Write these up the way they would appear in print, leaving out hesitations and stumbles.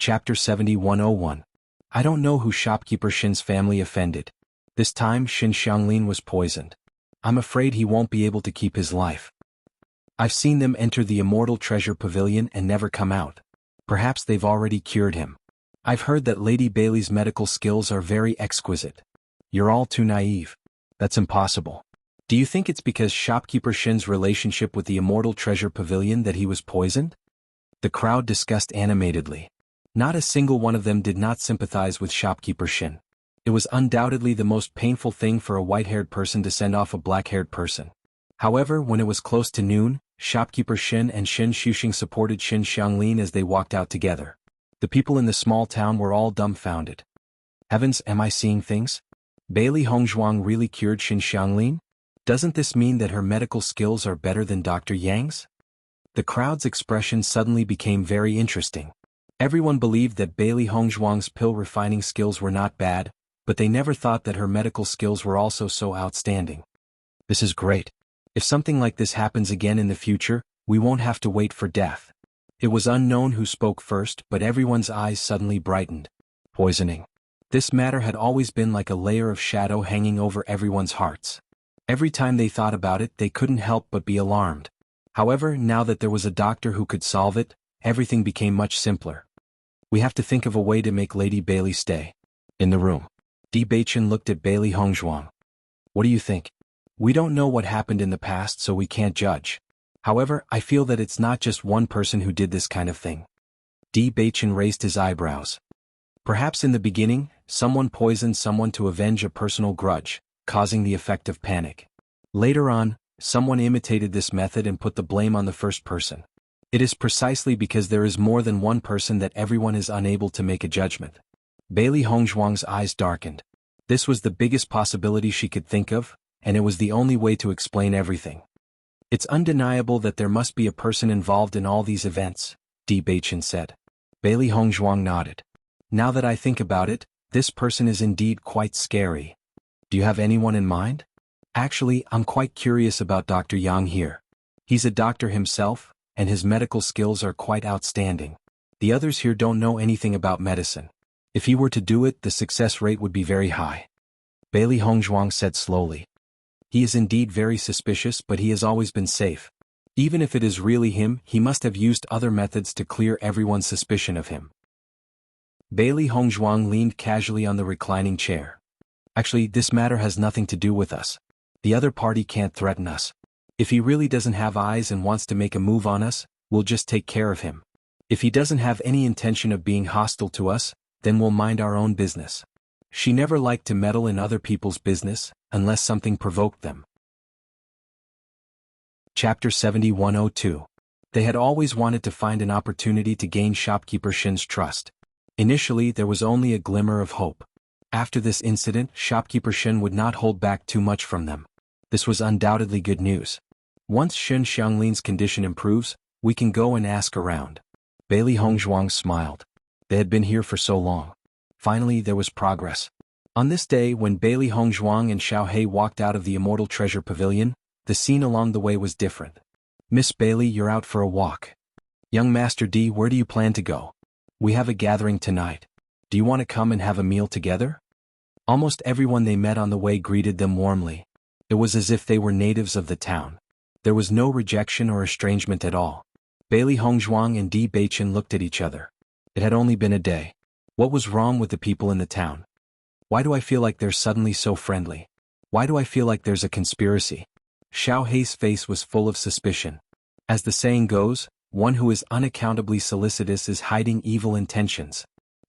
Chapter 7101. I don't know who shopkeeper Shin's family offended. This time Shin Xianglin was poisoned. I'm afraid he won't be able to keep his life. I've seen them enter the Immortal Treasure Pavilion and never come out. Perhaps they've already cured him. I've heard that Lady Bailey's medical skills are very exquisite. You're all too naive. That's impossible. Do you think it's because shopkeeper Shin's relationship with the Immortal Treasure Pavilion that he was poisoned? The crowd discussed animatedly. Not a single one of them did not sympathize with shopkeeper Shin. It was undoubtedly the most painful thing for a white-haired person to send off a black-haired person. However, when it was close to noon, shopkeeper Shin and Shin Xuxing supported Shin Xianglin as they walked out together. The people in the small town were all dumbfounded. Heavens, am I seeing things? Bailey Hongzhuang really cured Shin Xianglin? Doesn't this mean that her medical skills are better than Dr. Yang's? The crowd's expression suddenly became very interesting. Everyone believed that Bailey Hongzhuang's pill refining skills were not bad, but they never thought that her medical skills were also so outstanding. This is great. If something like this happens again in the future, we won't have to wait for death. It was unknown who spoke first, but everyone's eyes suddenly brightened. Poisoning. This matter had always been like a layer of shadow hanging over everyone's hearts. Every time they thought about it, they couldn't help but be alarmed. However, now that there was a doctor who could solve it, everything became much simpler. We have to think of a way to make Lady Bailey stay. In the room. Di Beichen looked at Bailey Hongzhuang. What do you think? We don't know what happened in the past, so we can't judge. However, I feel that it's not just one person who did this kind of thing. Di Beichen raised his eyebrows. Perhaps in the beginning, someone poisoned someone to avenge a personal grudge, causing the effect of panic. Later on, someone imitated this method and put the blame on the first person. It is precisely because there is more than one person that everyone is unable to make a judgment. Bailey Hongzhuang's eyes darkened. This was the biggest possibility she could think of, and it was the only way to explain everything. It's undeniable that there must be a person involved in all these events, Di Beichen said. Bailey Hongzhuang nodded. Now that I think about it, this person is indeed quite scary. Do you have anyone in mind? Actually, I'm quite curious about Dr. Yang here. He's a doctor himself, and his medical skills are quite outstanding. The others here don't know anything about medicine. If he were to do it, the success rate would be very high. Bailey Hongzhuang said slowly. He is indeed very suspicious, but he has always been safe. Even if it is really him, he must have used other methods to clear everyone's suspicion of him. Bailey Hongzhuang leaned casually on the reclining chair. Actually, this matter has nothing to do with us. The other party can't threaten us. If he really doesn't have eyes and wants to make a move on us, we'll just take care of him. If he doesn't have any intention of being hostile to us, then we'll mind our own business. She never liked to meddle in other people's business, unless something provoked them. Chapter 7102. They had always wanted to find an opportunity to gain shopkeeper Shin's trust. Initially, there was only a glimmer of hope. After this incident, shopkeeper Shin would not hold back too much from them. This was undoubtedly good news. Once Shin Xianglin's condition improves, we can go and ask around. Bailey Hongzhuang smiled. They had been here for so long. Finally, there was progress. On this day, when Bailey Hongzhuang and Xiao He walked out of the Immortal Treasure Pavilion, the scene along the way was different. Miss Bailey, you're out for a walk. Young Master D, where do you plan to go? We have a gathering tonight. Do you want to come and have a meal together? Almost everyone they met on the way greeted them warmly. It was as if they were natives of the town. There was no rejection or estrangement at all. Bailey Hongzhuang and Di Beichen looked at each other. It had only been a day. What was wrong with the people in the town? Why do I feel like they're suddenly so friendly? Why do I feel like there's a conspiracy? Xiao Hei's face was full of suspicion. As the saying goes, one who is unaccountably solicitous is hiding evil intentions.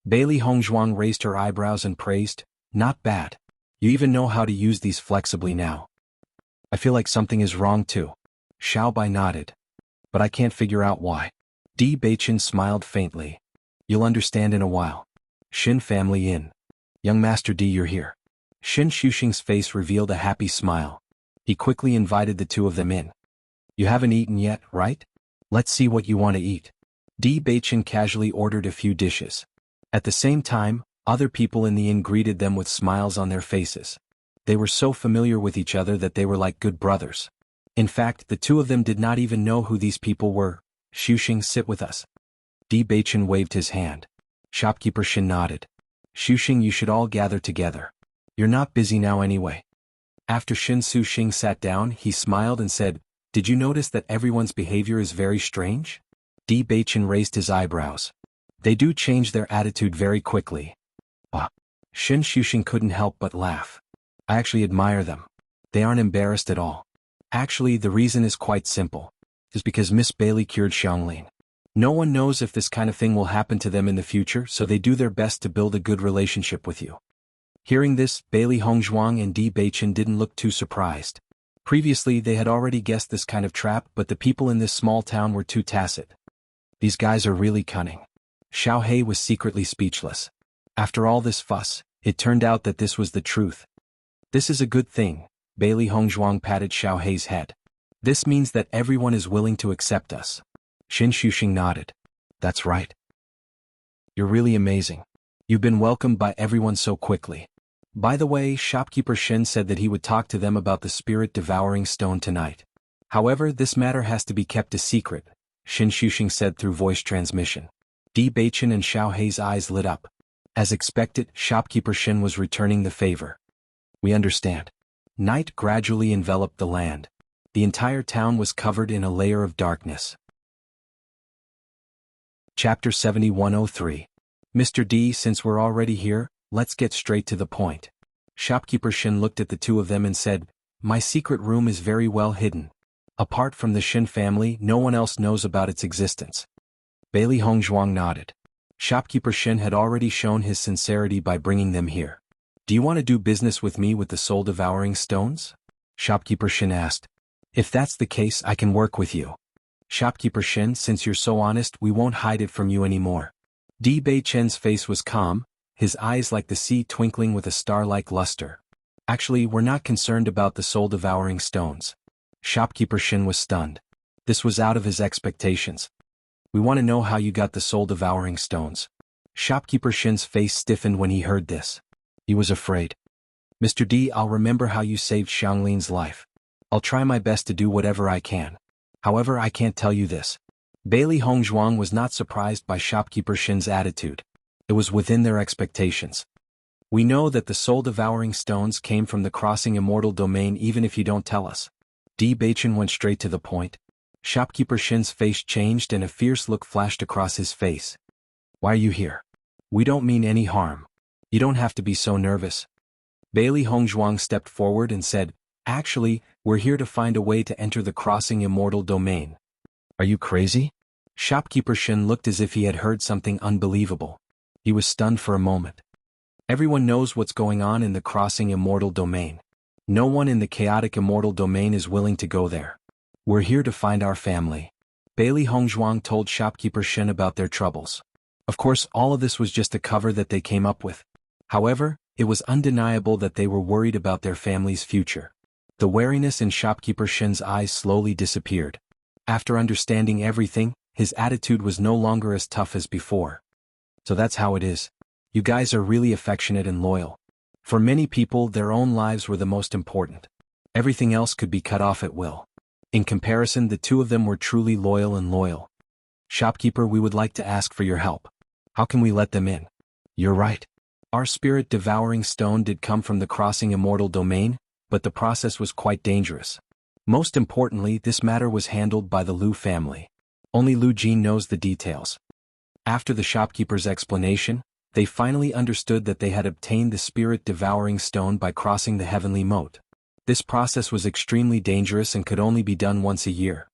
Bailey Hongzhuang raised her eyebrows and praised, "Not bad. You even know how to use these flexibly now." I feel like something is wrong too. Xiao Bai nodded. But I can't figure out why. Di Beichen smiled faintly. You'll understand in a while. Shin family in. Young Master D, you're here. Shin Xuxing's face revealed a happy smile. He quickly invited the two of them in. You haven't eaten yet, right? Let's see what you want to eat. Di Beichen casually ordered a few dishes. At the same time, other people in the inn greeted them with smiles on their faces. They were so familiar with each other that they were like good brothers. In fact, the two of them did not even know who these people were. Xuxing, sit with us. Di Beichen waved his hand. Shopkeeper Shin nodded. Xuxing, you should all gather together. You're not busy now anyway. After Shin Xuxing sat down, he smiled and said, Did you notice that everyone's behavior is very strange? Di Beichen raised his eyebrows. They do change their attitude very quickly. Shin Xuxing couldn't help but laugh. I actually admire them. They aren't embarrassed at all. Actually, the reason is quite simple. It's because Miss Bailey cured Xianglin. No one knows if this kind of thing will happen to them in the future, so they do their best to build a good relationship with you. Hearing this, Bailey Hongzhuang and Di Beichen didn't look too surprised. Previously, they had already guessed this kind of trap, but the people in this small town were too tacit. These guys are really cunning. Xiao He was secretly speechless. After all this fuss, it turned out that this was the truth. This is a good thing, Bailey Hongzhuang patted Xiao He's head. This means that everyone is willing to accept us. Shin Xuxing nodded. That's right. You're really amazing. You've been welcomed by everyone so quickly. By the way, shopkeeper Shin said that he would talk to them about the spirit-devouring stone tonight. However, this matter has to be kept a secret, Shin Xuxing said through voice transmission. Di Beichen and Xiao He's eyes lit up. As expected, shopkeeper Shin was returning the favor. We understand. Night gradually enveloped the land. The entire town was covered in a layer of darkness. Chapter 7103. Mr. D, since we're already here, let's get straight to the point. Shopkeeper Shin looked at the two of them and said, My secret room is very well hidden. Apart from the Shin family, no one else knows about its existence. Bailey Hongzhuang nodded. Shopkeeper Shin had already shown his sincerity by bringing them here. Do you want to do business with me with the soul-devouring stones? Shopkeeper Shin asked. If that's the case, I can work with you. Shopkeeper Shin, since you're so honest, we won't hide it from you anymore. Di Beichen's face was calm, his eyes like the sea twinkling with a star-like luster. Actually, we're not concerned about the soul-devouring stones. Shopkeeper Shin was stunned. This was out of his expectations. We want to know how you got the soul-devouring stones. Shopkeeper Shin's face stiffened when he heard this. He was afraid. Mr. D, I'll remember how you saved Xianglin's life. I'll try my best to do whatever I can. However, I can't tell you this. Bailey Hongzhuang was not surprised by Shopkeeper Shin's attitude. It was within their expectations. We know that the soul-devouring stones came from the crossing immortal domain even if you don't tell us. Di Beichen went straight to the point. Shopkeeper Shin's face changed and a fierce look flashed across his face. Why are you here? We don't mean any harm. You don't have to be so nervous. Bailey Hongzhuang stepped forward and said, Actually, we're here to find a way to enter the crossing immortal domain. Are you crazy? Shopkeeper Shin looked as if he had heard something unbelievable. He was stunned for a moment. Everyone knows what's going on in the crossing immortal domain. No one in the chaotic immortal domain is willing to go there. We're here to find our family. Bailey Hongzhuang told Shopkeeper Shin about their troubles. Of course, all of this was just a cover that they came up with. However, it was undeniable that they were worried about their family's future. The wariness in Shopkeeper Shin's eyes slowly disappeared. After understanding everything, his attitude was no longer as tough as before. So that's how it is. You guys are really affectionate and loyal. For many people, their own lives were the most important. Everything else could be cut off at will. In comparison, the two of them were truly loyal. Shopkeeper, we would like to ask for your help. How can we let them in? You're right. Our spirit-devouring stone did come from the crossing immortal domain, but the process was quite dangerous. Most importantly, this matter was handled by the Liu family. Only Liu Jin knows the details. After the shopkeeper's explanation, they finally understood that they had obtained the spirit-devouring stone by crossing the heavenly moat. This process was extremely dangerous and could only be done once a year.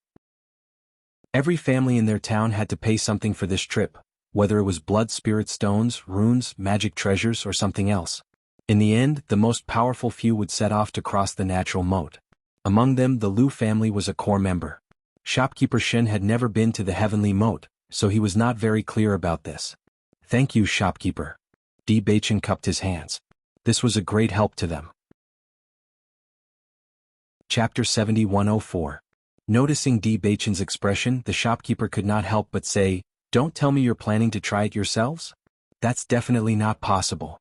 Every family in their town had to pay something for this trip, whether it was blood spirit stones, runes, magic treasures, or something else. In the end, the most powerful few would set off to cross the natural moat. Among them, the Liu family was a core member. Shopkeeper Shin had never been to the heavenly moat, so he was not very clear about this. Thank you, shopkeeper. Di Beichen cupped his hands. This was a great help to them. Chapter 7104. Noticing Di Beichen's expression, the shopkeeper could not help but say, Don't tell me you're planning to try it yourselves? That's definitely not possible.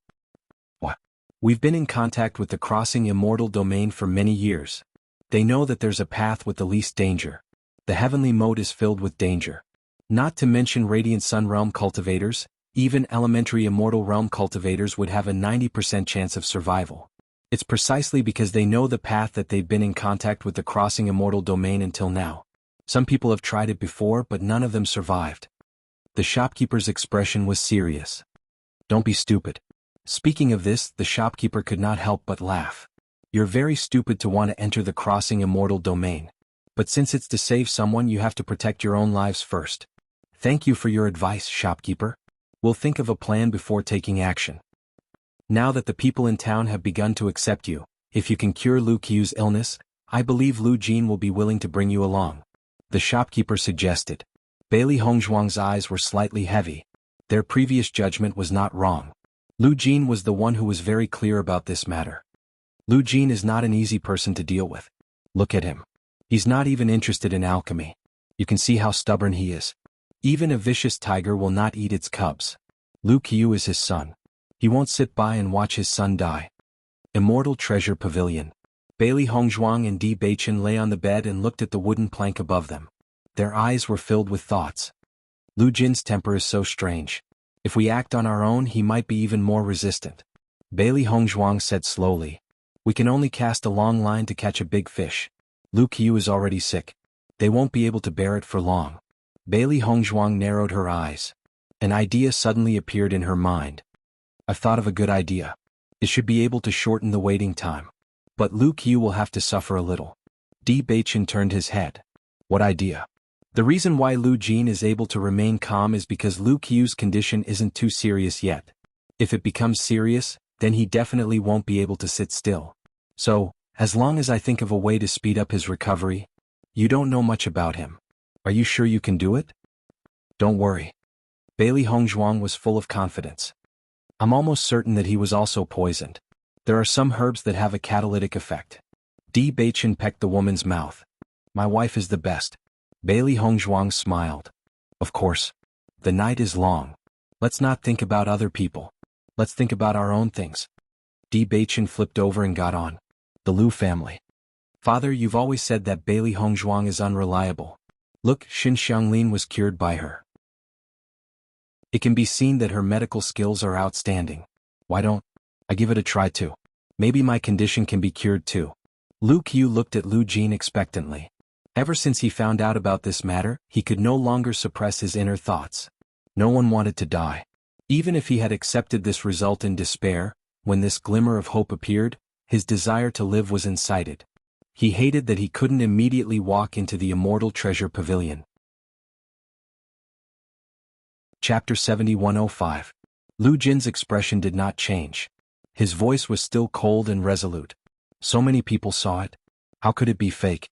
What? We've been in contact with the crossing immortal domain for many years. They know that there's a path with the least danger. The heavenly moat is filled with danger. Not to mention Radiant Sun Realm cultivators, Even elementary immortal realm cultivators would have a 90% chance of survival. It's precisely because they know the path that they've been in contact with the crossing immortal domain until now. Some people have tried it before, but none of them survived. The shopkeeper's expression was serious. Don't be stupid. Speaking of this, the shopkeeper could not help but laugh. You're very stupid to want to enter the crossing immortal domain. But since it's to save someone, you have to protect your own lives first. Thank you for your advice, shopkeeper. We'll think of a plan before taking action. Now that the people in town have begun to accept you, if you can cure Lu Qiu's illness, I believe Lu Jin will be willing to bring you along. The shopkeeper suggested. Bailey Hongzhuang's eyes were slightly heavy. Their previous judgment was not wrong. Lu Jin was the one who was very clear about this matter. Lu Jin is not an easy person to deal with. Look at him. He's not even interested in alchemy. You can see how stubborn he is. Even a vicious tiger will not eat its cubs. Lu Qiu is his son. He won't sit by and watch his son die. Immortal Treasure Pavilion. Bailey Hongzhuang and Di Beichen lay on the bed and looked at the wooden plank above them. Their eyes were filled with thoughts. Lu Jin's temper is so strange. If we act on our own, he might be even more resistant. Bailey Hongzhuang said slowly. We can only cast a long line to catch a big fish. Lu Qiu is already sick. They won't be able to bear it for long. Bailey Hongzhuang narrowed her eyes. An idea suddenly appeared in her mind. I've thought of a good idea. It should be able to shorten the waiting time. But Lu Qiu will have to suffer a little. Di Beichen turned his head. What idea? The reason why Lu Jin is able to remain calm is because Lu Qiu's condition isn't too serious yet. If it becomes serious, then he definitely won't be able to sit still. So, as long as I think of a way to speed up his recovery. You don't know much about him. Are you sure you can do it? Don't worry. Bailey Hongzhuang was full of confidence. I'm almost certain that he was also poisoned. There are some herbs that have a catalytic effect. Di Beichen pecked the woman's mouth. My wife is the best. Bailey Hongzhuang smiled. Of course. The night is long. Let's not think about other people. Let's think about our own things. Di Beichen flipped over and got on. The Lu family. Father, you've always said that Bailey Hongzhuang is unreliable. Look, Xin Xianglin was cured by her. It can be seen that her medical skills are outstanding. Why don't I give it a try too? Maybe my condition can be cured too. Lu Qiu looked at Lu Jin expectantly. Ever since he found out about this matter, he could no longer suppress his inner thoughts. No one wanted to die. Even if he had accepted this result in despair, when this glimmer of hope appeared, his desire to live was incited. He hated that he couldn't immediately walk into the Immortal Treasure Pavilion. Chapter 7105. Lu Jin's expression did not change. His voice was still cold and resolute. So many people saw it. How could it be fake?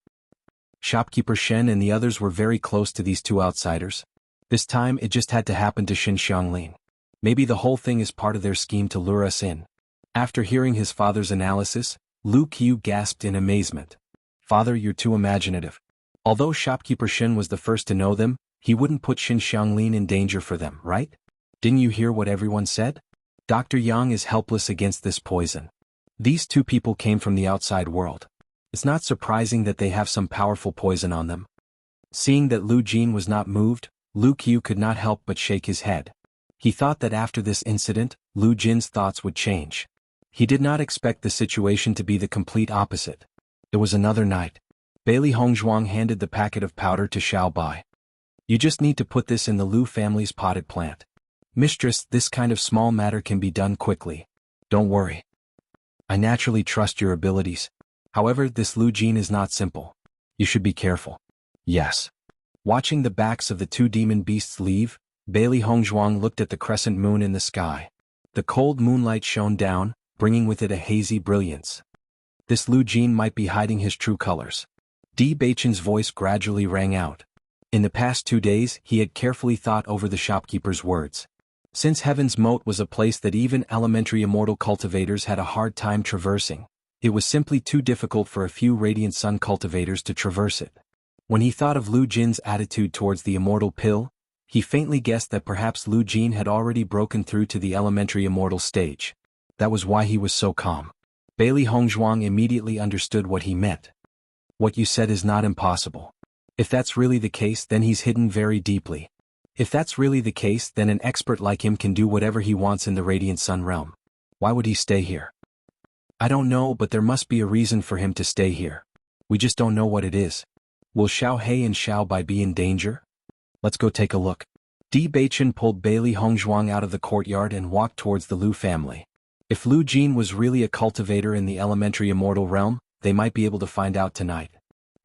Shopkeeper Shen and the others were very close to these two outsiders. This time it just had to happen to Xin Xianglin. Maybe the whole thing is part of their scheme to lure us in. After hearing his father's analysis, Lu Qiu gasped in amazement. Father, you're too imaginative. Although shopkeeper Shen was the first to know them, he wouldn't put Xin Xianglin in danger for them, right? Didn't you hear what everyone said? Dr. Yang is helpless against this poison. These two people came from the outside world. It's not surprising that they have some powerful poison on them. Seeing that Lu Jin was not moved, Lu Qiu could not help but shake his head. He thought that after this incident, Lu Jin's thoughts would change. He did not expect the situation to be the complete opposite. It was another night. Bailey Hongzhuang handed the packet of powder to Xiao Bai. You just need to put this in the Lu family's potted plant. Mistress, this kind of small matter can be done quickly. Don't worry. I naturally trust your abilities. However, this Lu Jin is not simple. You should be careful. Yes. Watching the backs of the two demon beasts leave, Bailey Hongzhuang looked at the crescent moon in the sky. The cold moonlight shone down, bringing with it a hazy brilliance. This Lu Jin might be hiding his true colors. Di Beichen's voice gradually rang out. In the past 2 days, he had carefully thought over the shopkeeper's words. Since Heaven's Moat was a place that even elementary immortal cultivators had a hard time traversing, it was simply too difficult for a few Radiant Sun cultivators to traverse it. When he thought of Lu Jin's attitude towards the immortal pill, he faintly guessed that perhaps Lu Jin had already broken through to the elementary immortal stage. That was why he was so calm. Bailey Hongzhuang immediately understood what he meant. What you said is not impossible. If that's really the case, then he's hidden very deeply. If that's really the case, then an expert like him can do whatever he wants in the Radiant Sun realm. Why would he stay here? I don't know, but there must be a reason for him to stay here. We just don't know what it is. Will Xiao He and Xiao Bai be in danger? Let's go take a look. Di Baichen pulled Bailey Hongzhuang out of the courtyard and walked towards the Lu family. If Lu Jin was really a cultivator in the elementary immortal realm, they might be able to find out tonight.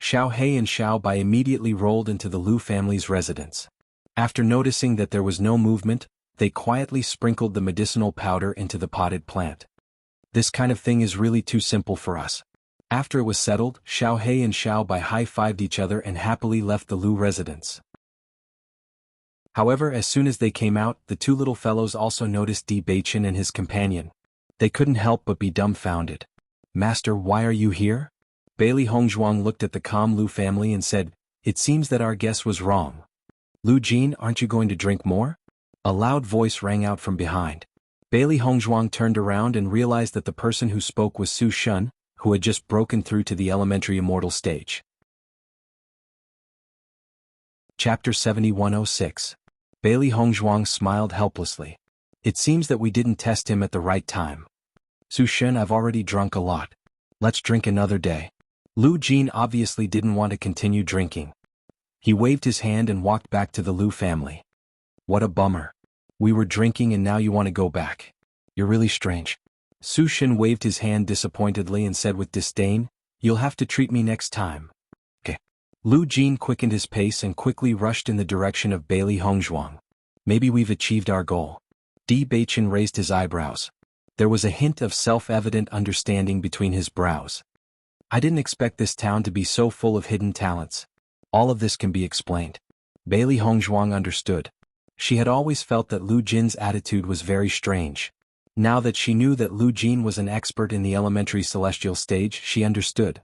Xiao He and Xiao Bai immediately rolled into the Lu family's residence. After noticing that there was no movement, they quietly sprinkled the medicinal powder into the potted plant. This kind of thing is really too simple for us. After it was settled, Xiao He and Xiao Bai high-fived each other and happily left the Lu residence. However, as soon as they came out, the two little fellows also noticed Di Baichen and his companion. They couldn't help but be dumbfounded. Master, why are you here? Bailey Hongzhuang looked at the calm Lu family and said, it seems that our guess was wrong. Lu Jin, aren't you going to drink more? A loud voice rang out from behind. Bailey Hongzhuang turned around and realized that the person who spoke was Su Shun, who had just broken through to the elementary immortal stage. Chapter 7106. Bailey Hongzhuang smiled helplessly. It seems that we didn't test him at the right time. Su Shun, I've already drunk a lot. Let's drink another day. Lu Jin obviously didn't want to continue drinking. He waved his hand and walked back to the Lu family. What a bummer. We were drinking and now you want to go back. You're really strange. Su Shun waved his hand disappointedly and said with disdain, you'll have to treat me next time. Okay. Lu Jin quickened his pace and quickly rushed in the direction of Bailey Hongzhuang. Maybe we've achieved our goal. Di Baichen raised his eyebrows. There was a hint of self-evident understanding between his brows. I didn't expect this town to be so full of hidden talents. All of this can be explained. Bailey Hongzhuang understood. She had always felt that Lu Jin's attitude was very strange. Now that she knew that Lu Jin was an expert in the elementary celestial stage, she understood.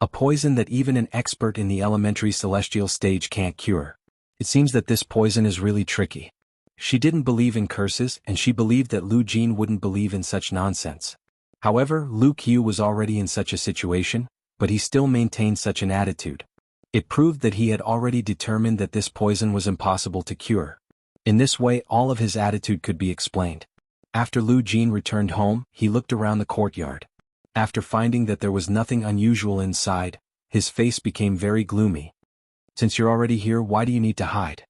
A poison that even an expert in the elementary celestial stage can't cure. It seems that this poison is really tricky. She didn't believe in curses, and she believed that Lu Jin wouldn't believe in such nonsense. However, Lu Qiu was already in such a situation, but he still maintained such an attitude. It proved that he had already determined that this poison was impossible to cure. In this way, all of his attitude could be explained. After Lu Jin returned home, he looked around the courtyard. After finding that there was nothing unusual inside, his face became very gloomy. Since you're already here, why do you need to hide?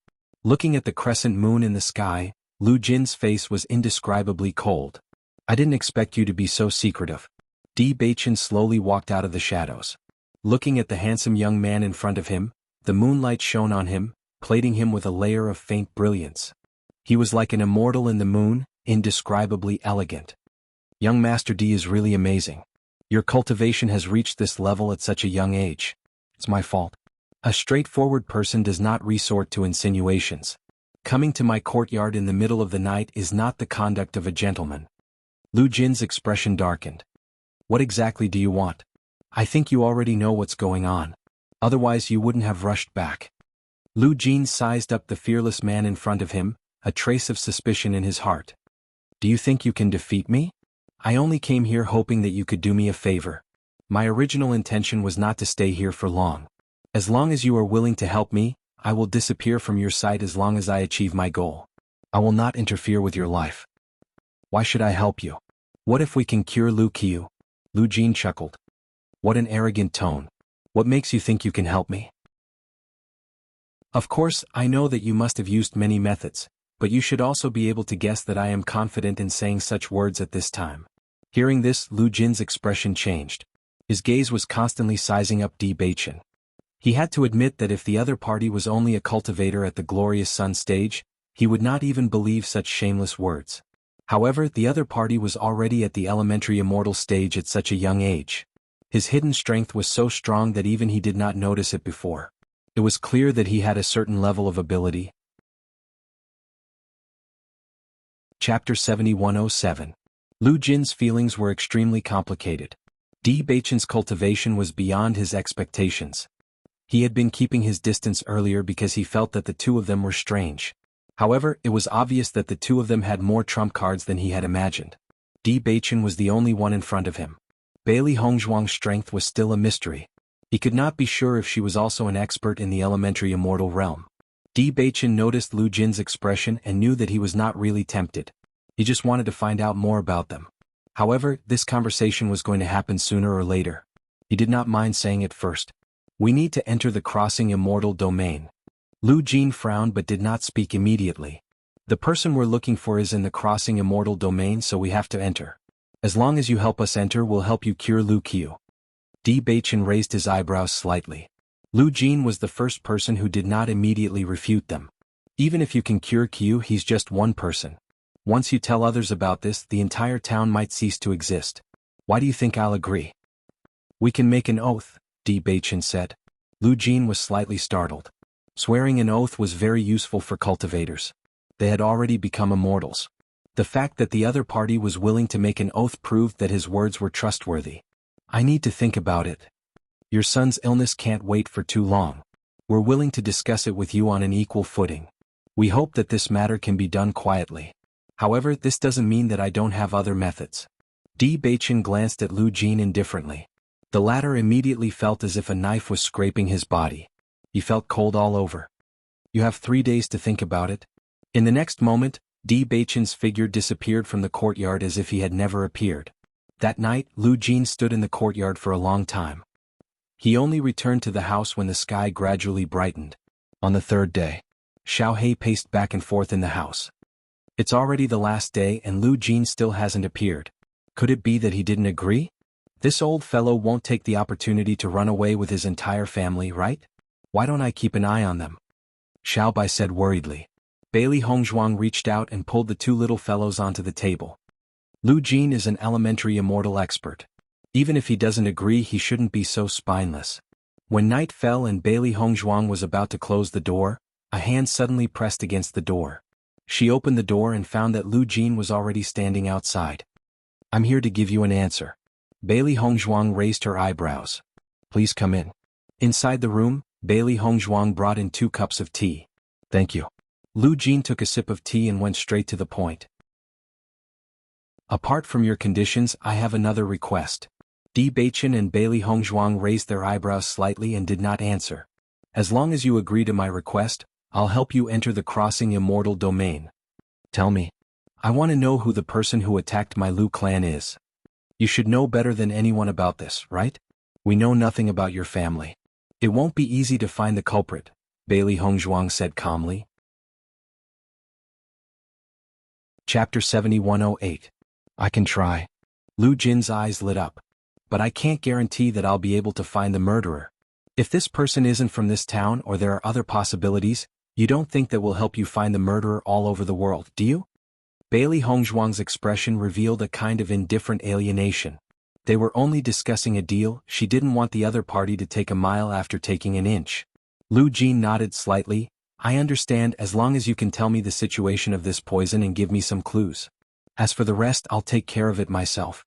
Looking at the crescent moon in the sky, Lu Jin's face was indescribably cold. I didn't expect you to be so secretive. Di Baichen slowly walked out of the shadows. Looking at the handsome young man in front of him, the moonlight shone on him, plating him with a layer of faint brilliance. He was like an immortal in the moon, indescribably elegant. Young Master Di is really amazing. Your cultivation has reached this level at such a young age. It's my fault. A straightforward person does not resort to insinuations. Coming to my courtyard in the middle of the night is not the conduct of a gentleman. Lu Jin's expression darkened. What exactly do you want? I think you already know what's going on. Otherwise you wouldn't have rushed back. Lu Jin sized up the fearless man in front of him, a trace of suspicion in his heart. Do you think you can defeat me? I only came here hoping that you could do me a favor. My original intention was not to stay here for long. As long as you are willing to help me, I will disappear from your sight as long as I achieve my goal. I will not interfere with your life. Why should I help you? What if we can cure Lu Qiu? Lu Jin chuckled. What an arrogant tone. What makes you think you can help me? Of course, I know that you must have used many methods, but you should also be able to guess that I am confident in saying such words at this time. Hearing this, Lu Jin's expression changed. His gaze was constantly sizing up Di Baichen. He had to admit that if the other party was only a cultivator at the glorious sun stage, he would not even believe such shameless words. However, the other party was already at the elementary immortal stage at such a young age. His hidden strength was so strong that even he did not notice it before. It was clear that he had a certain level of ability. Chapter 7107. Lu Jin's feelings were extremely complicated. Di Baichen's cultivation was beyond his expectations. He had been keeping his distance earlier because he felt that the two of them were strange. However, it was obvious that the two of them had more trump cards than he had imagined. Di Baichen was the only one in front of him. Bailey Hongzhuang's strength was still a mystery. He could not be sure if she was also an expert in the elementary immortal realm. Di Baichen noticed Lu Jin's expression and knew that he was not really tempted. He just wanted to find out more about them. However, this conversation was going to happen sooner or later. He did not mind saying it first. We need to enter the crossing immortal domain. Lu Jin frowned but did not speak immediately. The person we're looking for is in the crossing immortal domain, so we have to enter. As long as you help us enter, we'll help you cure Lu Qiu. Di Baichen raised his eyebrows slightly. Lu Jin was the first person who did not immediately refute them. Even if you can cure Qiu, he's just one person. Once you tell others about this, the entire town might cease to exist. Why do you think I'll agree? We can make an oath, Di Baichen said. Lu Jin was slightly startled. Swearing an oath was very useful for cultivators. They had already become immortals. The fact that the other party was willing to make an oath proved that his words were trustworthy. I need to think about it. Your son's illness can't wait for too long. We're willing to discuss it with you on an equal footing. We hope that this matter can be done quietly. However, this doesn't mean that I don't have other methods. Di Baichen glanced at Lu Jin indifferently. The latter immediately felt as if a knife was scraping his body. He felt cold all over. You have 3 days to think about it. In the next moment, Di Baichen's figure disappeared from the courtyard as if he had never appeared. That night, Lu Jin stood in the courtyard for a long time. He only returned to the house when the sky gradually brightened. On the third day, Xiao Hei paced back and forth in the house. It's already the last day and Lu Jin still hasn't appeared. Could it be that he didn't agree? This old fellow won't take the opportunity to run away with his entire family, right? Why don't I keep an eye on them? Xiao Bai said worriedly. Bailey Hongzhuang reached out and pulled the two little fellows onto the table. Lu Jin is an elementary immortal expert. Even if he doesn't agree, he shouldn't be so spineless. When night fell and Bailey Hongzhuang was about to close the door, a hand suddenly pressed against the door. She opened the door and found that Lu Jin was already standing outside. I'm here to give you an answer. Bailey Hongzhuang raised her eyebrows. Please come in. Inside the room, Bailey Hongzhuang brought in 2 cups of tea. Thank you. Lu Jin took a sip of tea and went straight to the point. Apart from your conditions, I have another request. Di Baichen and Bailey Hongzhuang raised their eyebrows slightly and did not answer. As long as you agree to my request, I'll help you enter the crossing immortal domain. Tell me. I want to know who the person who attacked my Lu clan is. You should know better than anyone about this, right? We know nothing about your family. It won't be easy to find the culprit, Bailey Hongzhuang said calmly. Chapter 7108. I can try. Lu Jin's eyes lit up. But I can't guarantee that I'll be able to find the murderer. If this person isn't from this town or there are other possibilities, you don't think that will help you find the murderer all over the world, do you? Bailey Hongzhuang's expression revealed a kind of indifferent alienation. They were only discussing a deal. She didn't want the other party to take a mile after taking an inch. Lu Jin nodded slightly. I understand, as long as you can tell me the situation of this poison and give me some clues. As for the rest, I'll take care of it myself.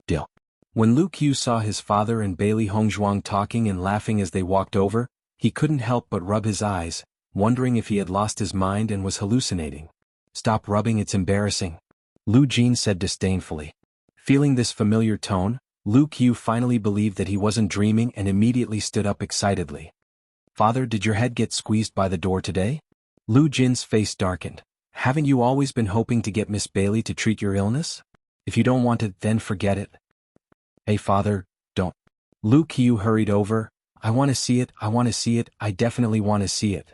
Deal. When Lu Qiu saw his father and Bailey Hongzhuang talking and laughing as they walked over, he couldn't help but rub his eyes, wondering if he had lost his mind and was hallucinating. Stop rubbing, it's embarrassing. Lu Jin said disdainfully. Feeling this familiar tone, Lu Qiu finally believed that he wasn't dreaming and immediately stood up excitedly. Father, did your head get squeezed by the door today? Lu Jin's face darkened. Haven't you always been hoping to get Miss Bailey to treat your illness? If you don't want it, then forget it. Hey father, don't. Lu Qiu hurried over. I want to see it, I definitely want to see it.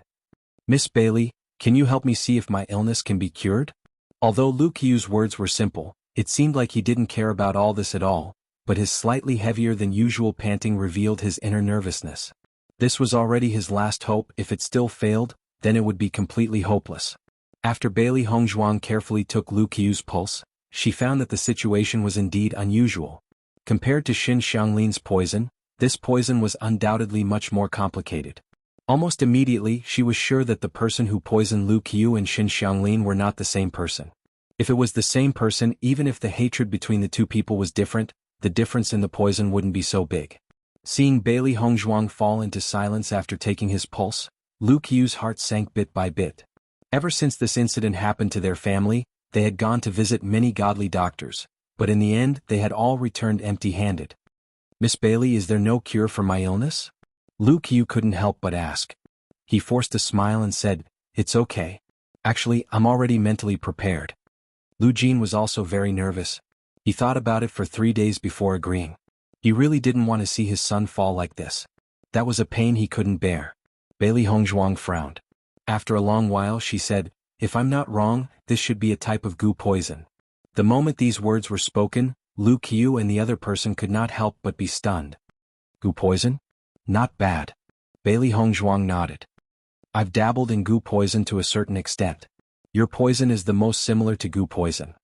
Miss Bailey, can you help me see if my illness can be cured? Although Lu Qiu's words were simple, it seemed like he didn't care about all this at all, but his slightly heavier than usual panting revealed his inner nervousness. This was already his last hope. If it still failed, then it would be completely hopeless. After Bailey Hongzhuang carefully took Lu Qiu's pulse, she found that the situation was indeed unusual. Compared to Xin Xianglin's poison, this poison was undoubtedly much more complicated. Almost immediately, she was sure that the person who poisoned Lu Qiu and Xin Xianglin were not the same person. If it was the same person, even if the hatred between the two people was different, the difference in the poison wouldn't be so big. Seeing Bailey Hongzhuang fall into silence after taking his pulse, Lu Qiu's heart sank bit by bit. Ever since this incident happened to their family, they had gone to visit many godly doctors, but in the end they had all returned empty-handed. Miss Bailey, is there no cure for my illness? Lu Qiu couldn't help but ask. He forced a smile and said, "It's okay. Actually, I'm already mentally prepared." Lu Jin was also very nervous. He thought about it for 3 days before agreeing. He really didn't want to see his son fall like this. That was a pain he couldn't bear. Bailey Hongzhuang frowned. After a long while she said, "If I'm not wrong, this should be a type of goo poison." The moment these words were spoken, Lu Qiu and the other person could not help but be stunned. "Goo poison? Not bad." Bailey Hongzhuang nodded. "I've dabbled in goo poison to a certain extent. Your poison is the most similar to goo poison."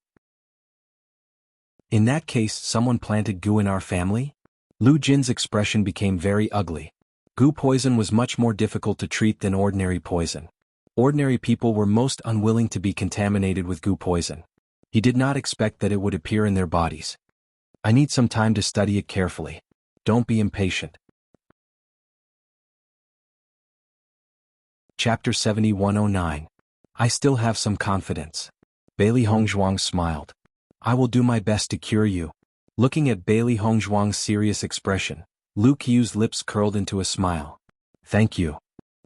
"In that case, someone planted goo in our family?" Lu Jin's expression became very ugly. Goo poison was much more difficult to treat than ordinary poison. Ordinary people were most unwilling to be contaminated with goo poison. He did not expect that it would appear in their bodies. "I need some time to study it carefully. Don't be impatient." Chapter 7109. I still have some confidence. Bailey Hongzhuang smiled. "I will do my best to cure you." Looking at Bailey Hongzhuang's serious expression, Lu Qiu's lips curled into a smile. "Thank you."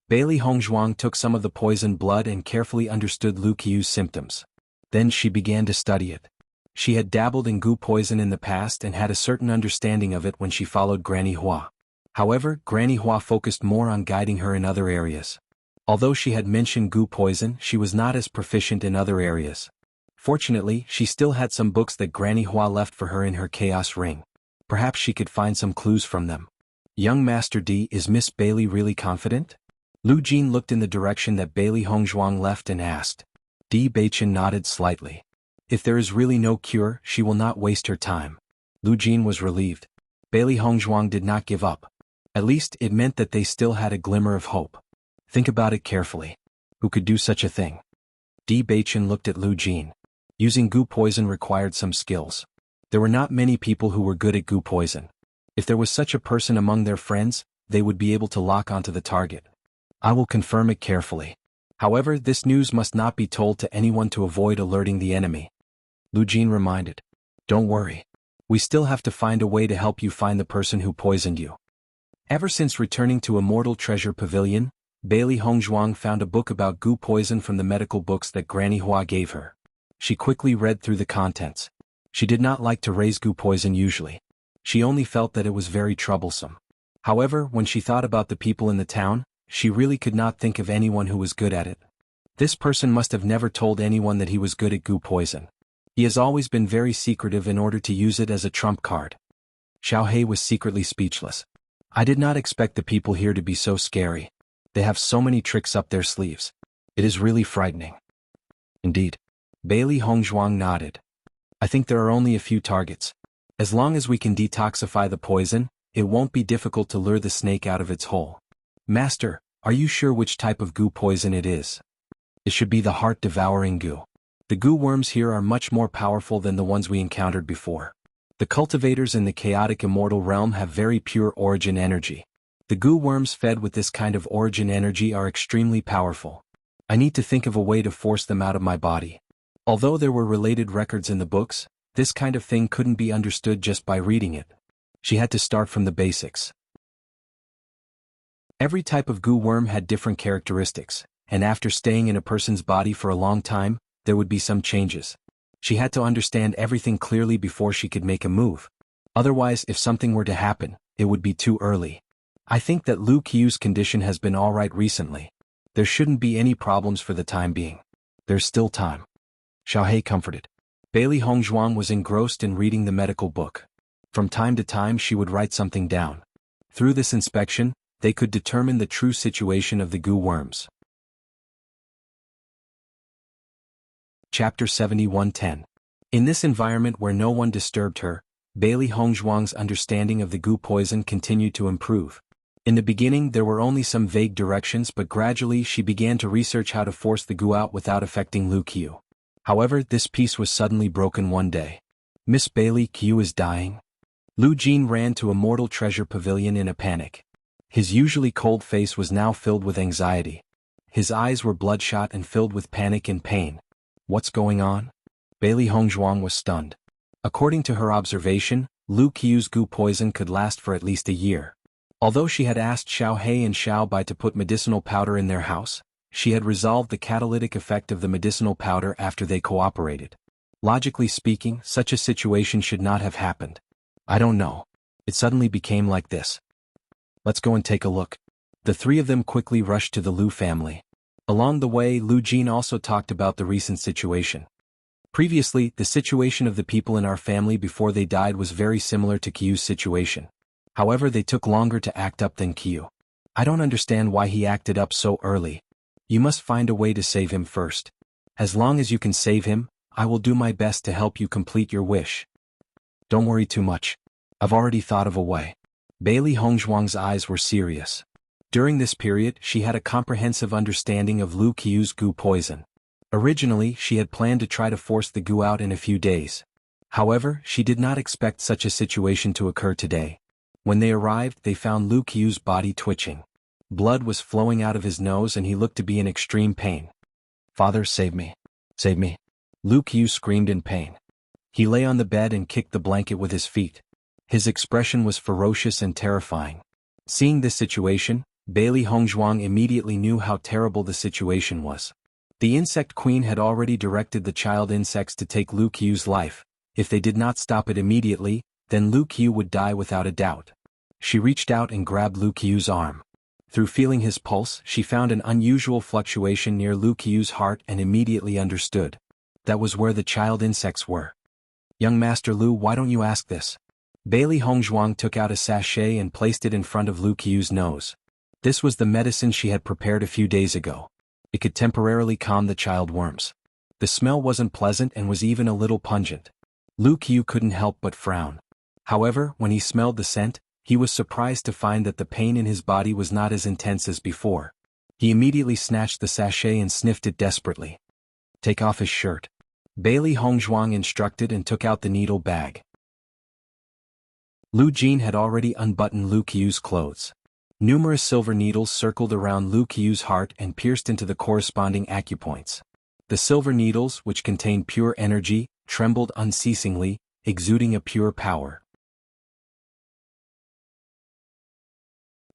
Bailey Hongzhuang took some of the poisoned blood and carefully understood Lu Qiu's symptoms. Then she began to study it. She had dabbled in goo poison in the past and had a certain understanding of it when she followed Granny Hua. However, Granny Hua focused more on guiding her in other areas. Although she had mentioned goo poison, she was not as proficient in other areas. Fortunately, she still had some books that Granny Hua left for her in her chaos ring. Perhaps she could find some clues from them. "Young Master D, is Miss Bailey really confident?" Lu Jin looked in the direction that Bailey Hongzhuang left and asked. Di Beichen nodded slightly. "If there is really no cure, she will not waste her time." Lu Jin was relieved. Bailey Hongzhuang did not give up. At least, it meant that they still had a glimmer of hope. Think about it carefully. Who could do such a thing? Di Beichen looked at Lu Jin. Using goo poison required some skills. There were not many people who were good at goo poison. If there was such a person among their friends, they would be able to lock onto the target. "I will confirm it carefully. However, this news must not be told to anyone to avoid alerting the enemy." Lu Jin reminded. "Don't worry. We still have to find a way to help you find the person who poisoned you." Ever since returning to Immortal Treasure Pavilion, Bailey Hongzhuang found a book about goo poison from the medical books that Granny Hua gave her. She quickly read through the contents. She did not like to raise goo poison usually. She only felt that it was very troublesome. However, when she thought about the people in the town, she really could not think of anyone who was good at it. This person must have never told anyone that he was good at goo poison. He has always been very secretive in order to use it as a trump card. Xiao He was secretly speechless. "I did not expect the people here to be so scary. They have so many tricks up their sleeves. It is really frightening." "Indeed." Bailey Hongzhuang nodded. "I think there are only a few targets. As long as we can detoxify the poison, it won't be difficult to lure the snake out of its hole." "Master, are you sure which type of goo poison it is?" "It should be the heart-devouring goo. The goo worms here are much more powerful than the ones we encountered before. The cultivators in the chaotic immortal realm have very pure origin energy. The goo worms fed with this kind of origin energy are extremely powerful. I need to think of a way to force them out of my body." Although there were related records in the books, this kind of thing couldn't be understood just by reading it. She had to start from the basics. Every type of goo worm had different characteristics, and after staying in a person's body for a long time, there would be some changes. She had to understand everything clearly before she could make a move. Otherwise, if something were to happen, it would be too early. "I think that Lu Qiu's condition has been all right recently. There shouldn't be any problems for the time being. There's still time." Xiao He comforted. Bailey Hongzhuang was engrossed in reading the medical book. From time to time she would write something down. Through this inspection, they could determine the true situation of the goo worms. Chapter 7110. In this environment where no one disturbed her, Bailey Hongzhuang's understanding of the goo poison continued to improve. In the beginning there were only some vague directions, but gradually she began to research how to force the goo out without affecting Lu Qiu. However, this peace was suddenly broken one day. "Miss Bailey, Qiu is dying?" Lu Jin ran to Immortal Treasure Pavilion in a panic. His usually cold face was now filled with anxiety. His eyes were bloodshot and filled with panic and pain. "What's going on?" Bailey Hongzhuang was stunned. According to her observation, Lu Qiu's goo poison could last for at least a year. Although she had asked Xiao He and Xiao Bai to put medicinal powder in their house, she had resolved the catalytic effect of the medicinal powder after they cooperated. Logically speaking, such a situation should not have happened. I don't know. It suddenly became like this. Let's go and take a look. The three of them quickly rushed to the Lu family. Along the way, Lu Jin also talked about the recent situation. Previously, the situation of the people in our family before they died was very similar to Qiu's situation. However, they took longer to act up than Qiu. I don't understand why he acted up so early. You must find a way to save him first. As long as you can save him, I will do my best to help you complete your wish. Don't worry too much. I've already thought of a way. Bailey Hongzhuang's eyes were serious. During this period, she had a comprehensive understanding of Lu Qiu's goo poison. Originally, she had planned to try to force the goo out in a few days. However, she did not expect such a situation to occur today. When they arrived, they found Lu Qiu's body twitching. Blood was flowing out of his nose and he looked to be in extreme pain. Father, save me. Save me. Lu Qiu screamed in pain. He lay on the bed and kicked the blanket with his feet. His expression was ferocious and terrifying. Seeing this situation, Bailey Hongzhuang immediately knew how terrible the situation was. The insect queen had already directed the child insects to take Lu Qiu's life. If they did not stop it immediately, then Lu Qiu would die without a doubt. She reached out and grabbed Lu Qiu's arm. Through feeling his pulse, she found an unusual fluctuation near Lu Qiu's heart and immediately understood. That was where the child insects were. Young Master Lu, why don't you ask this? Bailey Hongzhuang took out a sachet and placed it in front of Lu Qiu's nose. This was the medicine she had prepared a few days ago. It could temporarily calm the child worms. The smell wasn't pleasant and was even a little pungent. Lu Qiu couldn't help but frown. However, when he smelled the scent, he was surprised to find that the pain in his body was not as intense as before. He immediately snatched the sachet and sniffed it desperately. Take off his shirt. Bailey Hongzhuang instructed and took out the needle bag. Lu Jin had already unbuttoned Lu Qiu's clothes. Numerous silver needles circled around Lu Qiu's heart and pierced into the corresponding acupoints. The silver needles, which contained pure energy, trembled unceasingly, exuding a pure power.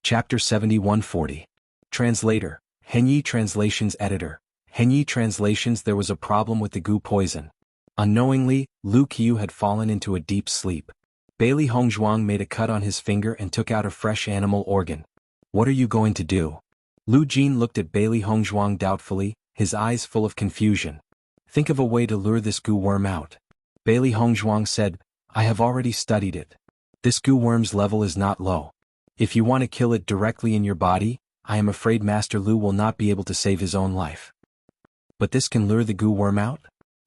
Chapter 7140. Translator, Henyi Translations Editor. Henyi Translations. There was a problem with the goo poison. Unknowingly, Lu Qiu had fallen into a deep sleep. Bailey Hongzhuang made a cut on his finger and took out a fresh animal organ. What are you going to do? Lu Jin looked at Bailey Hongzhuang doubtfully, his eyes full of confusion. Think of a way to lure this goo worm out. Bailey Hongzhuang said, I have already studied it. This goo worm's level is not low. If you want to kill it directly in your body, I am afraid Master Lu will not be able to save his own life. But this can lure the goo worm out?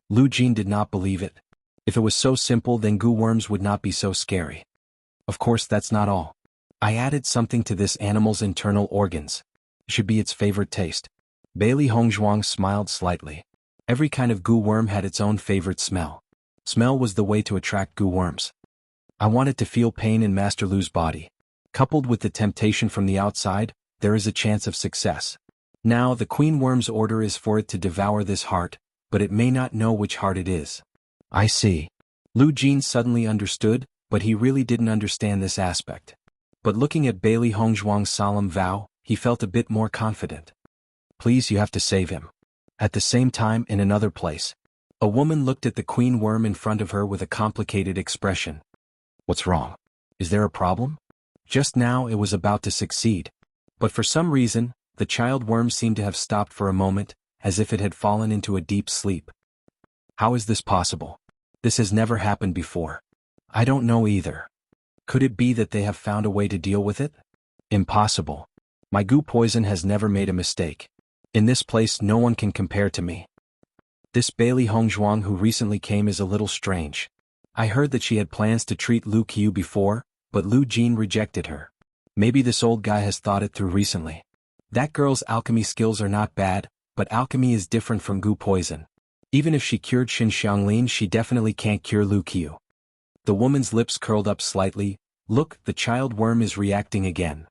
Lu Jin did not believe it. If it was so simple, then goo worms would not be so scary. Of course, that's not all. I added something to this animal's internal organs. It should be its favorite taste. Bailey Hongzhuang smiled slightly. Every kind of goo worm had its own favorite smell. Smell was the way to attract goo worms. I wanted to feel pain in Master Lu's body. Coupled with the temptation from the outside, there is a chance of success. Now, the queen worm's order is for it to devour this heart, but it may not know which heart it is. I see. Lu Jin suddenly understood, but he really didn't understand this aspect. But looking at Bailey Hongzhuang's solemn vow, he felt a bit more confident. Please, you have to save him. At the same time, in another place, a woman looked at the queen worm in front of her with a complicated expression. What's wrong? Is there a problem? Just now it was about to succeed. But for some reason, the child worm seemed to have stopped for a moment, as if it had fallen into a deep sleep. How is this possible? This has never happened before. I don't know either. Could it be that they have found a way to deal with it? Impossible. My goo poison has never made a mistake. In this place no one can compare to me. This Bailey Hongzhuang who recently came is a little strange. I heard that she had plans to treat Lu Qiu before, but Lu Jin rejected her. Maybe this old guy has thought it through recently. That girl's alchemy skills are not bad, but alchemy is different from goo poison. Even if she cured Xin Xianglin, she definitely can't cure Lu Qiu. The woman's lips curled up slightly. Look, the child worm is reacting again.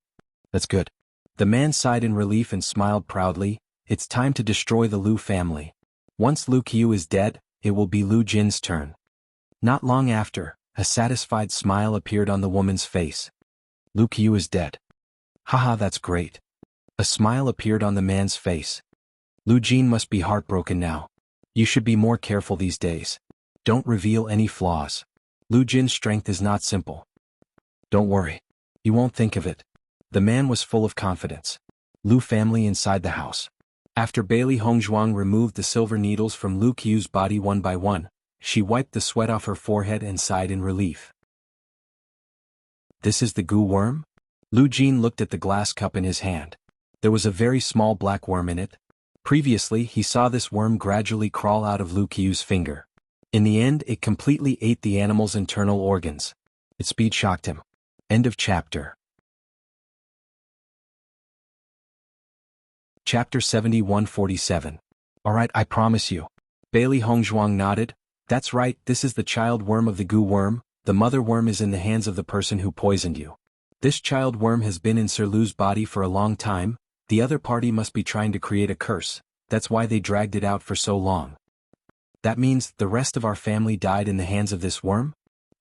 That's good. The man sighed in relief and smiled proudly. It's time to destroy the Lu family. Once Lu Qiu is dead, it will be Lu Jin's turn. Not long after, a satisfied smile appeared on the woman's face. Lu Qiu is dead. Haha, that's great. A smile appeared on the man's face. Lu Jin must be heartbroken now. You should be more careful these days. Don't reveal any flaws. Lu Jin's strength is not simple. Don't worry. You won't think of it. The man was full of confidence. Lu family inside the house. After Bailey Hongzhuang removed the silver needles from Lu Qiu's body one by one, she wiped the sweat off her forehead and sighed in relief. This is the goo worm? Lu Jin looked at the glass cup in his hand. There was a very small black worm in it. Previously, he saw this worm gradually crawl out of Lu Qiu's finger. In the end, it completely ate the animal's internal organs. Its speed shocked him. End of chapter. Chapter 7147. Alright, I promise you. Bailey Hongzhuang nodded. That's right, this is the child worm of the goo worm. The mother worm is in the hands of the person who poisoned you. This child worm has been in Sir Lu's body for a long time. The other party must be trying to create a curse. That's why they dragged it out for so long. That means the rest of our family died in the hands of this worm?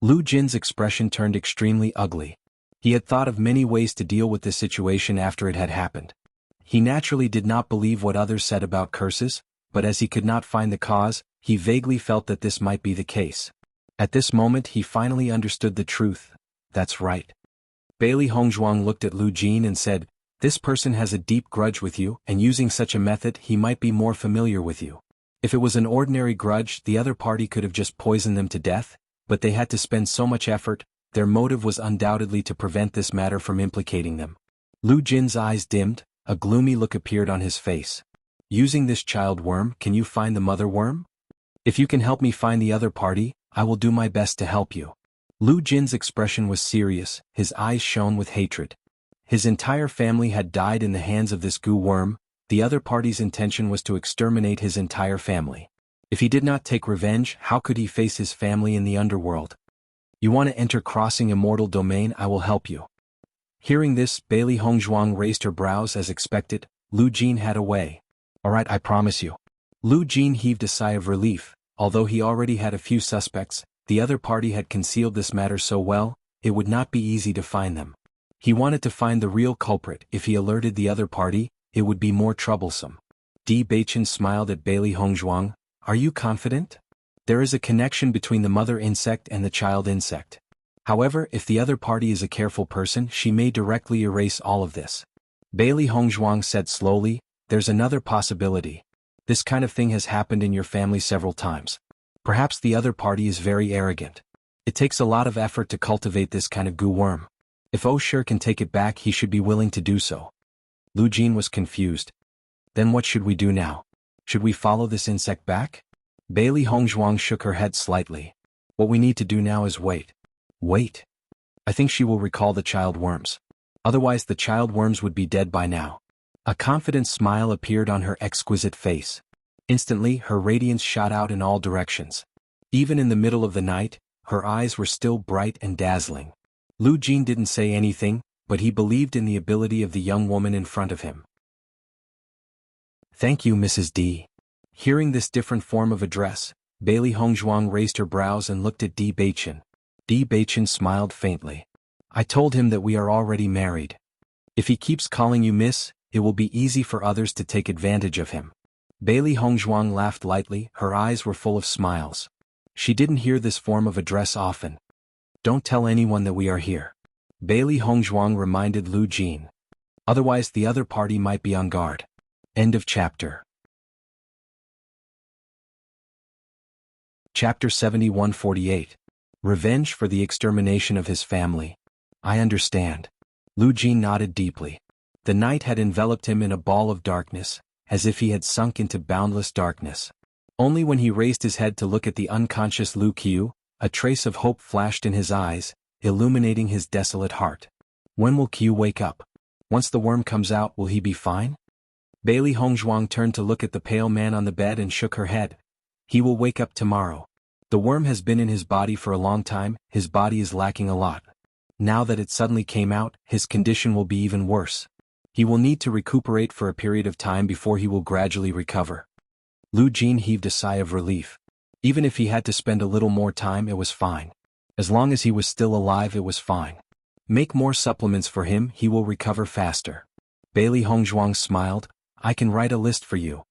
Lu Jin's expression turned extremely ugly. He had thought of many ways to deal with this situation after it had happened. He naturally did not believe what others said about curses, but as he could not find the cause, he vaguely felt that this might be the case. At this moment he finally understood the truth. That's right. Bailey Hongzhuang looked at Lu Jin and said, this person has a deep grudge with you, and using such a method he might be more familiar with you. If it was an ordinary grudge, the other party could have just poisoned them to death, but they had to spend so much effort. Their motive was undoubtedly to prevent this matter from implicating them. Lu Jin's eyes dimmed, a gloomy look appeared on his face. Using this child worm, can you find the mother worm? If you can help me find the other party, I will do my best to help you. Lu Jin's expression was serious, his eyes shone with hatred. His entire family had died in the hands of this goo worm. The other party's intention was to exterminate his entire family. If he did not take revenge, how could he face his family in the underworld? You want to enter crossing immortal domain? I will help you. Hearing this, Bailey Hongzhuang raised her brows as expected. Lu Jin had a way. Alright, I promise you. Lu Jin heaved a sigh of relief. Although he already had a few suspects, the other party had concealed this matter so well, it would not be easy to find them. He wanted to find the real culprit. If he alerted the other party, it would be more troublesome. Di Beichen smiled at Bailey Hongzhuang. Are you confident? There is a connection between the mother insect and the child insect. However, if the other party is a careful person, she may directly erase all of this. Bailey Hongzhuang said slowly, there's another possibility. This kind of thing has happened in your family several times. Perhaps the other party is very arrogant. It takes a lot of effort to cultivate this kind of goo worm. If Oshir can take it back, he should be willing to do so. Lu Jin was confused. Then what should we do now? Should we follow this insect back? Bailey Hongzhuang shook her head slightly. What we need to do now is wait. Wait. I think she will recall the child worms. Otherwise the child worms would be dead by now. A confident smile appeared on her exquisite face. Instantly, her radiance shot out in all directions. Even in the middle of the night, her eyes were still bright and dazzling. Lu Jin didn't say anything, but he believed in the ability of the young woman in front of him. Thank you, Mrs. D. Hearing this different form of address, Bailey Hongzhuang raised her brows and looked at Di Beichen. Di Beichen smiled faintly. I told him that we are already married. If he keeps calling you miss, it will be easy for others to take advantage of him. Bailey Hongzhuang laughed lightly, her eyes were full of smiles. She didn't hear this form of address often. Don't tell anyone that we are here. Bailey Hongzhuang reminded Lu Jin. Otherwise the other party might be on guard. End of chapter. Chapter 7148. Revenge for the extermination of his family. I understand. Lu Jin nodded deeply. The night had enveloped him in a ball of darkness, as if he had sunk into boundless darkness. Only when he raised his head to look at the unconscious Lu Qiu, a trace of hope flashed in his eyes, illuminating his desolate heart. When will Qiu wake up? Once the worm comes out, will he be fine? Bailey Hongzhuang turned to look at the pale man on the bed and shook her head. He will wake up tomorrow. The worm has been in his body for a long time, his body is lacking a lot. Now that it suddenly came out, his condition will be even worse. He will need to recuperate for a period of time before he will gradually recover. Lu Jin heaved a sigh of relief. Even if he had to spend a little more time, it was fine. As long as he was still alive, it was fine. Make more supplements for him, he will recover faster. Bailey Hongzhuang smiled. I can write a list for you.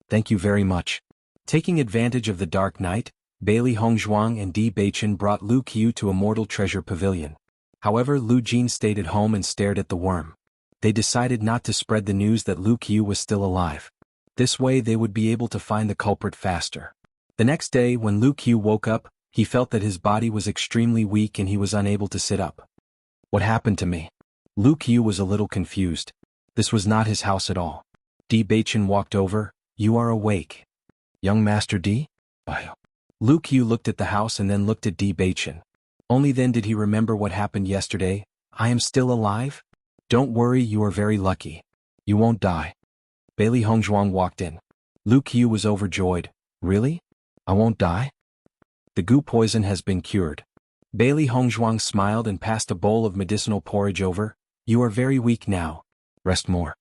Thank you very much. Taking advantage of the dark night, Bailey Hongzhuang and Di Beichen brought Lu Qiu to Immortal Treasure Pavilion. However, Lu Jin stayed at home and stared at the worm. They decided not to spread the news that Lu Qiu was still alive. This way they would be able to find the culprit faster. The next day, when Lu Qiu woke up, he felt that his body was extremely weak and he was unable to sit up. What happened to me? Lu Qiu was a little confused. This was not his house at all. Di Beichen walked over. You are awake. Young Master Di? Lu Qiu looked at the house and then looked at Di Beichen. Only then did he remember what happened yesterday. I am still alive? Don't worry, you are very lucky. You won't die. Bailey Hongzhuang walked in. Lu Qiu was overjoyed. Really? I won't die? The goo poison has been cured. Bailey Hongzhuang smiled and passed a bowl of medicinal porridge over. You are very weak now. Rest more.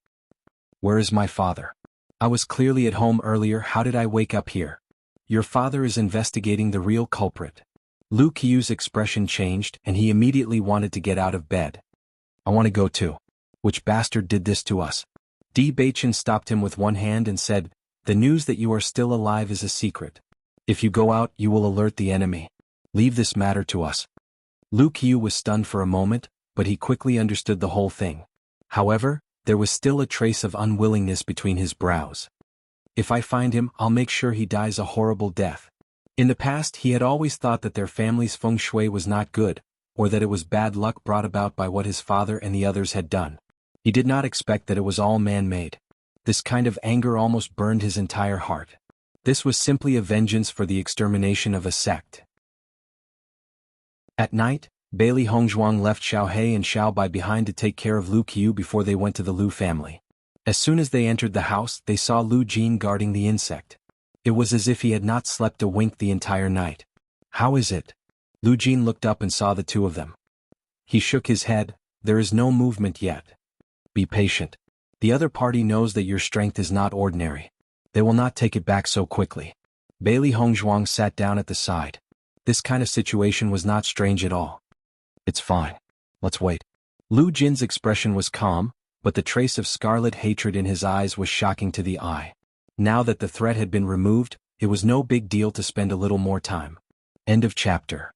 Where is my father? I was clearly at home earlier. How did I wake up here? Your father is investigating the real culprit. Lu Qiu's expression changed and he immediately wanted to get out of bed. I want to go too. Which bastard did this to us? Di Beichen stopped him with one hand and said, the news that you are still alive is a secret. If you go out, you will alert the enemy. Leave this matter to us. Lu Qiu was stunned for a moment, but he quickly understood the whole thing. However, there was still a trace of unwillingness between his brows. If I find him, I'll make sure he dies a horrible death. In the past, he had always thought that their family's feng shui was not good, or that it was bad luck brought about by what his father and the others had done. He did not expect that it was all man-made. This kind of anger almost burned his entire heart. This was simply a vengeance for the extermination of a sect. At night, Bailey Hongzhuang left Xiaohei and Xiaobai behind to take care of Lu Qiu before they went to the Lu family. As soon as they entered the house, they saw Lu Jin guarding the insect. It was as if he had not slept a wink the entire night. How is it? Lu Jin looked up and saw the two of them. He shook his head. There is no movement yet. Be patient. The other party knows that your strength is not ordinary. They will not take it back so quickly. Bailey Hongzhuang sat down at the side. This kind of situation was not strange at all. It's fine. Let's wait. Lu Jin's expression was calm, but the trace of scarlet hatred in his eyes was shocking to the eye. Now that the threat had been removed, it was no big deal to spend a little more time. End of chapter.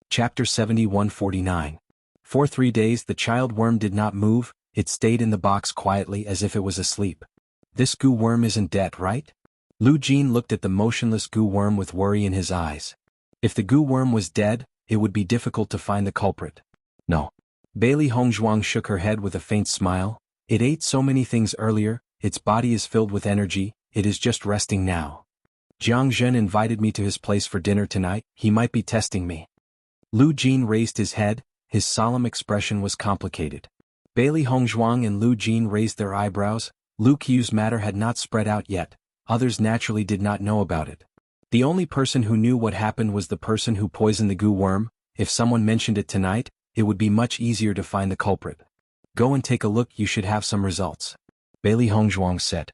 Chapter 71-49. For 3 days the child worm did not move, it stayed in the box quietly as if it was asleep. This goo worm isn't dead, right? Lu Jin looked at the motionless goo worm with worry in his eyes. If the goo worm was dead, it would be difficult to find the culprit. No. Bailey Hongzhuang shook her head with a faint smile. It ate so many things earlier, its body is filled with energy, it is just resting now. Jianghu invited me to his place for dinner tonight, he might be testing me. Lu Jin raised his head, his solemn expression was complicated. Bailey Hongzhuang and Lu Jin raised their eyebrows. Lu Qiu's matter had not spread out yet, others naturally did not know about it. The only person who knew what happened was the person who poisoned the goo worm. If someone mentioned it tonight, it would be much easier to find the culprit. Go and take a look, you should have some results. Bailey Hongzhuang said.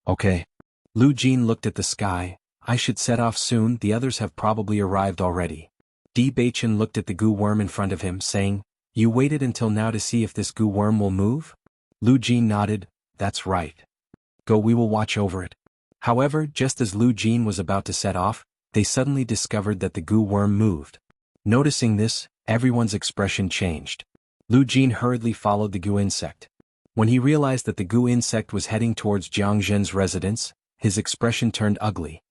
Okay. Lu Jin looked at the sky. I should set off soon, the others have probably arrived already. Di Beichen looked at the goo worm in front of him, saying, You waited until now to see if this goo worm will move? Lu Jin nodded. That's right. Go, we will watch over it. However, just as Lu Jin was about to set off, they suddenly discovered that the goo worm moved. Noticing this, everyone's expression changed. Lu Jin hurriedly followed the goo insect. When he realized that the goo insect was heading towards Jiang Zhen's residence, his expression turned ugly.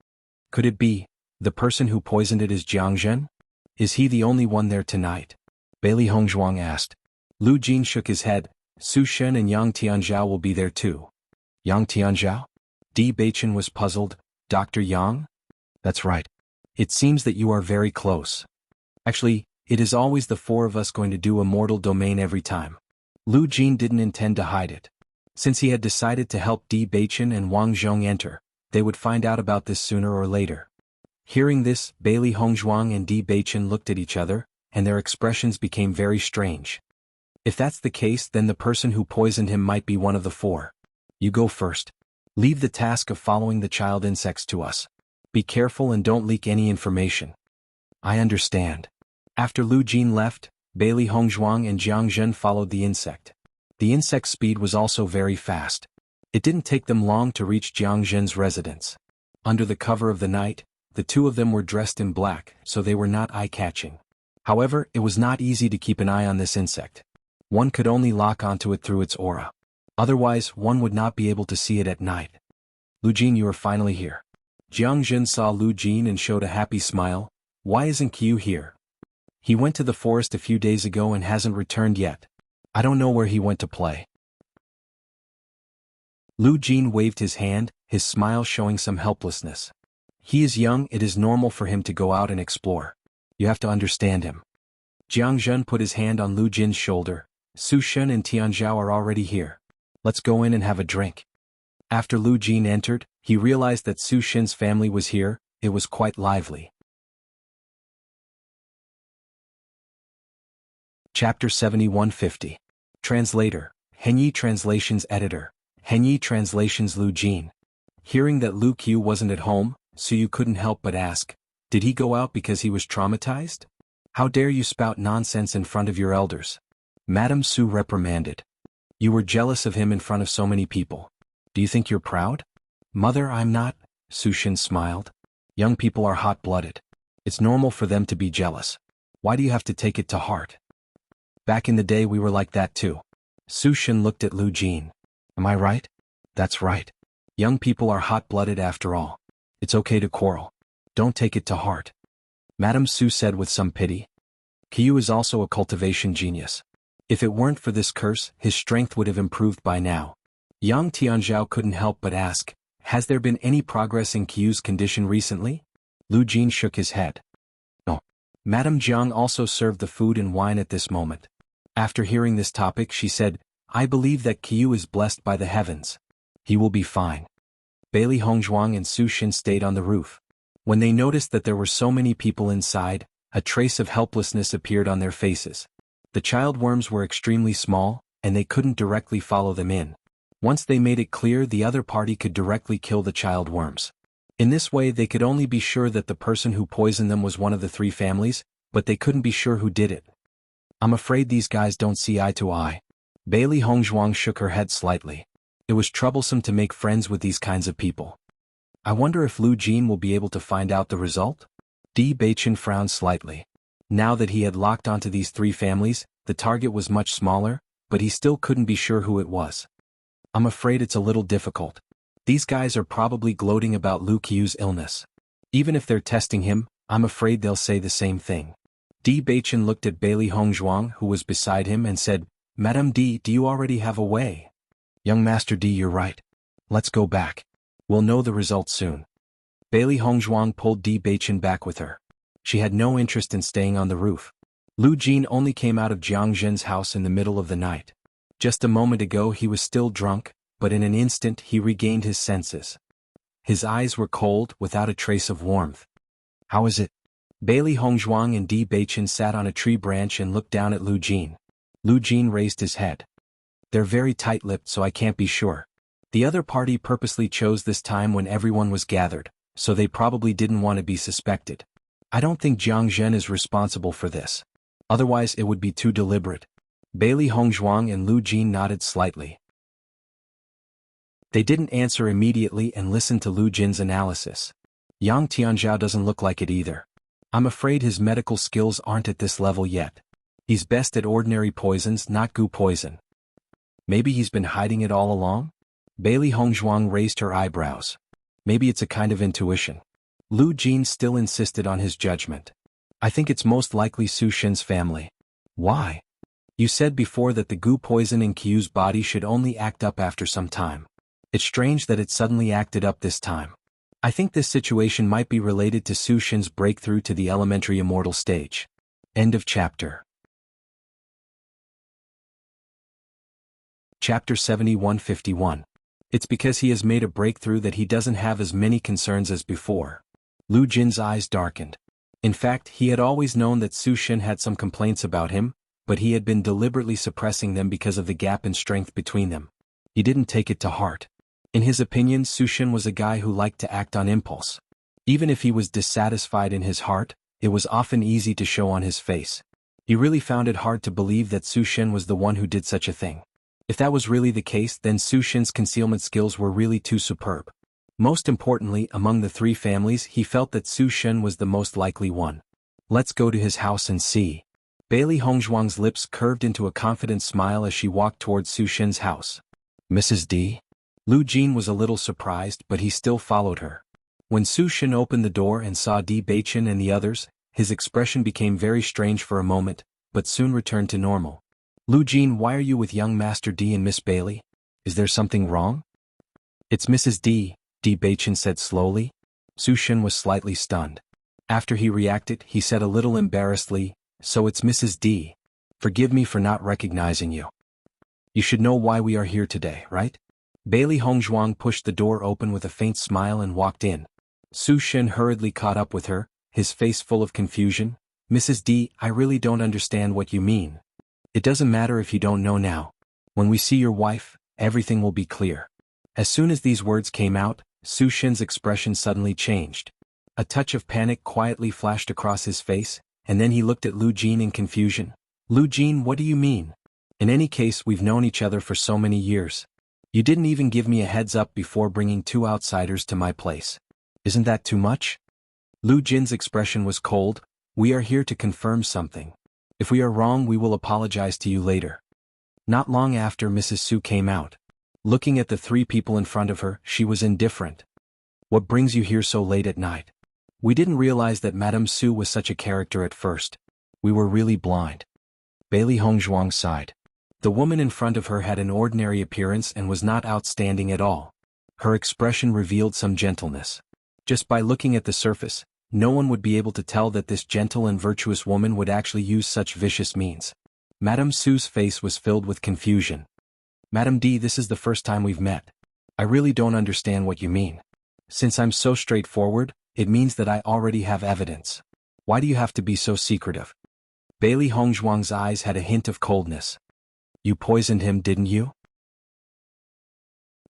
Could it be, the person who poisoned it is Jiang Zhen? Is he the only one there tonight? Bailey Hongzhuang asked. Lu Jin shook his head. Su Shen and Yang Tianzhao will be there too. Yang Tianzhao? Di Beichen was puzzled. Dr. Yang? That's right. It seems that you are very close. Actually, it is always the four of us going to do Immortal Domain every time. Lu Jin didn't intend to hide it. Since he had decided to help Di Beichen and Wang Zhong enter, they would find out about this sooner or later. Hearing this, Bailey Hongzhuang and Di Beichen looked at each other, and their expressions became very strange. If that's the case, then the person who poisoned him might be one of the four. You go first. Leave the task of following the child insects to us. Be careful and don't leak any information. I understand. After Lu Jin left, Bailey Hongzhuang and Jiang Zhen followed the insect. The insect's speed was also very fast. It didn't take them long to reach Jiang Zhen's residence. Under the cover of the night, the two of them were dressed in black, so they were not eye-catching. However, it was not easy to keep an eye on this insect. One could only lock onto it through its aura. Otherwise, one would not be able to see it at night. Lu Jin, you are finally here. Jiang Zhen saw Lu Jin and showed a happy smile. Why isn't Qiu here? He went to the forest a few days ago and hasn't returned yet. I don't know where he went to play. Lu Jin waved his hand, his smile showing some helplessness. He is young, it is normal for him to go out and explore. You have to understand him. Jiang Zhen put his hand on Lu Jin's shoulder. Su Shen and Tianzhao are already here. Let's go in and have a drink. After Lu Jin entered, he realized that Su Shen's family was here. It was quite lively. Chapter 7150. Translator, Henyi Translations Editor, Henyi Translations Lu Jin. Hearing that Lu Qiu wasn't at home, Suyu couldn't help but ask, did he go out because he was traumatized? How dare you spout nonsense in front of your elders? Madame Su reprimanded. You were jealous of him in front of so many people. Do you think you're proud? Mother, I'm not, Su Shen smiled. Young people are hot-blooded. It's normal for them to be jealous. Why do you have to take it to heart? Back in the day we were like that too. Su Shen looked at Lu Jin. Am I right? That's right. Young people are hot-blooded after all. It's okay to quarrel. Don't take it to heart. Madame Su said with some pity. Qiu is also a cultivation genius. If it weren't for this curse, his strength would have improved by now. Yang Tianzhao couldn't help but ask, has there been any progress in Qiu's condition recently? Lu Jin shook his head. No. Madame Jiang also served the food and wine at this moment. After hearing this topic she said, I believe that Qiu is blessed by the heavens. He will be fine. Bailey Hongzhuang and Su Shen stayed on the roof. When they noticed that there were so many people inside, a trace of helplessness appeared on their faces. The child worms were extremely small, and they couldn't directly follow them in. Once they made it clear the other party could directly kill the child worms. In this way they could only be sure that the person who poisoned them was one of the three families, but they couldn't be sure who did it. I'm afraid these guys don't see eye to eye. Bailey Hongzhuang shook her head slightly. It was troublesome to make friends with these kinds of people. I wonder if Lu Jin will be able to find out the result? Di Beichen frowned slightly. Now that he had locked onto these three families, the target was much smaller, but he still couldn't be sure who it was. I'm afraid it's a little difficult. These guys are probably gloating about Lu Qiu's illness. Even if they're testing him, I'm afraid they'll say the same thing. Di Beichen looked at Bailey Hongzhuang who was beside him and said, Madame Di, do you already have a way? Young Master Di, you're right. Let's go back. We'll know the result soon. Bailey Hongzhuang pulled Di Beichen back with her. She had no interest in staying on the roof. Lu Jin only came out of Jiang Zhen's house in the middle of the night. Just a moment ago he was still drunk, but in an instant he regained his senses. His eyes were cold, without a trace of warmth. How is it? Bailey Hongzhuang and Di Beichen sat on a tree branch and looked down at Lu Jin. Lu Jin raised his head. They're very tight-lipped, so I can't be sure. The other party purposely chose this time when everyone was gathered, so they probably didn't want to be suspected. I don't think Jiang Zhen is responsible for this. Otherwise it would be too deliberate. Bailey Hongzhuang and Lu Jin nodded slightly. They didn't answer immediately and listened to Lu Jin's analysis. Yang Tianzhao doesn't look like it either. I'm afraid his medical skills aren't at this level yet. He's best at ordinary poisons, not goo poison. Maybe he's been hiding it all along? Bailey Hongzhuang raised her eyebrows. Maybe it's a kind of intuition. Lu Jin still insisted on his judgment. I think it's most likely Su Shen's family. Why? You said before that the goo poison in Qiu's body should only act up after some time. It's strange that it suddenly acted up this time. I think this situation might be related to Su Shen's breakthrough to the elementary immortal stage. End of chapter. Chapter 7151. It's because he has made a breakthrough that he doesn't have as many concerns as before. Lu Jin's eyes darkened. In fact, he had always known that Su Shen had some complaints about him, but he had been deliberately suppressing them because of the gap in strength between them. He didn't take it to heart. In his opinion, Su Shen was a guy who liked to act on impulse. Even if he was dissatisfied in his heart, it was often easy to show on his face. He really found it hard to believe that Su Shen was the one who did such a thing. If that was really the case, then Su Shen's concealment skills were really too superb. Most importantly, among the three families, he felt that Su Shen was the most likely one. Let's go to his house and see. Bailey Hongzhuang's lips curved into a confident smile as she walked towards Su Shen's house. Mrs. D? Lu Jin was a little surprised, but he still followed her. When Su Shen opened the door and saw Di Beichen and the others, his expression became very strange for a moment, but soon returned to normal. Lu Jin, why are you with young Master D and Miss Bailey? Is there something wrong? It's Mrs. D, Di Beichen said slowly. Su Shen was slightly stunned. After he reacted, he said a little embarrassedly, so it's Mrs. D. Forgive me for not recognizing you. You should know why we are here today, right? Bailey Hongzhuang pushed the door open with a faint smile and walked in. Su Shen hurriedly caught up with her, his face full of confusion. Mrs. D, I really don't understand what you mean. It doesn't matter if you don't know now. When we see your wife, everything will be clear. As soon as these words came out, Su Shen's expression suddenly changed. A touch of panic quietly flashed across his face, and then he looked at Lu Jin in confusion. Lu Jin, what do you mean? In any case, we've known each other for so many years. You didn't even give me a heads up before bringing two outsiders to my place. Isn't that too much? Lu Jin's expression was cold. We are here to confirm something. If we are wrong, we will apologize to you later. Not long after, Mrs. Su came out. Looking at the three people in front of her, she was indifferent. What brings you here so late at night? We didn't realize that Madame Su was such a character at first. We were really blind. Bailey Hongzhuang sighed. The woman in front of her had an ordinary appearance and was not outstanding at all. Her expression revealed some gentleness. Just by looking at the surface, no one would be able to tell that this gentle and virtuous woman would actually use such vicious means. Madame Su's face was filled with confusion. Madame D, this is the first time we've met. I really don't understand what you mean. Since I'm so straightforward, it means that I already have evidence. Why do you have to be so secretive? Bailey Hongzhuang's eyes had a hint of coldness. You poisoned him, didn't you?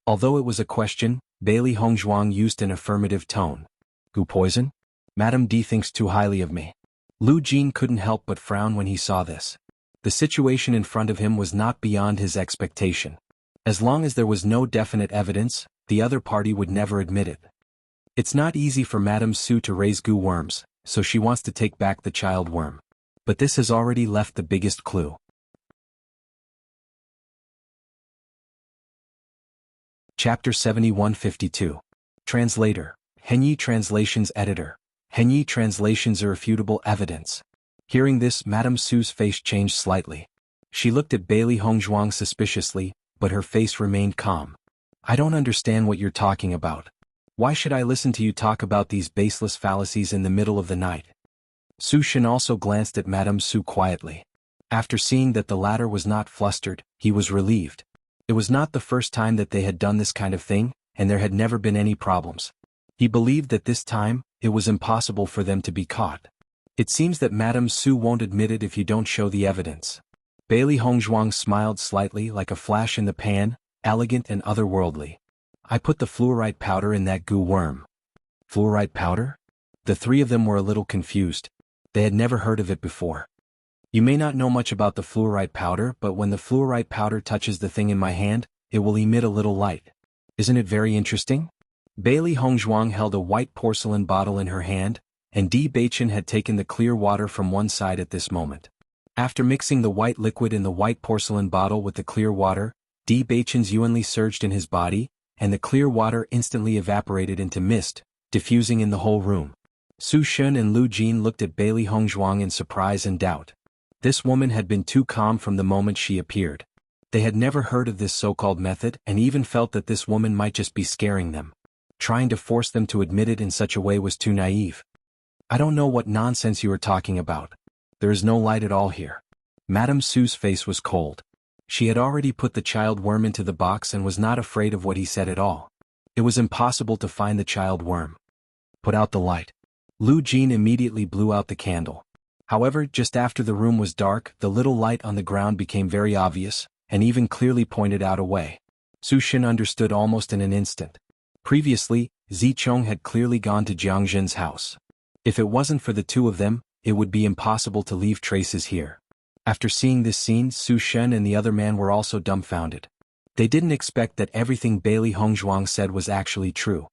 Although it was a question, Bailey Hongzhuang used an affirmative tone. Who poison? Madame D thinks too highly of me. Lu Jin couldn't help but frown when he saw this. The situation in front of him was not beyond his expectation. As long as there was no definite evidence, the other party would never admit it. It's not easy for Madame Su to raise goo worms, so she wants to take back the child worm. But this has already left the biggest clue. Chapter 7152. Translator. Henyi Translations Editor. Henyi Translations Irrefutable Evidence. Hearing this, Madame Su's face changed slightly. She looked at Bailey Hongzhuang suspiciously, but her face remained calm. I don't understand what you're talking about. Why should I listen to you talk about these baseless fallacies in the middle of the night? Su Shen also glanced at Madame Su quietly. After seeing that the latter was not flustered, he was relieved. It was not the first time that they had done this kind of thing, and there had never been any problems. He believed that this time, it was impossible for them to be caught. It seems that Madame Su won't admit it if you don't show the evidence. Bailey Hongzhuang smiled slightly like a flash in the pan, elegant and otherworldly. I put the fluorite powder in that goo worm. Fluorite powder? The three of them were a little confused. They had never heard of it before. You may not know much about the fluorite powder, but when the fluorite powder touches the thing in my hand, it will emit a little light. Isn't it very interesting? Bailey Hongzhuang held a white porcelain bottle in her hand, and Di Beichen had taken the clear water from one side at this moment. After mixing the white liquid in the white porcelain bottle with the clear water, Di Beichen's yuanli surged in his body, and the clear water instantly evaporated into mist, diffusing in the whole room. Su Shen and Lu Jin looked at Bailey Hongzhuang in surprise and doubt. This woman had been too calm from the moment she appeared. They had never heard of this so-called method and even felt that this woman might just be scaring them. Trying to force them to admit it in such a way was too naive. I don't know what nonsense you are talking about. There is no light at all here. Madame Su's face was cold. She had already put the child worm into the box and was not afraid of what he said at all. It was impossible to find the child worm. Put out the light. Lu Jin immediately blew out the candle. However, just after the room was dark, the little light on the ground became very obvious, and even clearly pointed out a way. Su Shen understood almost in an instant. Previously, Zichong had clearly gone to Jiang Zhen's house. If it wasn't for the two of them, it would be impossible to leave traces here. After seeing this scene, Su Shen and the other man were also dumbfounded. They didn't expect that everything Bailey Hongzhuang said was actually true.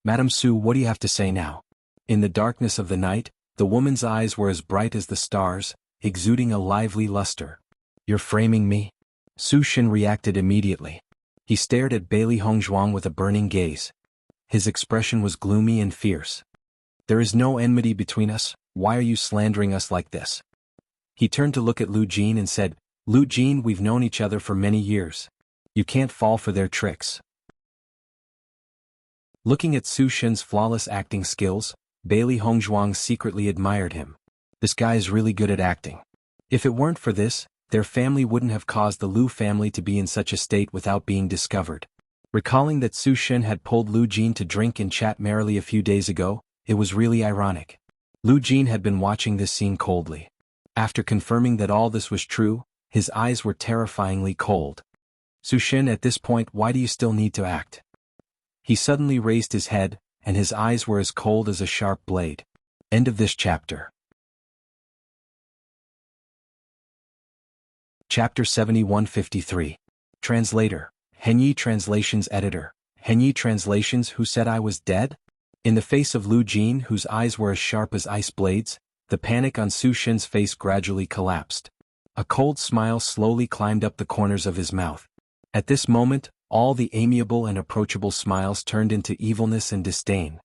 Madam Su, what do you have to say now? In the darkness of the night, the woman's eyes were as bright as the stars, exuding a lively luster. You're framing me? Su Shen reacted immediately. He stared at Bailey Hongzhuang with a burning gaze. His expression was gloomy and fierce. There is no enmity between us, why are you slandering us like this? He turned to look at Lu Jin and said, Lu Jin, we've known each other for many years. You can't fall for their tricks. Looking at Su Shen's flawless acting skills, Bailey Hongzhuang secretly admired him. This guy is really good at acting. If it weren't for this, their family wouldn't have caused the Lu family to be in such a state without being discovered. Recalling that Su Shen had pulled Lu Jin to drink and chat merrily a few days ago, it was really ironic. Lu Jin had been watching this scene coldly. After confirming that all this was true, his eyes were terrifyingly cold. Su Shen, at this point, why do you still need to act? He suddenly raised his head, and his eyes were as cold as a sharp blade. End of this chapter. Chapter 7153. Translator. Henyi Translations Editor. Henyi Translations. Who said I was dead? In the face of Lu Jin, whose eyes were as sharp as ice blades, the panic on Su Shen's face gradually collapsed. A cold smile slowly climbed up the corners of his mouth. At this moment, all the amiable and approachable smiles turned into evilness and disdain.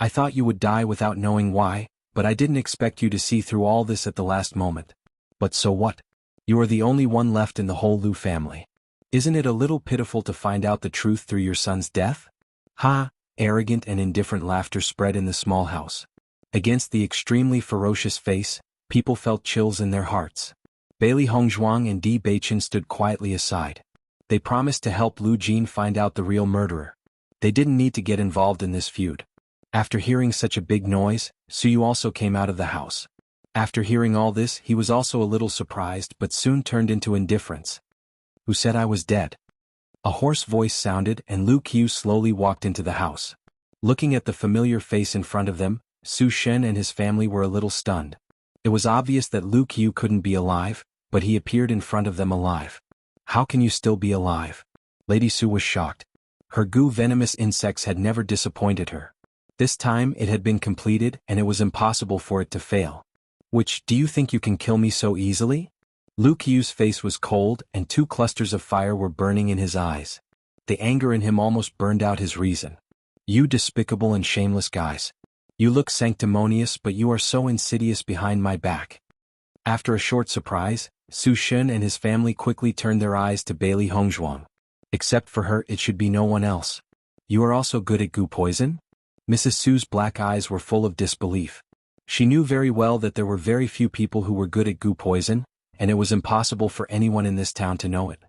I thought you would die without knowing why, but I didn't expect you to see through all this at the last moment. But so what? You are the only one left in the whole Lu family. Isn't it a little pitiful to find out the truth through your son's death? Ha! Arrogant and indifferent laughter spread in the small house. Against the extremely ferocious face, people felt chills in their hearts. Bailey Hongzhuang and Di Beichen stood quietly aside. They promised to help Lu Jin find out the real murderer. They didn't need to get involved in this feud. After hearing such a big noise, Su Yu also came out of the house. After hearing all this, he was also a little surprised but soon turned into indifference. Who said I was dead? A hoarse voice sounded and Lu Qiu slowly walked into the house. Looking at the familiar face in front of them, Su Shen and his family were a little stunned. It was obvious that Lu Qiu couldn't be alive, but he appeared in front of them alive. How can you still be alive? Lady Su was shocked. Her goo venomous insects had never disappointed her. This time it had been completed and it was impossible for it to fail. Which, do you think you can kill me so easily? Lu Qiu's face was cold and 2 clusters of fire were burning in his eyes. The anger in him almost burned out his reason. You despicable and shameless guys. You look sanctimonious but you are so insidious behind my back. After a short surprise, Su Shen and his family quickly turned their eyes to Bailey Hongzhuang. Except for her, it should be no one else. You are also good at goo poison? Mrs. Su's black eyes were full of disbelief. She knew very well that there were very few people who were good at goo poison, and it was impossible for anyone in this town to know it.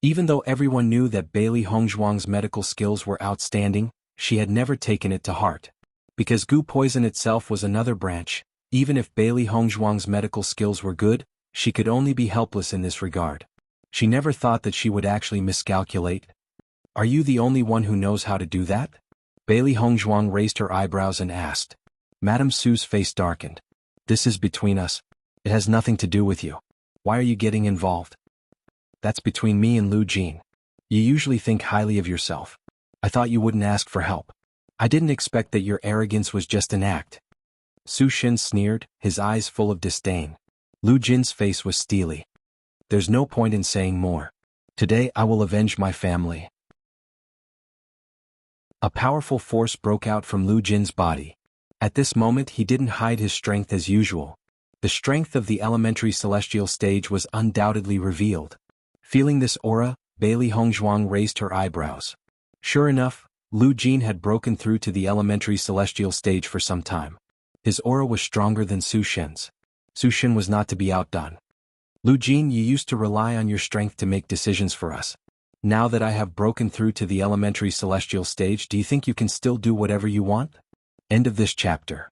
Even though everyone knew that Bailey Hongzhuang's medical skills were outstanding, she had never taken it to heart. Because goo poison itself was another branch, even if Bailey Hongzhuang's medical skills were good, she could only be helpless in this regard. She never thought that she would actually miscalculate. Are you the only one who knows how to do that? Bailey Hongzhuang raised her eyebrows and asked. Madame Su's face darkened. This is between us. It has nothing to do with you. Why are you getting involved? That's between me and Lu Jin. You usually think highly of yourself. I thought you wouldn't ask for help. I didn't expect that your arrogance was just an act. Su Shen sneered, his eyes full of disdain. Lu Jin's face was steely. There's no point in saying more. Today I will avenge my family. A powerful force broke out from Lu Jin's body. At this moment he didn't hide his strength as usual. The strength of the elementary celestial stage was undoubtedly revealed. Feeling this aura, Bailey Hongzhuang raised her eyebrows. Sure enough, Lu Jin had broken through to the elementary celestial stage for some time. His aura was stronger than Su Shen's. Su Shen was not to be outdone. Lu Jin, you used to rely on your strength to make decisions for us. Now that I have broken through to the elementary celestial stage, do you think you can still do whatever you want? End of this chapter.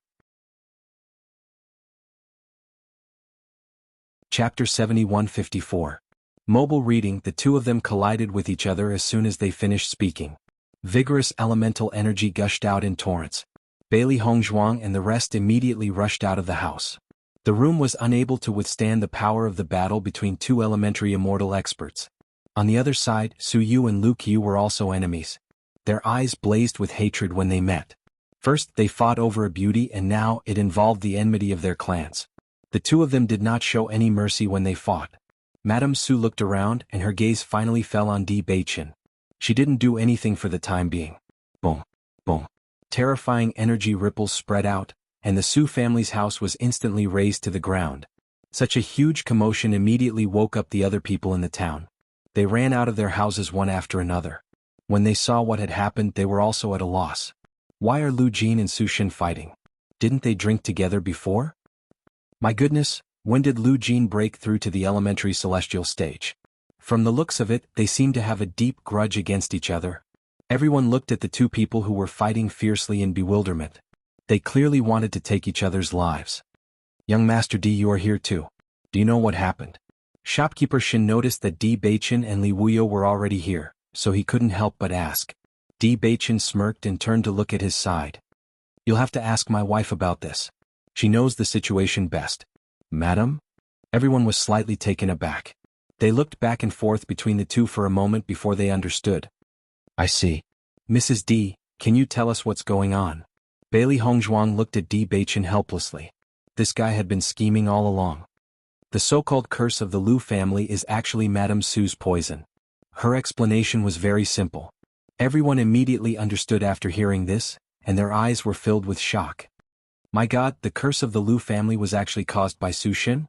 Chapter 7154. Mobile reading. The two of them collided with each other as soon as they finished speaking. Vigorous elemental energy gushed out in torrents. Bailey Hongzhuang and the rest immediately rushed out of the house. The room was unable to withstand the power of the battle between two elementary immortal experts. On the other side, Su Yu and Lu Qiu were also enemies. Their eyes blazed with hatred when they met. First they fought over a beauty and now it involved the enmity of their clans. The two of them did not show any mercy when they fought. Madame Su looked around and her gaze finally fell on Di Beiqin. She didn't do anything for the time being. Boom. Boom. Terrifying energy ripples spread out, and the Su family's house was instantly razed to the ground. Such a huge commotion immediately woke up the other people in the town. They ran out of their houses one after another. When they saw what had happened, they were also at a loss. Why are Lu Jin and Su Shen fighting? Didn't they drink together before? My goodness, when did Lu Jin break through to the elementary celestial stage? From the looks of it, they seemed to have a deep grudge against each other. Everyone looked at the two people who were fighting fiercely in bewilderment. They clearly wanted to take each other's lives. Young Master Di, you are here too. Do you know what happened? Shopkeeper Shen noticed that Di Beiqin and Li Wuyo were already here, so he couldn't help but ask. Di Beiqin smirked and turned to look at his side. You'll have to ask my wife about this. She knows the situation best. Madam? Everyone was slightly taken aback. They looked back and forth between the two for a moment before they understood. I see. Mrs. D, can you tell us what's going on? Bailey Hongzhuang looked at Di Beiqin helplessly. This guy had been scheming all along. The so-called curse of the Lu family is actually Madame Su's poison. Her explanation was very simple. Everyone immediately understood after hearing this, and their eyes were filled with shock. My God, the curse of the Lu family was actually caused by Su Shen?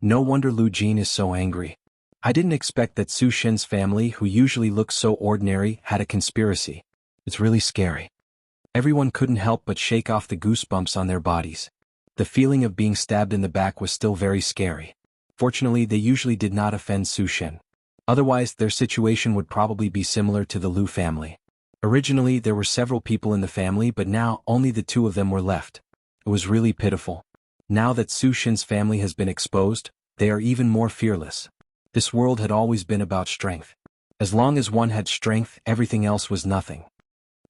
No wonder Lu Jin is so angry. I didn't expect that Su Shen's family, who usually looks so ordinary, had a conspiracy. It's really scary. Everyone couldn't help but shake off the goosebumps on their bodies. The feeling of being stabbed in the back was still very scary. Fortunately, they usually did not offend Su Shen. Otherwise, their situation would probably be similar to the Lu family. Originally, there were several people in the family, but now only the two of them were left. It was really pitiful. Now that Su Shen's family has been exposed, they are even more fearless. This world had always been about strength. As long as one had strength, everything else was nothing.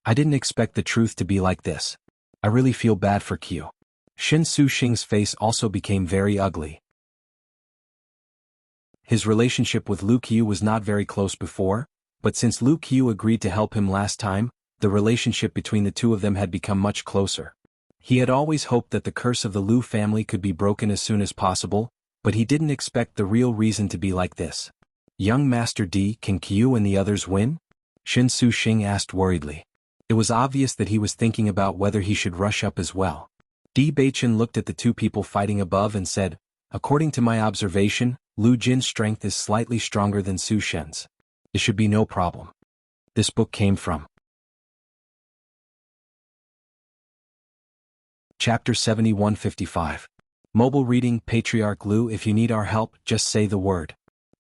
I didn't expect the truth to be like this. I really feel bad for Qiu. Shen Su Xing's face also became very ugly. His relationship with Lu Qiu was not very close before, but since Lu Qiu agreed to help him last time, the relationship between the two of them had become much closer. He had always hoped that the curse of the Lu family could be broken as soon as possible, but he didn't expect the real reason to be like this. Young Master D, can Qiu and the others win? Shen Su Xing asked worriedly. It was obvious that he was thinking about whether he should rush up as well. Di Beiqin looked at the two people fighting above and said, according to my observation, Lu Jin's strength is slightly stronger than Su Shen's. It should be no problem. This book came from Chapter 7155. Mobile reading Patriarch Lu. If you need our help, just say the word.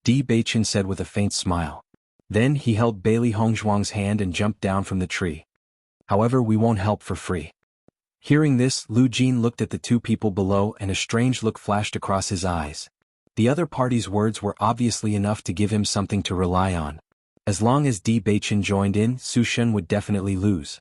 Di Beiqin said with a faint smile. Then he held Bailey Hongzhuang's hand and jumped down from the tree. However, we won't help for free. Hearing this, Lu Jin looked at the two people below and a strange look flashed across his eyes. The other party's words were obviously enough to give him something to rely on. As long as Di Beiqin joined in, Su Shen would definitely lose.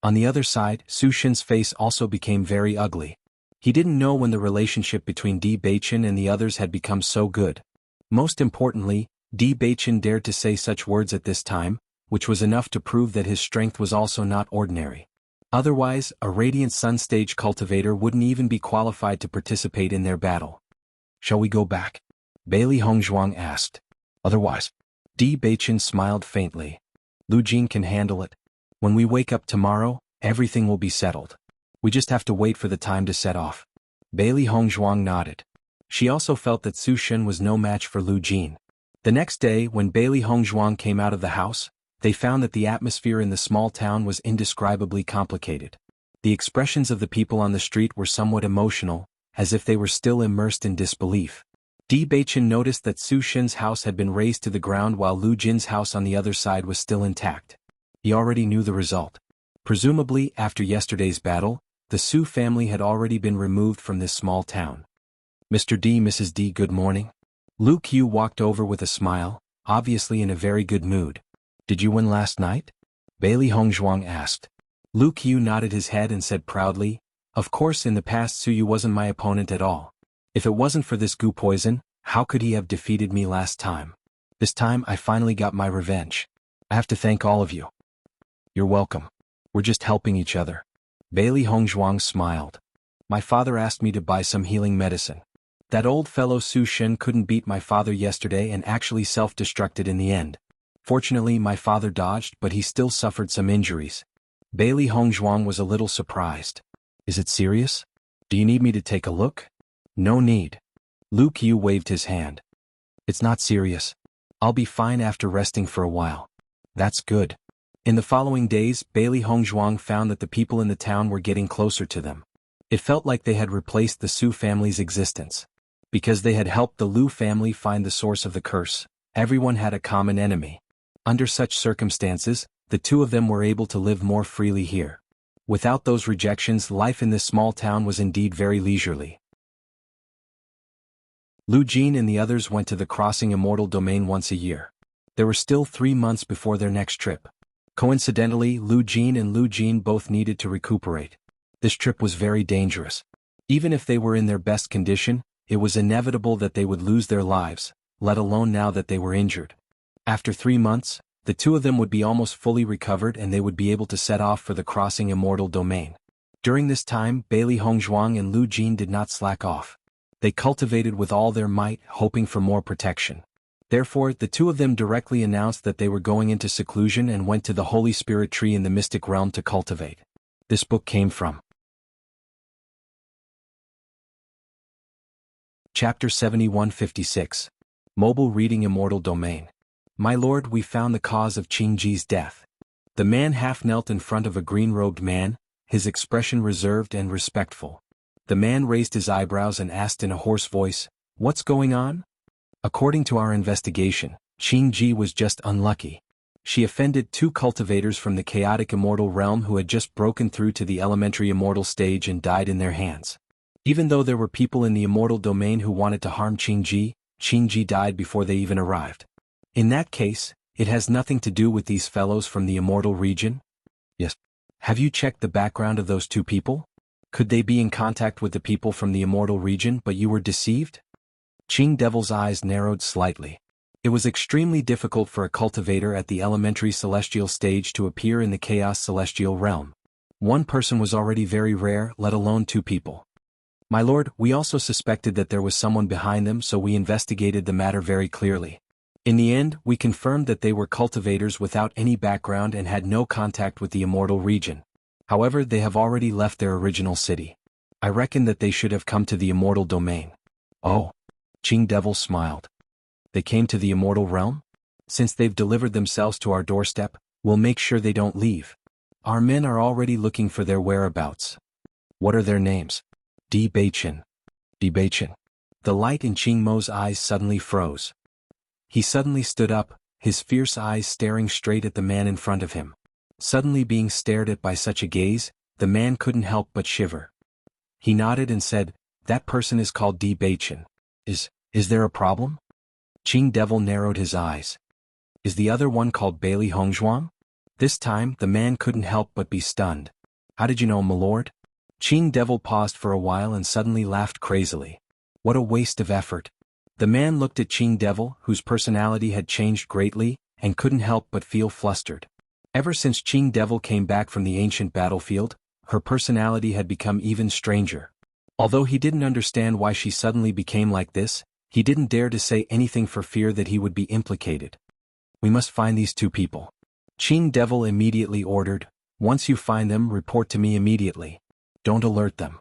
On the other side, Su Shen's face also became very ugly. He didn't know when the relationship between Di Beiqin and the others had become so good. Most importantly, Di Beiqin dared to say such words at this time, which was enough to prove that his strength was also not ordinary. Otherwise, a Radiant Sun Stage cultivator wouldn't even be qualified to participate in their battle. Shall we go back? Bailey Hongzhuang asked. Otherwise. Di Beiqin smiled faintly. Lu Jin can handle it. When we wake up tomorrow, everything will be settled. We just have to wait for the time to set off. Bailey Hongzhuang nodded. She also felt that Su Shen was no match for Lu Jin. The next day, when Bailey Hongzhuang came out of the house, they found that the atmosphere in the small town was indescribably complicated. The expressions of the people on the street were somewhat emotional, as if they were still immersed in disbelief. Di Beiqin noticed that Su Shen's house had been razed to the ground while Lu Jin's house on the other side was still intact. He already knew the result. Presumably, after yesterday's battle, the Su family had already been removed from this small town. Mr. D, Mrs. D, good morning. Lu Qiu walked over with a smile, obviously in a very good mood. Did you win last night? Bailey Hongzhuang asked. Lu Qiu nodded his head and said proudly, "Of course in the past Su Yu wasn't my opponent at all. If it wasn't for this goo poison, how could he have defeated me last time? This time I finally got my revenge. I have to thank all of you." "You're welcome. We're just helping each other." Bailey Hongzhuang smiled. "My father asked me to buy some healing medicine. That old fellow Su Shen couldn't beat my father yesterday and actually self-destructed in the end. Fortunately my father dodged, but he still suffered some injuries." Bailey Hongzhuang was a little surprised. "Is it serious? Do you need me to take a look?" "No need." Lu Qiu waved his hand. "It's not serious. I'll be fine after resting for a while." "That's good." In the following days, Bailey Hongzhuang found that the people in the town were getting closer to them. It felt like they had replaced the Su family's existence. Because they had helped the Lu family find the source of the curse, everyone had a common enemy. Under such circumstances, the two of them were able to live more freely here. Without those rejections, life in this small town was indeed very leisurely. Lu Jin and the others went to the crossing Immortal Domain once a year. There were still 3 months before their next trip. Coincidentally, Lu Jin and Lu Jin both needed to recuperate. This trip was very dangerous. Even if they were in their best condition, it was inevitable that they would lose their lives, let alone now that they were injured. After 3 months, the two of them would be almost fully recovered and they would be able to set off for the crossing Immortal Domain. During this time, Bailey Hongzhuang and Lu Jin did not slack off. They cultivated with all their might, hoping for more protection. Therefore, the two of them directly announced that they were going into seclusion and went to the Holy Spirit Tree in the Mystic Realm to cultivate. This book came from Chapter 7156. Mobile Reading Immortal Domain. My lord, we found the cause of Qingji's death. The man half knelt in front of a green-robed man, his expression reserved and respectful. The man raised his eyebrows and asked in a hoarse voice, "What's going on?" "According to our investigation, Qingji was just unlucky. She offended 2 cultivators from the chaotic immortal realm who had just broken through to the elementary immortal stage and died in their hands. Even though there were people in the immortal domain who wanted to harm Qingji, Qingji died before they even arrived. In that case, it has nothing to do with these fellows from the immortal region?" "Yes." "Have you checked the background of those 2 people? Could they be in contact with the people from the immortal region but you were deceived?" Qing Devil's eyes narrowed slightly. It was extremely difficult for a cultivator at the elementary celestial stage to appear in the chaos celestial realm. 1 person was already very rare, let alone 2 people. "My lord, we also suspected that there was someone behind them, so we investigated the matter very clearly. In the end, we confirmed that they were cultivators without any background and had no contact with the immortal region. However, they have already left their original city. I reckon that they should have come to the immortal domain." "Oh." Qing Devil smiled. "They came to the immortal realm? Since they've delivered themselves to our doorstep, we'll make sure they don't leave. Our men are already looking for their whereabouts." "What are their names?" "Di Beichen." "Di Beichen." The light in Qing Mo's eyes suddenly froze. He suddenly stood up, his fierce eyes staring straight at the man in front of him. Suddenly being stared at by such a gaze, the man couldn't help but shiver. He nodded and said, "That person is called Di Beichen. Is there a problem?" Qing Devil narrowed his eyes. "Is the other one called Bailey Hongzhuang?" This time, the man couldn't help but be stunned. "How did you know, my lord?" Qing Devil paused for a while and suddenly laughed crazily. What a waste of effort. The man looked at Qing Devil, whose personality had changed greatly, and couldn't help but feel flustered. Ever since Qing Devil came back from the ancient battlefield, her personality had become even stranger. Although he didn't understand why she suddenly became like this, he didn't dare to say anything for fear that he would be implicated. "We must find these 2 people." Qing Devil immediately ordered, "Once you find them, report to me immediately. Don't alert them."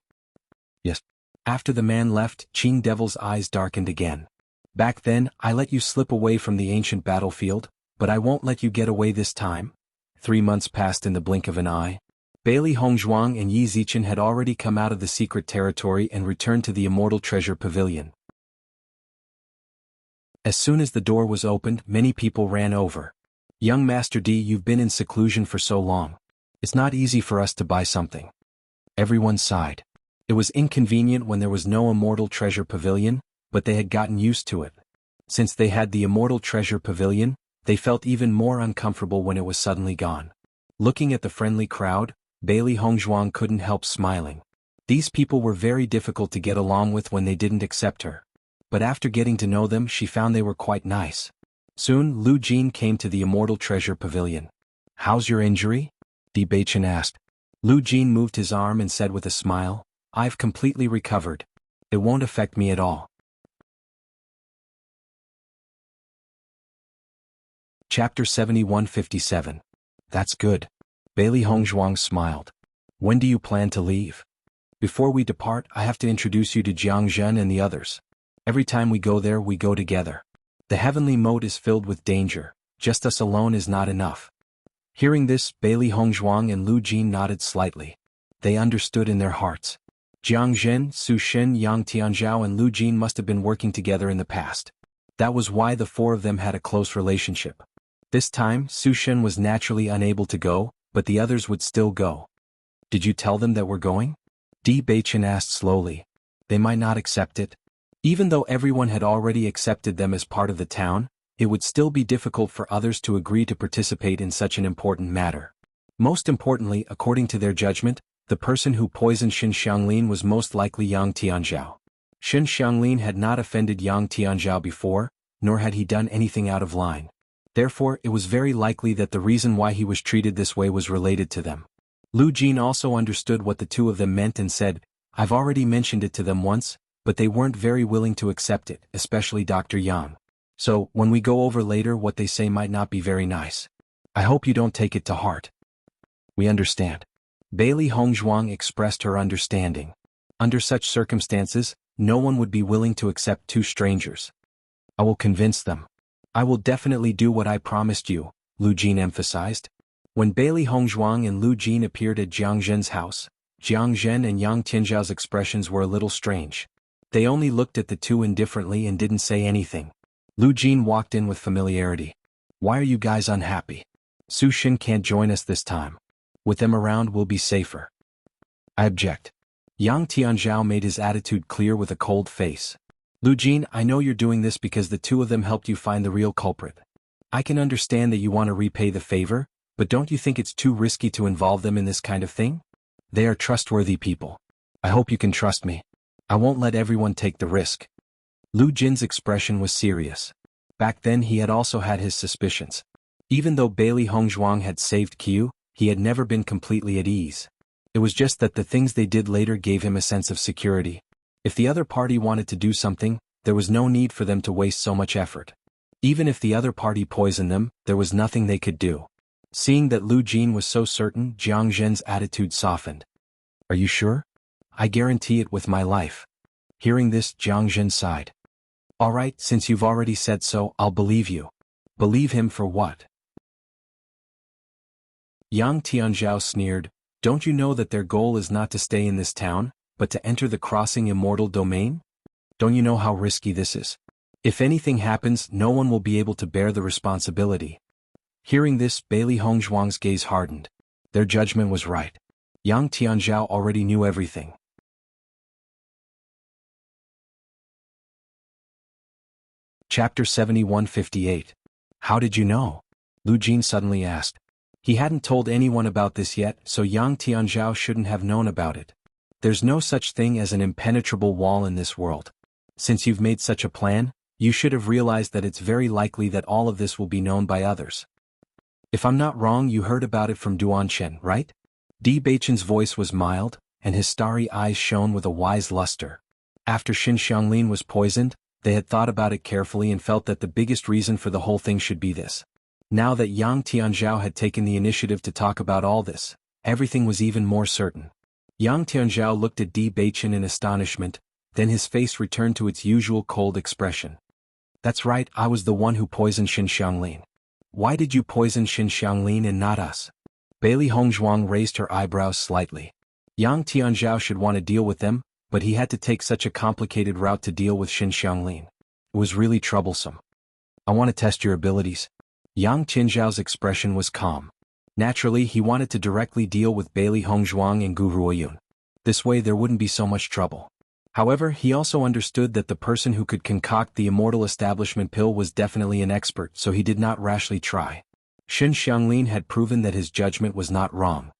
"Yes." After the man left, Qing Devil's eyes darkened again. "Back then, I let you slip away from the ancient battlefield, but I won't let you get away this time." 3 months passed in the blink of an eye. Bailey Hongzhuang and Yi Zichen had already come out of the secret territory and returned to the Immortal Treasure Pavilion. As soon as the door was opened, many people ran over. "Young Master D, you've been in seclusion for so long. It's not easy for us to buy something." Everyone sighed. It was inconvenient when there was no Immortal Treasure Pavilion, but they had gotten used to it. Since they had the Immortal Treasure Pavilion, they felt even more uncomfortable when it was suddenly gone. Looking at the friendly crowd, Bailey Hongzhuang couldn't help smiling. These people were very difficult to get along with when they didn't accept her. But after getting to know them, she found they were quite nice. Soon, Lu Jin came to the Immortal Treasure Pavilion. "How's your injury?" Di Beichen asked. Lu Jin moved his arm and said with a smile, "I've completely recovered. It won't affect me at all." Chapter 7157. That's good. Bailey Hongzhuang smiled. "When do you plan to leave?" "Before we depart, I have to introduce you to Jianghu and the others. Every time we go there, we go together. The heavenly moat is filled with danger. Just us alone is not enough." Hearing this, Bailey Hongzhuang and Lu Jin nodded slightly. They understood in their hearts. Jiang Zhen, Su Shen, Yang Tianzhao and Lu Jin must have been working together in the past. That was why the four of them had a close relationship. This time, Su Shen was naturally unable to go, but the others would still go. "Did you tell them that we're going?" Di Beichen asked slowly. "They might not accept it." Even though everyone had already accepted them as part of the town, it would still be difficult for others to agree to participate in such an important matter. Most importantly, according to their judgment, the person who poisoned Xin Xianglin was most likely Yang Tianzhao. Xin Xianglin had not offended Yang Tianzhao before, nor had he done anything out of line. Therefore, it was very likely that the reason why he was treated this way was related to them. Lu Jin also understood what the two of them meant and said, "I've already mentioned it to them once, but they weren't very willing to accept it, especially Dr. Yang. So, when we go over later, what they say might not be very nice. I hope you don't take it to heart." "We understand." Bailey Hongzhuang expressed her understanding. Under such circumstances, no one would be willing to accept two strangers. "I will convince them. I will definitely do what I promised you," Lu Jin emphasized. When Bailey Hongzhuang and Lu Jin appeared at Jiang Zhen's house, Jiang Zhen and Yang Tianzhao's expressions were a little strange. They only looked at the two indifferently and didn't say anything. Lu Jin walked in with familiarity. "Why are you guys unhappy? Su Shen can't join us this time. With them around, we'll be safer." "I object." Yang Tianzhao made his attitude clear with a cold face. "Lu Jin, I know you're doing this because the two of them helped you find the real culprit. I can understand that you want to repay the favor, but don't you think it's too risky to involve them in this kind of thing? They are trustworthy people. I hope you can trust me. I won't let everyone take the risk." Lu Jin's expression was serious. Back then he had also had his suspicions. Even though Bailey Hongzhuang had saved Qiu, he had never been completely at ease. It was just that the things they did later gave him a sense of security. If the other party wanted to do something, there was no need for them to waste so much effort. Even if the other party poisoned them, there was nothing they could do. Seeing that Lu Jin was so certain, Jiang Zhen's attitude softened. "Are you sure?" "I guarantee it with my life." Hearing this, Jiang Zhen sighed. "All right, since you've already said so, I'll believe you." "Believe him for what?" Yang Tianzhao sneered. "Don't you know that their goal is not to stay in this town, but to enter the crossing immortal domain? Don't you know how risky this is? If anything happens, no one will be able to bear the responsibility." Hearing this, Bailey Hongzhuang's gaze hardened. Their judgment was right. Yang Tianzhao already knew everything. Chapter 7158. How did you know? Lu Jin suddenly asked. He hadn't told anyone about this yet, so Yang Tianzhao shouldn't have known about it. There's no such thing as an impenetrable wall in this world. Since you've made such a plan, you should have realized that it's very likely that all of this will be known by others. If I'm not wrong, you heard about it from Duanchen, right? Di Beichen's voice was mild, and his starry eyes shone with a wise luster. After Xin Xianglin was poisoned, they had thought about it carefully and felt that the biggest reason for the whole thing should be this. Now that Yang Tianzhao had taken the initiative to talk about all this, everything was even more certain. Yang Tianzhao looked at Di Beichen in astonishment, then his face returned to its usual cold expression. That's right, I was the one who poisoned Xin Xianglin. Why did you poison Xin Xianglin and not us? Bailey Hongzhuang raised her eyebrows slightly. Yang Tianzhao should want to deal with them, but he had to take such a complicated route to deal with Xin Xianglin. It was really troublesome. I want to test your abilities. Yang Tianzhao's expression was calm. Naturally, he wanted to directly deal with Bailey Hongzhuang and Gu Ruoyun. This way there wouldn't be so much trouble. However, he also understood that the person who could concoct the immortal establishment pill was definitely an expert, so he did not rashly try. Xin Xianglin had proven that his judgment was not wrong.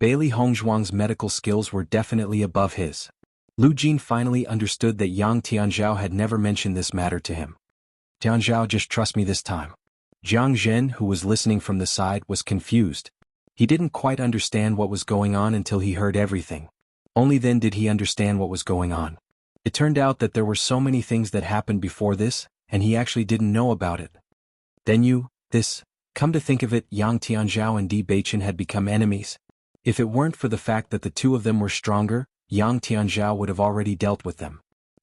Bailey Hongzhuang's medical skills were definitely above his. Lu Jin finally understood that Yang Tianzhao had never mentioned this matter to him. Tianzhao, just trust me this time. Jiang Zhen, who was listening from the side, was confused. He didn't quite understand what was going on until he heard everything. Only then did he understand what was going on. It turned out that there were so many things that happened before this, and he actually didn't know about it. Come to think of it, Yang Tianzhao and Di Beichen had become enemies. If it weren't for the fact that the two of them were stronger, Yang Tianzhao would have already dealt with them.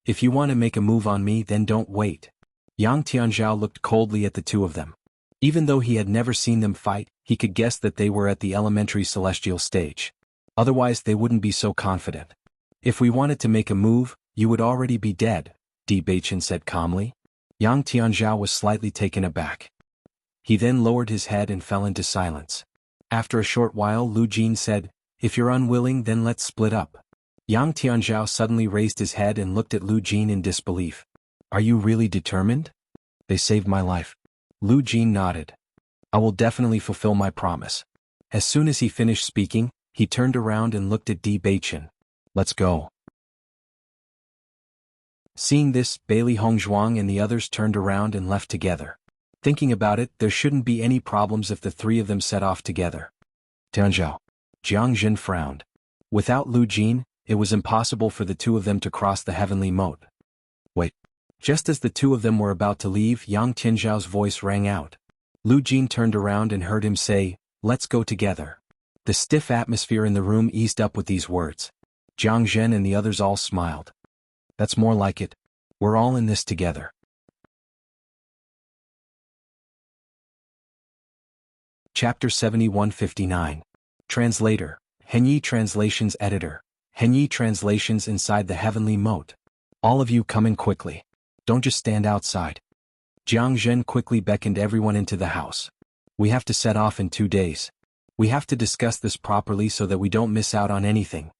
If you want to make a move on me, then don't wait. Yang Tianzhao looked coldly at the two of them. Even though he had never seen them fight, he could guess that they were at the elementary celestial stage. Otherwise they wouldn't be so confident. If we wanted to make a move, you would already be dead, Di Beichen said calmly. Yang Tianzhao was slightly taken aback. He then lowered his head and fell into silence. After a short while Lu Jin said, "If you're unwilling, then let's split up." Yang Tianzhao suddenly raised his head and looked at Lu Jin in disbelief. "Are you really determined?" "They saved my life." Lu Jin nodded. "I will definitely fulfill my promise." As soon as he finished speaking, he turned around and looked at Di Beichen. "Let's go." Seeing this, Bailey Hongzhuang and the others turned around and left together. Thinking about it, there shouldn't be any problems if the three of them set off together. Tianzhao. Jiang Zhen frowned. Without Lu Jin, it was impossible for the two of them to cross the heavenly moat. Wait. Just as the two of them were about to leave, Yang Tianzhao's voice rang out. Lu Jin turned around and heard him say, "Let's go together." The stiff atmosphere in the room eased up with these words. Jiang Zhen and the others all smiled. That's more like it. We're all in this together. Chapter 7159. Translator. Henyi Translations Editor. Henyi Translations Inside the Heavenly Moat. All of you come in quickly. Don't just stand outside. Jiang Zhen quickly beckoned everyone into the house. We have to set off in 2 days. We have to discuss this properly so that we don't miss out on anything.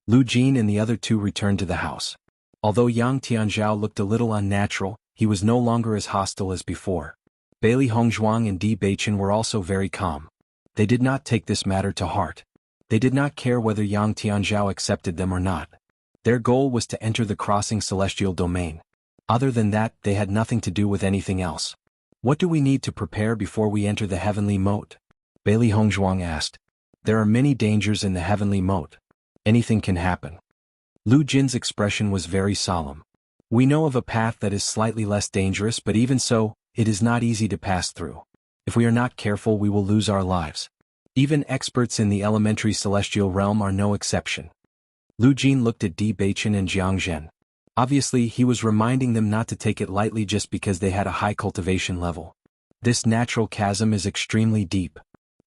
Lu Jin and the other two returned to the house. Although Yang Tianzhao looked a little unnatural, he was no longer as hostile as before. Bailey Hongzhuang and Di Beichen were also very calm. They did not take this matter to heart. They did not care whether Yang Tianzhao accepted them or not. Their goal was to enter the crossing celestial domain. Other than that, they had nothing to do with anything else. What do we need to prepare before we enter the heavenly moat? Bailey Hongzhuang asked. There are many dangers in the heavenly moat. Anything can happen. Lu Jin's expression was very solemn. We know of a path that is slightly less dangerous, but even so, it is not easy to pass through. If we are not careful, we will lose our lives. Even experts in the elementary celestial realm are no exception. Lu Jin looked at Di Beichen and Jiang Zhen. Obviously, he was reminding them not to take it lightly just because they had a high cultivation level. This natural chasm is extremely deep.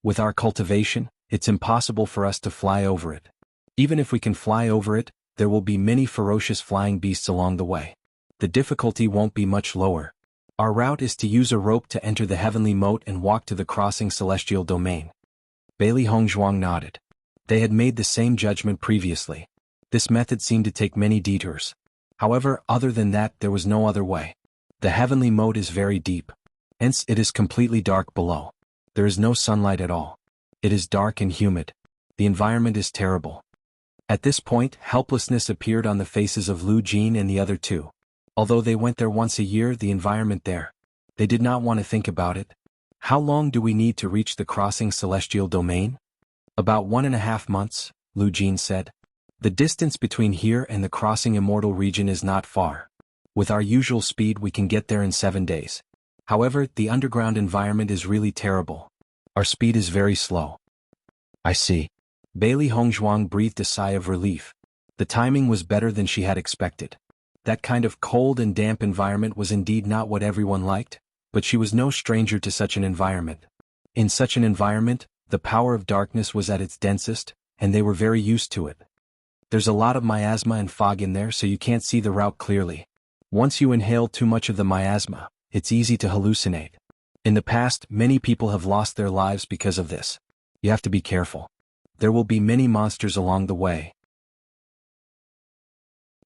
With our cultivation, it's impossible for us to fly over it. Even if we can fly over it, there will be many ferocious flying beasts along the way. The difficulty won't be much lower. Our route is to use a rope to enter the heavenly moat and walk to the crossing celestial domain. Bailey Hongzhuang nodded. They had made the same judgment previously. This method seemed to take many detours. However, other than that, there was no other way. The heavenly moat is very deep. Hence, it is completely dark below. There is no sunlight at all. It is dark and humid. The environment is terrible. At this point, helplessness appeared on the faces of Lu Jin and the other two. Although they went there once a year, the environment there. They did not want to think about it. How long do we need to reach the crossing celestial domain? About 1.5 months, Lu Jin said. The distance between here and the crossing immortal region is not far. With our usual speed we can get there in 7 days. However, the underground environment is really terrible. Our speed is very slow. I see. Bailey Hongzhuang breathed a sigh of relief. The timing was better than she had expected. That kind of cold and damp environment was indeed not what everyone liked, but she was no stranger to such an environment. In such an environment, the power of darkness was at its densest, and they were very used to it. There's a lot of miasma and fog in there, so you can't see the route clearly. Once you inhale too much of the miasma, it's easy to hallucinate. In the past, many people have lost their lives because of this. You have to be careful. There will be many monsters along the way.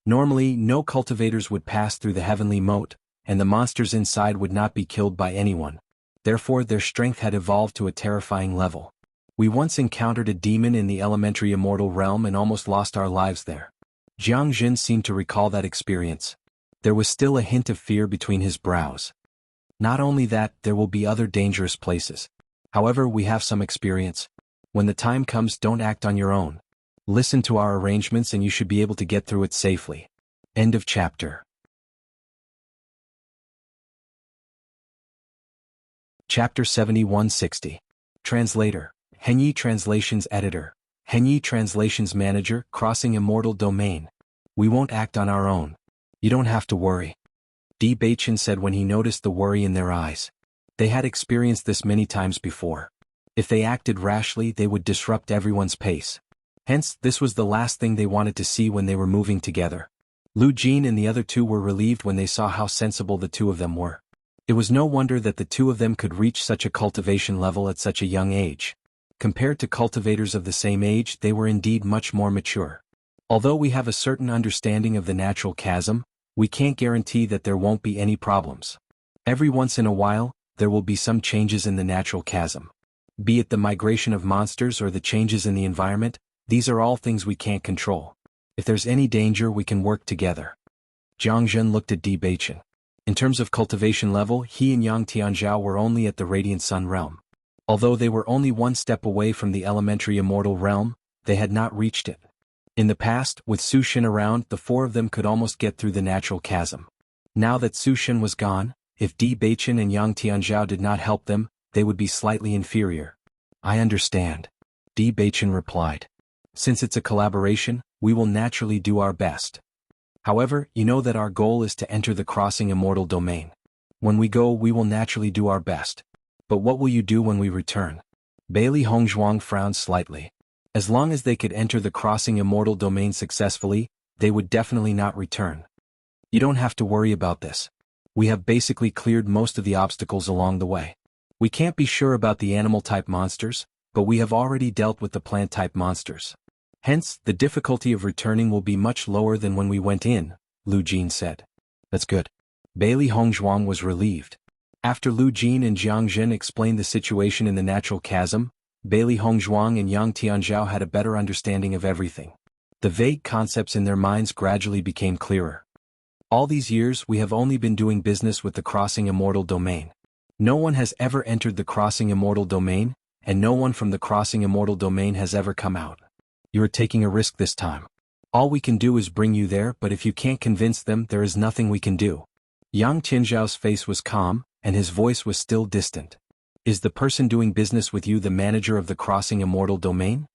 Normally, no cultivators would pass through the heavenly moat, and the monsters inside would not be killed by anyone. Therefore, their strength had evolved to a terrifying level. We once encountered a demon in the elementary immortal realm and almost lost our lives there. Jianghu seemed to recall that experience. There was still a hint of fear between his brows. Not only that, there will be other dangerous places. However, we have some experience. When the time comes, don't act on your own. Listen to our arrangements and you should be able to get through it safely. End of chapter. Chapter 7160. Translator. Henyi Translations Editor. Henyi Translations Manager. Crossing Immortal Domain. We won't act on our own. You don't have to worry. Di Baichen said when he noticed the worry in their eyes. They had experienced this many times before. If they acted rashly, they would disrupt everyone's pace. Hence, this was the last thing they wanted to see when they were moving together. Lu Jin and the other two were relieved when they saw how sensible the two of them were. It was no wonder that the two of them could reach such a cultivation level at such a young age. Compared to cultivators of the same age, they were indeed much more mature. Although we have a certain understanding of the natural chasm, we can't guarantee that there won't be any problems. Every once in a while, there will be some changes in the natural chasm. Be it the migration of monsters or the changes in the environment, these are all things we can't control. If there's any danger, we can work together. Jianghu looked at Di Baichen. In terms of cultivation level, he and Yang Tianzhao were only at the Radiant Sun realm. Although they were only one step away from the elementary immortal realm, they had not reached it. In the past, with Su Shen around, the four of them could almost get through the natural chasm. Now that Su Shen was gone, if Di Baichen and Yang Tianzhao did not help them, they would be slightly inferior. I understand. Di Baichen replied. Since it's a collaboration, we will naturally do our best. However, you know that our goal is to enter the crossing immortal domain. When we go, we will naturally do our best. But what will you do when we return? Bailey Hongzhuang frowned slightly. As long as they could enter the crossing immortal domain successfully, they would definitely not return. You don't have to worry about this. We have basically cleared most of the obstacles along the way. We can't be sure about the animal-type monsters, but we have already dealt with the plant-type monsters. Hence, the difficulty of returning will be much lower than when we went in, Lu Jin said. That's good. Bailey Hongzhuang was relieved. After Lu Jin and Jianghu explained the situation in the natural chasm, Bailey Hongzhuang and Yang Tianzhao had a better understanding of everything. The vague concepts in their minds gradually became clearer. All these years we have only been doing business with the crossing immortal domain. No one has ever entered the crossing immortal domain, and no one from the crossing immortal domain has ever come out. You are taking a risk this time. All we can do is bring you there, but if you can't convince them, there is nothing we can do. Yang Tianzhao's face was calm, and his voice was still distant. Is the person doing business with you the manager of the crossing immortal domain?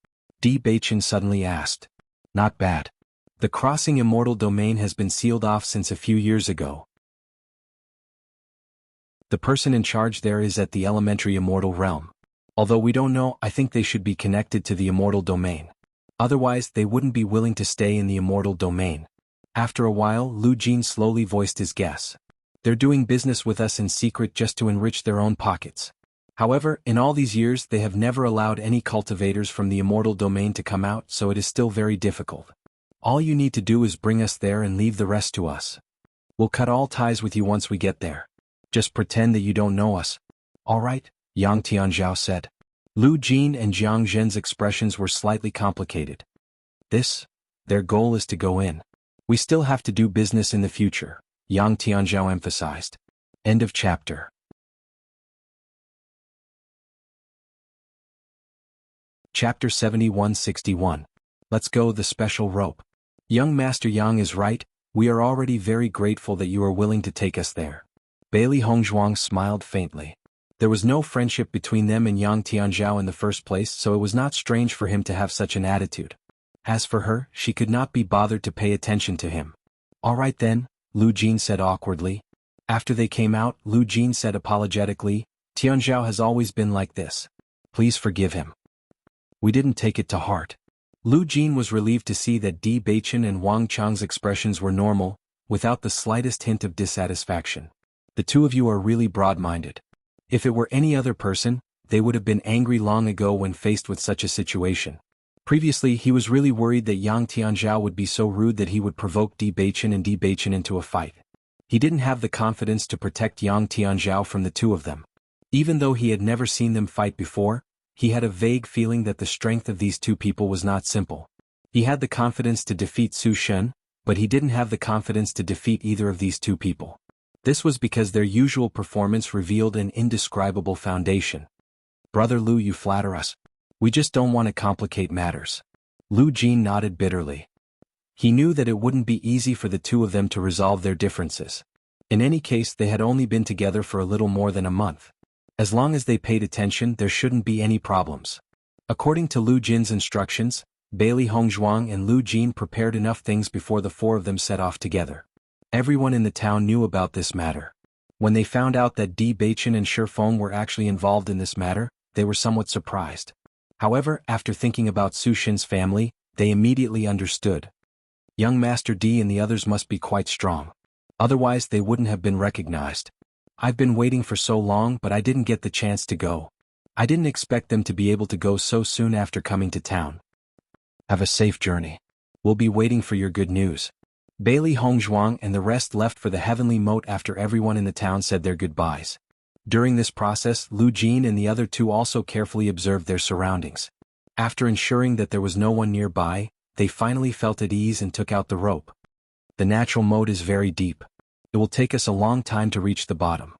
Di Baichen suddenly asked. Not bad. The crossing immortal domain has been sealed off since a few years ago. The person in charge there is at the elementary immortal realm. Although we don't know, I think they should be connected to the immortal domain. Otherwise, they wouldn't be willing to stay in the immortal domain. After a while, Lu Jin slowly voiced his guess. They're doing business with us in secret just to enrich their own pockets. However, in all these years they have never allowed any cultivators from the immortal domain to come out, so it is still very difficult. All you need to do is bring us there and leave the rest to us. We'll cut all ties with you once we get there. Just pretend that you don't know us. All right, Yang Tianzhao said. Lu Jin and Jiang Zhen's expressions were slightly complicated. Their goal is to go in. We still have to do business in the future, Yang Tianzhao emphasized. End of chapter. Chapter 7161. Let's go, the special rope. Young Master Yang is right, we are already very grateful that you are willing to take us there. Bailey Hongzhuang smiled faintly. There was no friendship between them and Yang Tianzhao in the first place, so it was not strange for him to have such an attitude. As for her, she could not be bothered to pay attention to him. All right then, Lu Jin said awkwardly. After they came out, Lu Jin said apologetically, Tianzhao has always been like this. Please forgive him. We didn't take it to heart. Lu Jin was relieved to see that Di Baichen and Wang Chang's expressions were normal, without the slightest hint of dissatisfaction. The two of you are really broad-minded. If it were any other person, they would have been angry long ago when faced with such a situation. Previously, he was really worried that Yang Tianzhao would be so rude that he would provoke Di Baichen and Di Baichen into a fight. He didn't have the confidence to protect Yang Tianzhao from the two of them. Even though he had never seen them fight before, He had a vague feeling that the strength of these two people was not simple. He had the confidence to defeat Su Shen, but he didn't have the confidence to defeat either of these two people. This was because their usual performance revealed an indescribable foundation. "Brother Lu, you flatter us. We just don't want to complicate matters." Lu Jin nodded bitterly. He knew that it wouldn't be easy for the two of them to resolve their differences. In any case, they had only been together for a little more than a month. As long as they paid attention, there shouldn't be any problems. According to Lu Jin's instructions, Bailey Hongzhuang and Lu Jin prepared enough things before the four of them set off together. Everyone in the town knew about this matter. When they found out that Di Beichen and Shi Feng were actually involved in this matter, they were somewhat surprised. However, after thinking about Su Shen's family, they immediately understood. Young Master Di and the others must be quite strong. Otherwise they wouldn't have been recognized. I've been waiting for so long, but I didn't get the chance to go. I didn't expect them to be able to go so soon after coming to town. Have a safe journey. We'll be waiting for your good news. Bailey Hongzhuang and the rest left for the heavenly moat after everyone in the town said their goodbyes. During this process, Lu Jin and the other two also carefully observed their surroundings. After ensuring that there was no one nearby, they finally felt at ease and took out the rope. The natural moat is very deep. It will take us a long time to reach the bottom.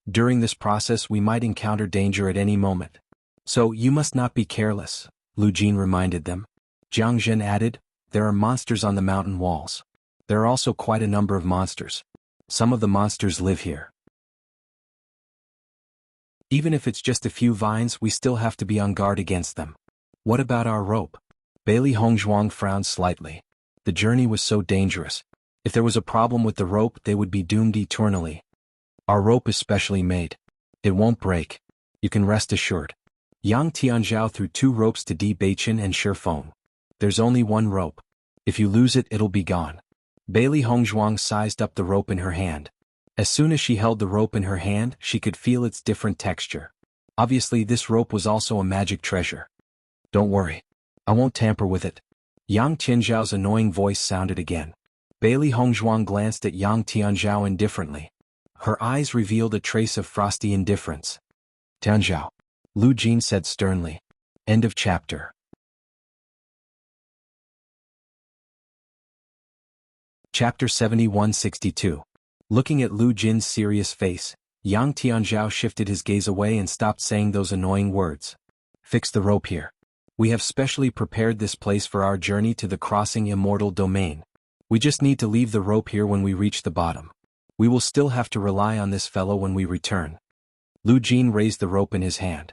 During this process we might encounter danger at any moment. So you must not be careless, Lu Jin reminded them. Jiang Zhen added, there are monsters on the mountain walls. There are also quite a number of monsters. Some of the monsters live here. Even if it's just a few vines, we still have to be on guard against them. What about our rope? Bailey Hongzhuang frowned slightly. The journey was so dangerous. If there was a problem with the rope, they would be doomed eternally. Our rope is specially made. It won't break. You can rest assured. Yang Tianzhao threw 2 ropes to Di Beichen and Shi Feng. There's only one rope. If you lose it, it'll be gone. Bailey Hongzhuang sized up the rope in her hand. As soon as she held the rope in her hand, she could feel its different texture. Obviously, this rope was also a magic treasure. Don't worry. I won't tamper with it. Yang Tianzhao's annoying voice sounded again. Bailey Hongzhuang glanced at Yang Tianzhao indifferently. Her eyes revealed a trace of frosty indifference. Tianzhao, Lu Jin said sternly. End of chapter. Chapter 7162. Looking at Lu Jin's serious face, Yang Tianzhao shifted his gaze away and stopped saying those annoying words. Fix the rope here. We have specially prepared this place for our journey to the crossing immortal domain. We just need to leave the rope here when we reach the bottom. We will still have to rely on this fellow when we return. Lu Jin raised the rope in his hand.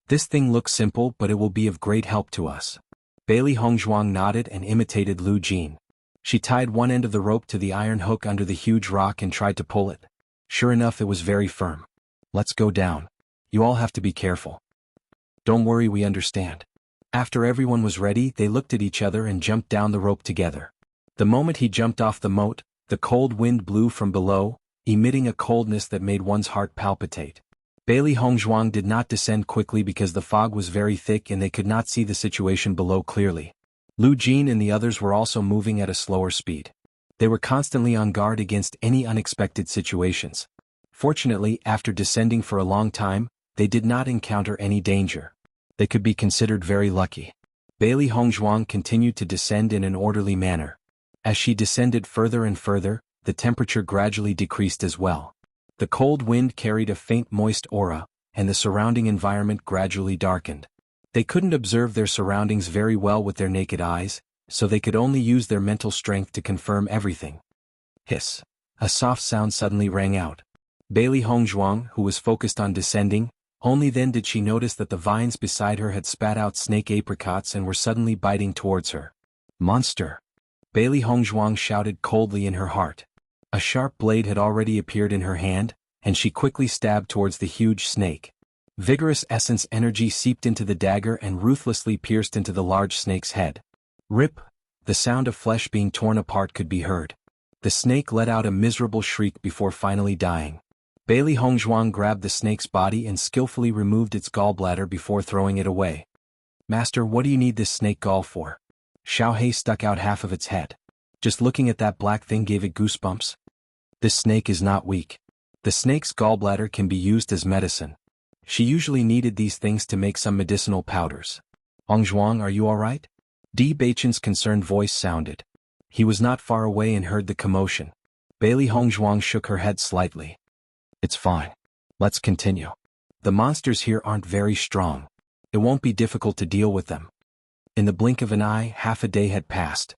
This thing looks simple, but it will be of great help to us. Bailey Hongzhuang nodded and imitated Lu Jin. She tied one end of the rope to the iron hook under the huge rock and tried to pull it. Sure enough, it was very firm. Let's go down. You all have to be careful. Don't worry, we understand. After everyone was ready, they looked at each other and jumped down the rope together. The moment he jumped off the moat, the cold wind blew from below, emitting a coldness that made one's heart palpitate. Bailey Hongzhuang did not descend quickly because the fog was very thick and they could not see the situation below clearly. Lu Jin and the others were also moving at a slower speed. They were constantly on guard against any unexpected situations. Fortunately, after descending for a long time, they did not encounter any danger. They could be considered very lucky. Bailey Hongzhuang continued to descend in an orderly manner. As she descended further and further, the temperature gradually decreased as well. The cold wind carried a faint moist aura, and the surrounding environment gradually darkened. They couldn't observe their surroundings very well with their naked eyes, so they could only use their mental strength to confirm everything. Hiss! A soft sound suddenly rang out. Bailey Hongzhuang, who was focused on descending, only then did she notice that the vines beside her had spat out snake apricots and were suddenly biting towards her. Monster! Bailey Hongzhuang shouted coldly in her heart. A sharp blade had already appeared in her hand, and she quickly stabbed towards the huge snake. Vigorous essence energy seeped into the dagger and ruthlessly pierced into the large snake's head. Rip! The sound of flesh being torn apart could be heard. The snake let out a miserable shriek before finally dying. Bailey Hongzhuang grabbed the snake's body and skillfully removed its gallbladder before throwing it away. Master, what do you need this snake gall for? Xiaohei stuck out half of its head. Just looking at that black thing gave it goosebumps. This snake is not weak. The snake's gallbladder can be used as medicine. She usually needed these things to make some medicinal powders. Hongzhuang, are you alright? Di Beichen's concerned voice sounded. He was not far away and heard the commotion. Bailey Hongzhuang shook her head slightly. It's fine. Let's continue. The monsters here aren't very strong. It won't be difficult to deal with them. In the blink of an eye, half a day had passed.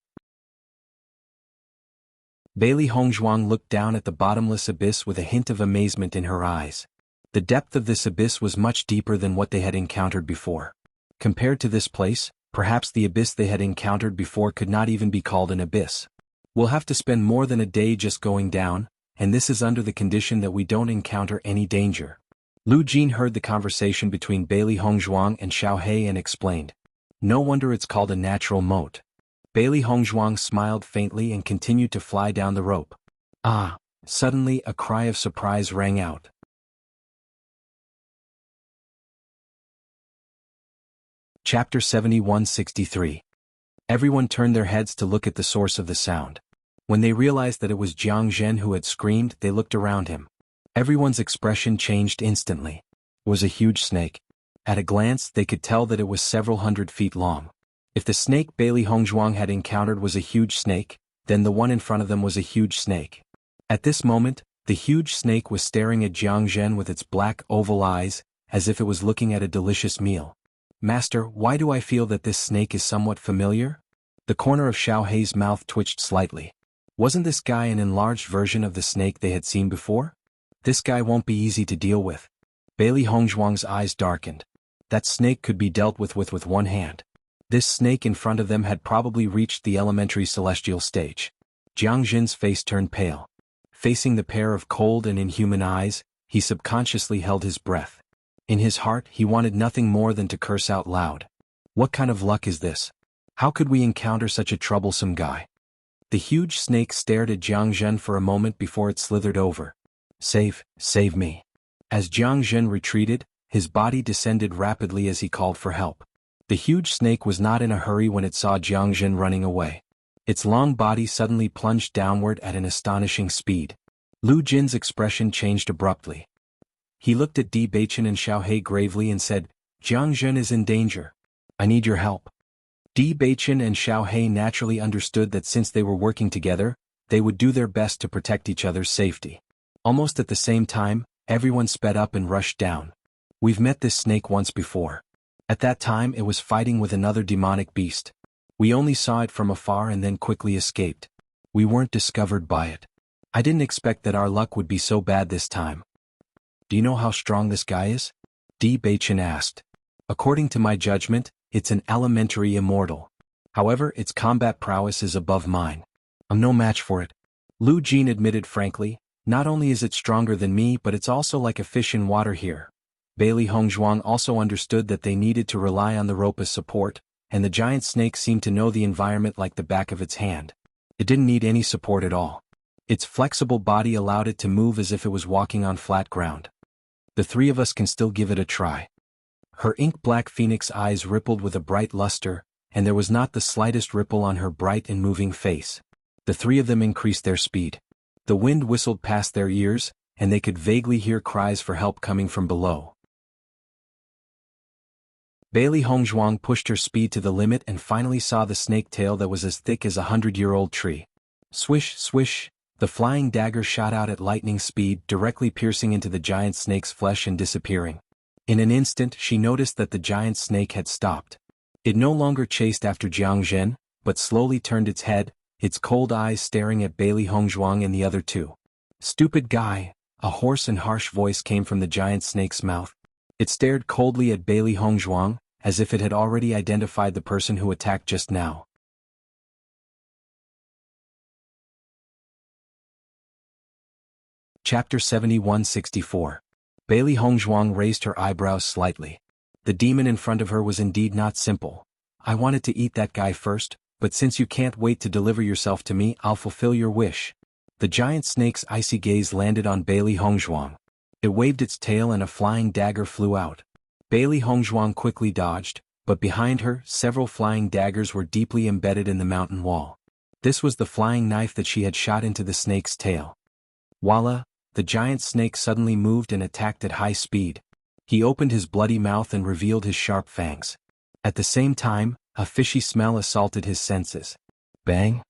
Bailey Hongzhuang looked down at the bottomless abyss with a hint of amazement in her eyes. The depth of this abyss was much deeper than what they had encountered before. Compared to this place, perhaps the abyss they had encountered before could not even be called an abyss. We'll have to spend more than a day just going down, and this is under the condition that we don't encounter any danger. Lu Jin heard the conversation between Bailey Hongzhuang and Xiao He and explained. No wonder it's called a natural moat. Bailey Hongzhuang smiled faintly and continued to fly down the rope. Ah! Suddenly a cry of surprise rang out. Chapter 7163. Everyone turned their heads to look at the source of the sound. When they realized that it was Jiang Zhen who had screamed, they looked around him. Everyone's expression changed instantly. It was a huge snake. At a glance, they could tell that it was several hundred feet long. If the snake Bailey Hongzhuang had encountered was a huge snake, then the one in front of them was a huge snake. At this moment, the huge snake was staring at Jiang Zhen with its black oval eyes, as if it was looking at a delicious meal. Master, why do I feel that this snake is somewhat familiar? The corner of Xiao Hei's mouth twitched slightly. Wasn't this guy an enlarged version of the snake they had seen before? This guy won't be easy to deal with. Bailey Hongzhuang's eyes darkened. That snake could be dealt with one hand. This snake in front of them had probably reached the elementary celestial stage. Jiang Zhen's face turned pale. Facing the pair of cold and inhuman eyes, he subconsciously held his breath. In his heart, he wanted nothing more than to curse out loud. What kind of luck is this? How could we encounter such a troublesome guy? The huge snake stared at Jiang Zhen for a moment before it slithered over. Save me. As Jiang Zhen retreated, his body descended rapidly as he called for help. The huge snake was not in a hurry when it saw Jiang Zhen running away. Its long body suddenly plunged downward at an astonishing speed. Lu Jin's expression changed abruptly. He looked at Di Beichen and Xiao He gravely and said, Jiang Zhen is in danger. I need your help. Di Beichen and Xiao He naturally understood that since they were working together, they would do their best to protect each other's safety. Almost at the same time, everyone sped up and rushed down. We've met this snake once before. At that time it was fighting with another demonic beast. We only saw it from afar and then quickly escaped. We weren't discovered by it. I didn't expect that our luck would be so bad this time. Do you know how strong this guy is? Di Beichen asked. According to my judgment, it's an elementary immortal. However, its combat prowess is above mine. I'm no match for it. Lu Jin admitted frankly, not only is it stronger than me but it's also like a fish in water here. Bailey Hongzhuang also understood that they needed to rely on the rope as support, and the giant snake seemed to know the environment like the back of its hand. It didn't need any support at all. Its flexible body allowed it to move as if it was walking on flat ground. The three of us can still give it a try. Her ink-black phoenix eyes rippled with a bright luster, and there was not the slightest ripple on her bright and moving face. The three of them increased their speed. The wind whistled past their ears, and they could vaguely hear cries for help coming from below. Bailey Hongzhuang pushed her speed to the limit and finally saw the snake tail that was as thick as a 100-year-old tree. Swish, swish, the flying dagger shot out at lightning speed, directly piercing into the giant snake's flesh and disappearing. In an instant she noticed that the giant snake had stopped. It no longer chased after Jiang Zhen, but slowly turned its head, its cold eyes staring at Bailey Hongzhuang and the other two. Stupid guy, a hoarse and harsh voice came from the giant snake's mouth. It stared coldly at Bailey Hongzhuang, as if it had already identified the person who attacked just now. Chapter 7164. Bailey Hongzhuang raised her eyebrows slightly. The demon in front of her was indeed not simple. I wanted to eat that guy first, but since you can't wait to deliver yourself to me, I'll fulfill your wish. The giant snake's icy gaze landed on Bailey Hongzhuang. It waved its tail and a flying dagger flew out. Bailey Hongzhuang quickly dodged, but behind her, several flying daggers were deeply embedded in the mountain wall. This was the flying knife that she had shot into the snake's tail. Voila! The giant snake suddenly moved and attacked at high speed. He opened his bloody mouth and revealed his sharp fangs. At the same time, a fishy smell assaulted his senses. Bang!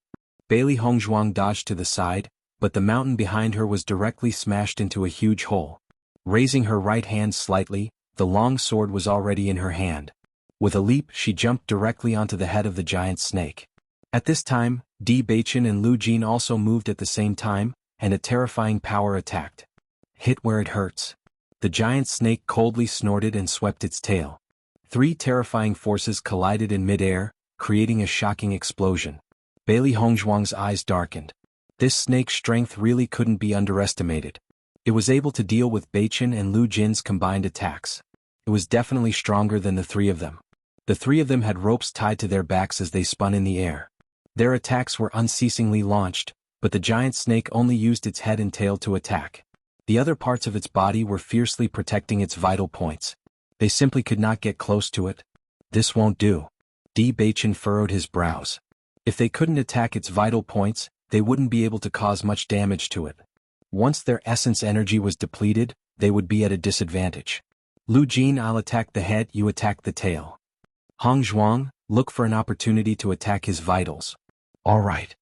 Bailey Hongzhuang dodged to the side, but the mountain behind her was directly smashed into a huge hole. Raising her right hand slightly, the long sword was already in her hand. With a leap, she jumped directly onto the head of the giant snake. At this time, Di Beichen and Lu Jin also moved at the same time, and a terrifying power attacked. Hit where it hurts. The giant snake coldly snorted and swept its tail. 3 terrifying forces collided in midair, creating a shocking explosion. Bailey Hongzhuang's eyes darkened. This snake's strength really couldn't be underestimated. It was able to deal with Beichen and Lu Jin's combined attacks. It was definitely stronger than the 3 of them. The 3 of them had ropes tied to their backs as they spun in the air. Their attacks were unceasingly launched, but the giant snake only used its head and tail to attack. The other parts of its body were fiercely protecting its vital points. They simply could not get close to it. This won't do. Di Beichen furrowed his brows. If they couldn't attack its vital points, they wouldn't be able to cause much damage to it. Once their essence energy was depleted, they would be at a disadvantage. Lu Jin, I'll attack the head, you attack the tail. Hongzhuang, look for an opportunity to attack his vitals. All right.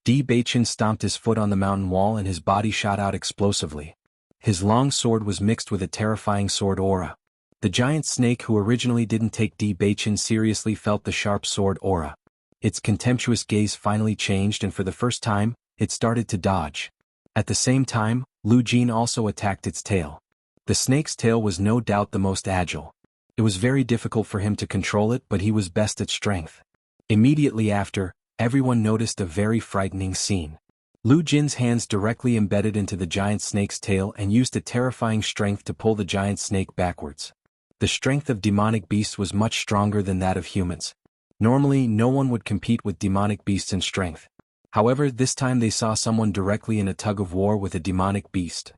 Di Beichen stomped his foot on the mountain wall and his body shot out explosively. His long sword was mixed with a terrifying sword aura. The giant snake who originally didn't take Di Beichen seriously felt the sharp sword aura. Its contemptuous gaze finally changed and for the first time, it started to dodge. At the same time, Lu Jin also attacked its tail. The snake's tail was no doubt the most agile. It was very difficult for him to control it, but he was best at strength. Immediately after, everyone noticed a very frightening scene. Lu Jin's hands directly embedded into the giant snake's tail and used a terrifying strength to pull the giant snake backwards. The strength of demonic beasts was much stronger than that of humans. Normally, no one would compete with demonic beasts in strength. However, this time they saw someone directly in a tug-of-war with a demonic beast.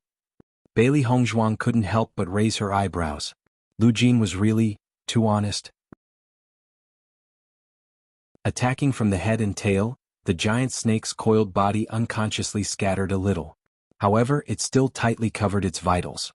Bailey Hongzhuang couldn't help but raise her eyebrows. Lu Jin was really too honest. Attacking from the head and tail, the giant snake's coiled body unconsciously scattered a little. However, it still tightly covered its vitals.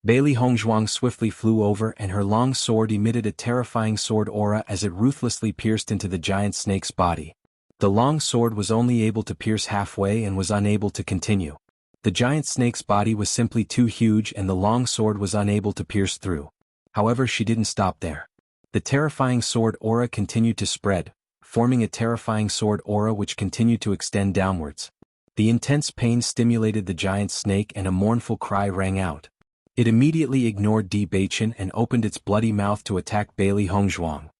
Bailey Hongzhuang swiftly flew over and her long sword emitted a terrifying sword aura as it ruthlessly pierced into the giant snake's body. The long sword was only able to pierce halfway and was unable to continue. The giant snake's body was simply too huge and the long sword was unable to pierce through. However, she didn't stop there. The terrifying sword aura continued to spread, forming a terrifying sword aura which continued to extend downwards. The intense pain stimulated the giant snake and a mournful cry rang out. It immediately ignored Di Beichen and opened its bloody mouth to attack Bailey Hongzhuang.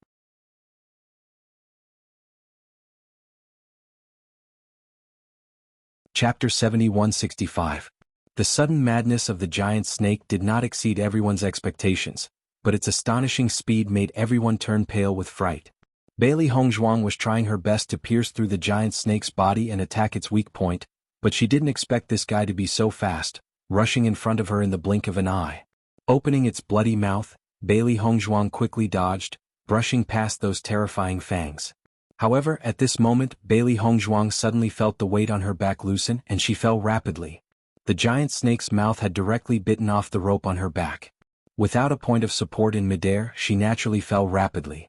Chapter 7165. The sudden madness of the giant snake did not exceed everyone's expectations, but its astonishing speed made everyone turn pale with fright. Bailey Hongzhuang was trying her best to pierce through the giant snake's body and attack its weak point, but she didn't expect this guy to be so fast, rushing in front of her in the blink of an eye. Opening its bloody mouth, Bailey Hongzhuang quickly dodged, brushing past those terrifying fangs. However, at this moment, Bailey Hongzhuang suddenly felt the weight on her back loosen and she fell rapidly. The giant snake's mouth had directly bitten off the rope on her back. Without a point of support in midair, she naturally fell rapidly.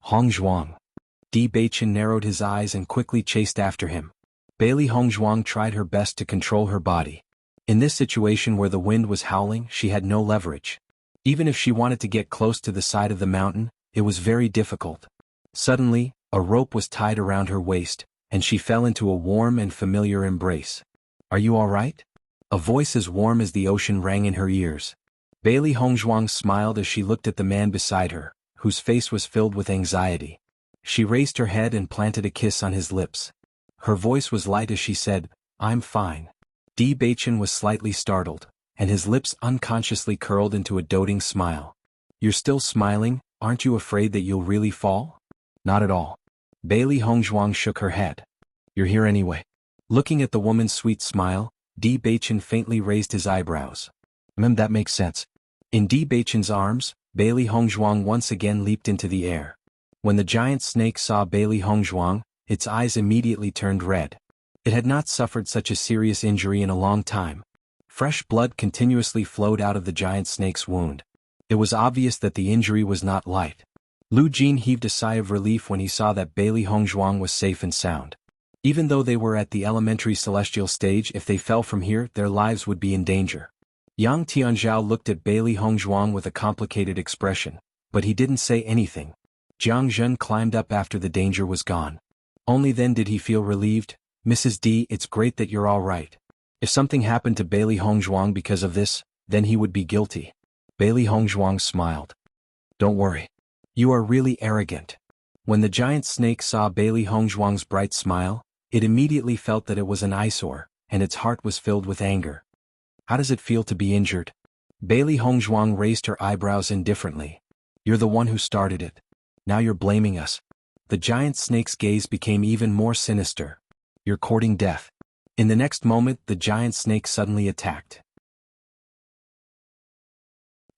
Hongzhuang. Di Beichen narrowed his eyes and quickly chased after him. Bailey Hongzhuang tried her best to control her body. In this situation where the wind was howling, she had no leverage. Even if she wanted to get close to the side of the mountain, it was very difficult. Suddenly, a rope was tied around her waist, and she fell into a warm and familiar embrace. Are you all right? A voice as warm as the ocean rang in her ears. Bailey Hongzhuang smiled as she looked at the man beside her, whose face was filled with anxiety. She raised her head and planted a kiss on his lips. Her voice was light as she said, "I'm fine." Di Beichen was slightly startled, and his lips unconsciously curled into a doting smile. "You're still smiling, aren't you afraid that you'll really fall?" "Not at all." Bailey Hongzhuang shook her head. "You're here anyway." Looking at the woman's sweet smile, Di Beichen faintly raised his eyebrows. That makes sense." In Di Beichen's arms, Bailey Hongzhuang once again leaped into the air. When the giant snake saw Bailey Hongzhuang, its eyes immediately turned red. It had not suffered such a serious injury in a long time. Fresh blood continuously flowed out of the giant snake's wound. It was obvious that the injury was not light. Lu Jin heaved a sigh of relief when he saw that Bailey Hongzhuang was safe and sound. Even though they were at the elementary celestial stage, if they fell from here, their lives would be in danger. Yang Tianzhao looked at Bailey Hongzhuang with a complicated expression, but he didn't say anything. Jiang Zhen climbed up after the danger was gone. Only then did he feel relieved. Mrs. D, it's great that you're all right. If something happened to Bailey Hongzhuang because of this, then he would be guilty. Bailey Hongzhuang smiled. Don't worry. You are really arrogant. When the giant snake saw Bailey Hongzhuang's bright smile, it immediately felt that it was an eyesore, and its heart was filled with anger. How does it feel to be injured? Bailey Hongzhuang raised her eyebrows indifferently. You're the one who started it. Now you're blaming us. The giant snake's gaze became even more sinister. You're courting death. In the next moment, the giant snake suddenly attacked.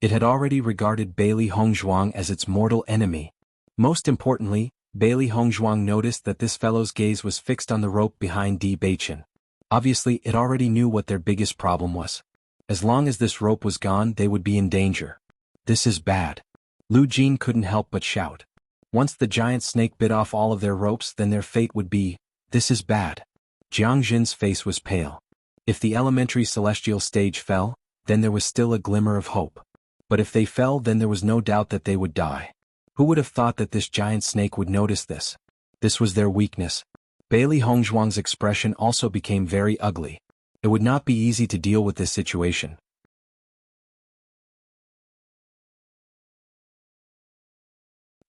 It had already regarded Bailey Hongzhuang as its mortal enemy. Most importantly, Bailey Hongzhuang noticed that this fellow's gaze was fixed on the rope behind Di Beichen. Obviously, it already knew what their biggest problem was. As long as this rope was gone, they would be in danger. This is bad. Lu Jin couldn't help but shout. Once the giant snake bit off all of their ropes, then their fate would be, this is bad. Jiang Zhen's face was pale. If the elementary celestial stage fell, then there was still a glimmer of hope. But if they fell, then there was no doubt that they would die. Who would have thought that this giant snake would notice this? This was their weakness. Bailey Hongzhuang's expression also became very ugly. It would not be easy to deal with this situation.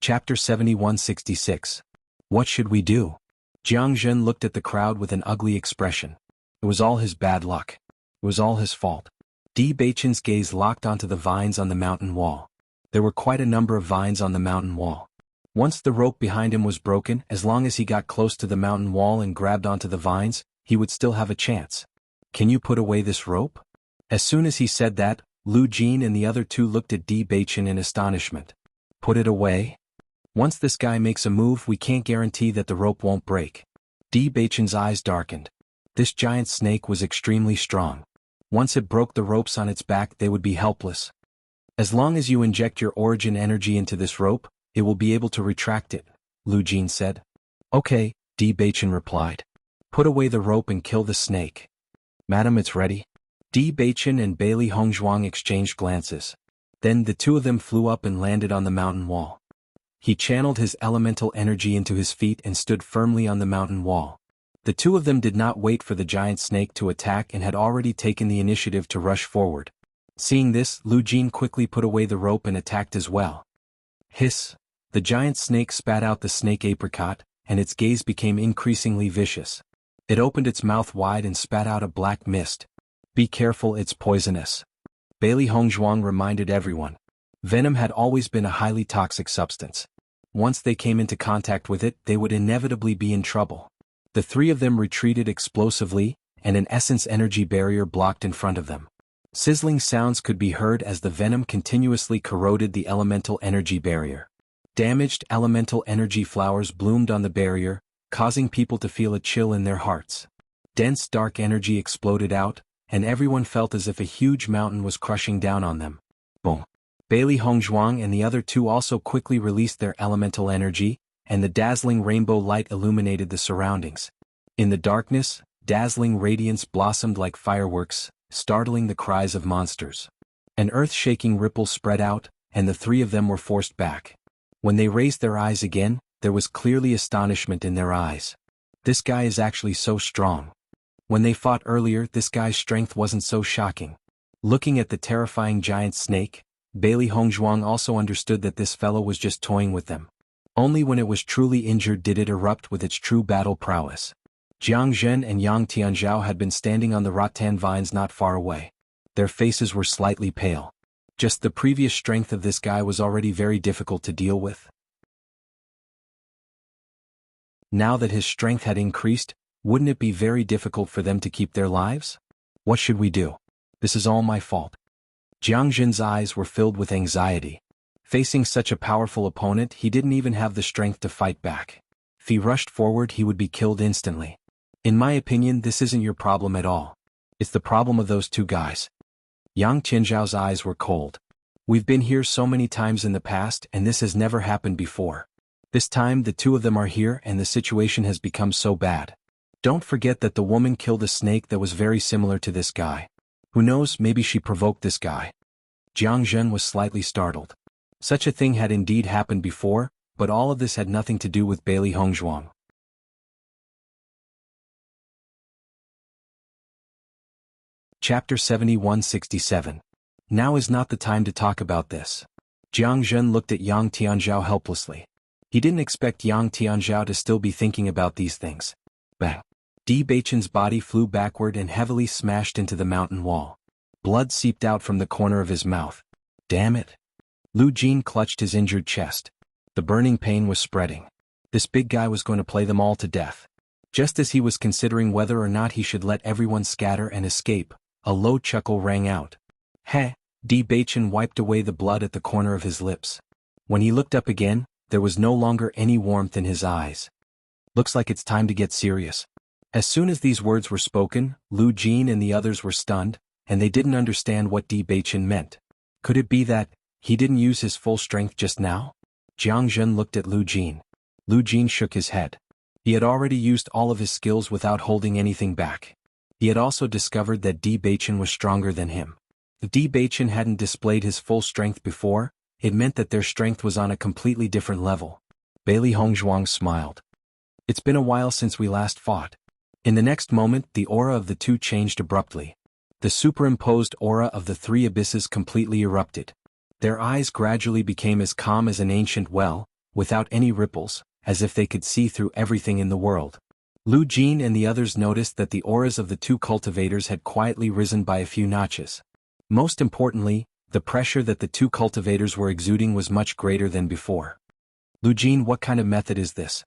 Chapter 7166. What should we do? Jiang Zhen looked at the crowd with an ugly expression. It was all his bad luck. It was all his fault. Di Beichen's gaze locked onto the vines on the mountain wall. There were quite a number of vines on the mountain wall. Once the rope behind him was broken, as long as he got close to the mountain wall and grabbed onto the vines, he would still have a chance. Can you put away this rope? As soon as he said that, Lu Jin and the other two looked at Di Beichen in astonishment. Put it away? Once this guy makes a move, we can't guarantee that the rope won't break. Di Beichen's eyes darkened. This giant snake was extremely strong. Once it broke the ropes on its back, they would be helpless. As long as you inject your origin energy into this rope, it will be able to retract it, Lu Jin said. Okay, Di Beichen replied. Put away the rope and kill the snake. Madam, it's ready. Di Beichen and Bailey Hongzhuang exchanged glances. Then the two of them flew up and landed on the mountain wall. He channeled his elemental energy into his feet and stood firmly on the mountain wall. The two of them did not wait for the giant snake to attack and had already taken the initiative to rush forward. Seeing this, Lu Jin quickly put away the rope and attacked as well. Hiss! The giant snake spat out the snake apricot, and its gaze became increasingly vicious. It opened its mouth wide and spat out a black mist. Be careful, it's poisonous. Bailey Hongzhuang reminded everyone. Venom had always been a highly toxic substance. Once they came into contact with it, they would inevitably be in trouble. The three of them retreated explosively, and an essence energy barrier blocked in front of them. Sizzling sounds could be heard as the venom continuously corroded the elemental energy barrier. Damaged elemental energy flowers bloomed on the barrier, causing people to feel a chill in their hearts. Dense dark energy exploded out, and everyone felt as if a huge mountain was crushing down on them. Boom! Bailey Hongzhuang and the other two also quickly released their elemental energy, and the dazzling rainbow light illuminated the surroundings. In the darkness, dazzling radiance blossomed like fireworks, startling the cries of monsters. An earth-shaking ripple spread out, and the three of them were forced back. When they raised their eyes again, there was clearly astonishment in their eyes. This guy is actually so strong. When they fought earlier, this guy's strength wasn't so shocking. Looking at the terrifying giant snake, Bailey Hongzhuang also understood that this fellow was just toying with them. Only when it was truly injured did it erupt with its true battle prowess. Jiang Zhen and Yang Tianzhao had been standing on the rattan vines not far away. Their faces were slightly pale. Just the previous strength of this guy was already very difficult to deal with. Now that his strength had increased, wouldn't it be very difficult for them to keep their lives? What should we do? This is all my fault. Jiang Zhen's eyes were filled with anxiety. Facing such a powerful opponent, he didn't even have the strength to fight back. If he rushed forward, he would be killed instantly. In my opinion, this isn't your problem at all. It's the problem of those two guys. Yang Tianzhao's eyes were cold. We've been here so many times in the past and this has never happened before. This time the two of them are here and the situation has become so bad. Don't forget that the woman killed a snake that was very similar to this guy. Who knows, maybe she provoked this guy. Jiang Zhen was slightly startled. Such a thing had indeed happened before, but all of this had nothing to do with Bailey Hongzhuang. Chapter 7167. Now is not the time to talk about this. Jiang Zhen looked at Yang Tianzhao helplessly. He didn't expect Yang Tianzhao to still be thinking about these things. Bang! Di Beichen's body flew backward and heavily smashed into the mountain wall. Blood seeped out from the corner of his mouth. Damn it! Lu Jin clutched his injured chest. The burning pain was spreading. This big guy was going to play them all to death. Just as he was considering whether or not he should let everyone scatter and escape, a low chuckle rang out. Heh! Di Beichen wiped away the blood at the corner of his lips. When he looked up again, there was no longer any warmth in his eyes. Looks like it's time to get serious. As soon as these words were spoken, Lu Jin and the others were stunned, and they didn't understand what Di Beichen meant. Could it be that he didn't use his full strength just now? Jiang Zhen looked at Lu Jin. Lu Jin shook his head. He had already used all of his skills without holding anything back. He had also discovered that Di Beichen was stronger than him. If Di Beichen hadn't displayed his full strength before, it meant that their strength was on a completely different level. Bailey Hongzhuang smiled. It's been a while since we last fought. In the next moment, the aura of the two changed abruptly. The superimposed aura of the three abysses completely erupted. Their eyes gradually became as calm as an ancient well, without any ripples, as if they could see through everything in the world. Lu Jin and the others noticed that the auras of the two cultivators had quietly risen by a few notches. Most importantly, the pressure that the two cultivators were exuding was much greater than before. Lu Jin, what kind of method is this?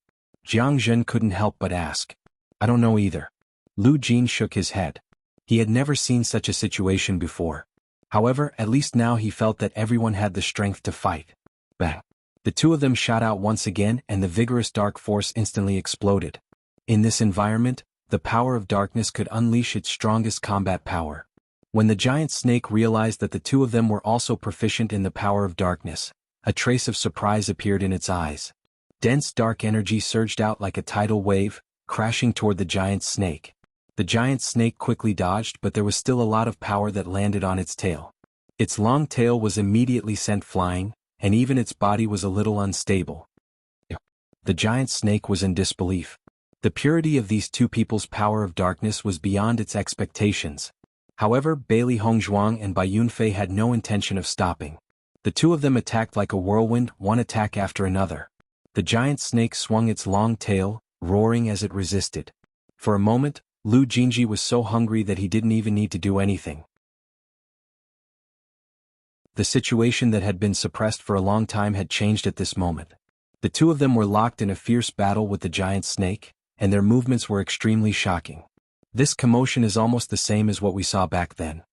Jiang Zhen couldn't help but ask. I don't know either. Lu Jin shook his head. He had never seen such a situation before. However, at least now he felt that everyone had the strength to fight. Bang! The two of them shot out once again and the vigorous dark force instantly exploded. In this environment, the power of darkness could unleash its strongest combat power. When the giant snake realized that the two of them were also proficient in the power of darkness, a trace of surprise appeared in its eyes. Dense dark energy surged out like a tidal wave, crashing toward the giant snake. The giant snake quickly dodged, but there was still a lot of power that landed on its tail. Its long tail was immediately sent flying, and even its body was a little unstable. The giant snake was in disbelief. The purity of these two people's power of darkness was beyond its expectations. However, Bailey Hongzhuang and Bai Yunfei had no intention of stopping. The two of them attacked like a whirlwind, one attack after another. The giant snake swung its long tail, roaring as it resisted. For a moment, Lu Jinji was so hungry that he didn't even need to do anything. The situation that had been suppressed for a long time had changed at this moment. The two of them were locked in a fierce battle with the giant snake, and their movements were extremely shocking. This commotion is almost the same as what we saw back then.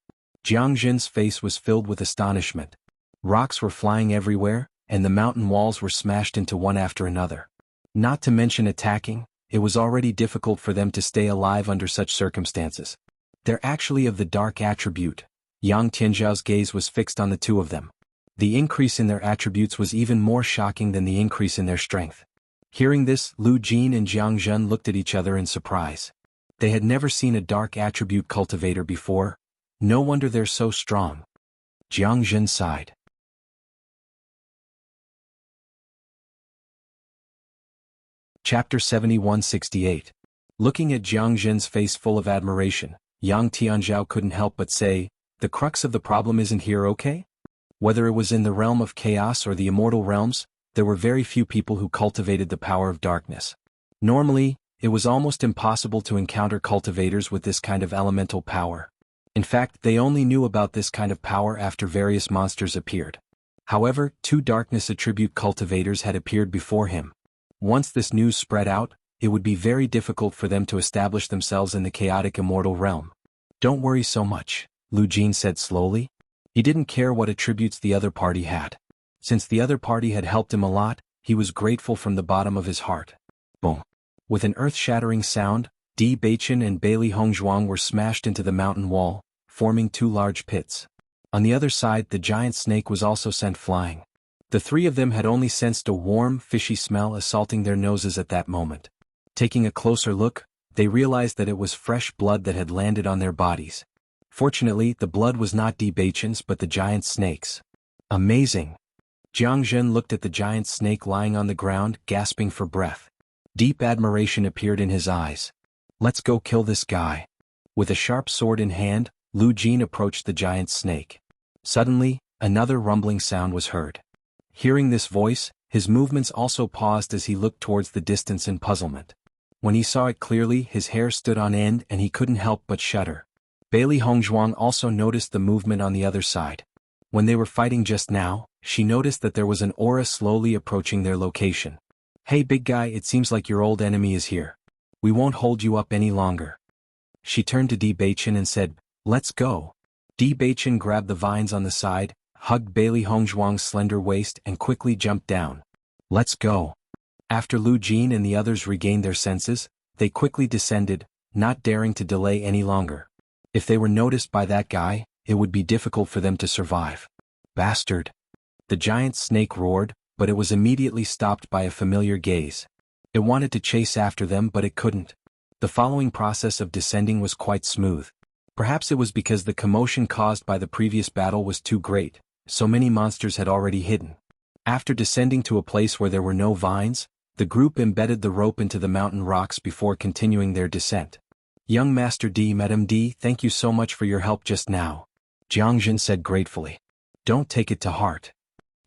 Jiang Zhen's face was filled with astonishment. Rocks were flying everywhere, and the mountain walls were smashed into one after another. Not to mention attacking, it was already difficult for them to stay alive under such circumstances. They're actually of the dark attribute. Yang Tianzhao's gaze was fixed on the two of them. The increase in their attributes was even more shocking than the increase in their strength. Hearing this, Lu Jin and Jiang Zhen looked at each other in surprise. They had never seen a dark attribute cultivator before. No wonder they're so strong. Jiang Zhen sighed. Chapter 7168. Looking at Jiang Zhen's face full of admiration, Yang Tianzhao couldn't help but say, the crux of the problem isn't here, okay? Whether it was in the realm of chaos or the immortal realms, there were very few people who cultivated the power of darkness. Normally, it was almost impossible to encounter cultivators with this kind of elemental power. In fact, they only knew about this kind of power after various monsters appeared. However, two darkness attribute cultivators had appeared before him. Once this news spread out, it would be very difficult for them to establish themselves in the chaotic immortal realm. Don't worry so much, Lu Jin said slowly. He didn't care what attributes the other party had. Since the other party had helped him a lot, he was grateful from the bottom of his heart. Boom. With an earth-shattering sound, Di Beichen and Bailey Hongzhuang were smashed into the mountain wall, forming two large pits. On the other side, the giant snake was also sent flying. The three of them had only sensed a warm, fishy smell assaulting their noses at that moment. Taking a closer look, they realized that it was fresh blood that had landed on their bodies. Fortunately, the blood was not Baichen's but the giant snake's. Amazing! Jiang Zhen looked at the giant snake lying on the ground, gasping for breath. Deep admiration appeared in his eyes. Let's go kill this guy. With a sharp sword in hand, Lu Jin approached the giant snake. Suddenly, another rumbling sound was heard. Hearing this voice, his movements also paused as he looked towards the distance in puzzlement. When he saw it clearly, his hair stood on end and he couldn't help but shudder. Bailey Hongzhuang also noticed the movement on the other side. When they were fighting just now, she noticed that there was an aura slowly approaching their location. Hey big guy, it seems like your old enemy is here. We won't hold you up any longer. She turned to Baichen and said, let's go. Baichen grabbed the vines on the side, hugged Bailey Hongzhuang's slender waist and quickly jumped down. Let's go. After Lu Jin and the others regained their senses, they quickly descended, not daring to delay any longer. If they were noticed by that guy, it would be difficult for them to survive. Bastard! The giant snake roared, but it was immediately stopped by a familiar gaze. It wanted to chase after them but it couldn't. The following process of descending was quite smooth. Perhaps it was because the commotion caused by the previous battle was too great, so many monsters had already hidden. After descending to a place where there were no vines, the group embedded the rope into the mountain rocks before continuing their descent. Young Master D, Madam D, thank you so much for your help just now. Jiang Zhen said gratefully. Don't take it to heart.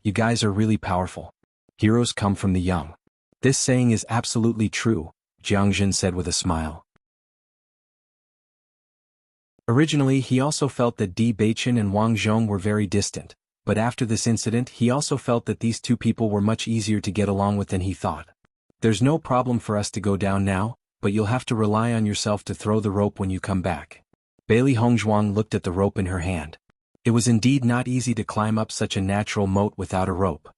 You guys are really powerful. Heroes come from the young. This saying is absolutely true, Jiang Zhen said with a smile. Originally he also felt that Baichen and Wang Zhong were very distant, but after this incident he also felt that these two people were much easier to get along with than he thought. There's no problem for us to go down now, but you'll have to rely on yourself to throw the rope when you come back. Bailey Hongzhuang looked at the rope in her hand. It was indeed not easy to climb up such a natural moat without a rope.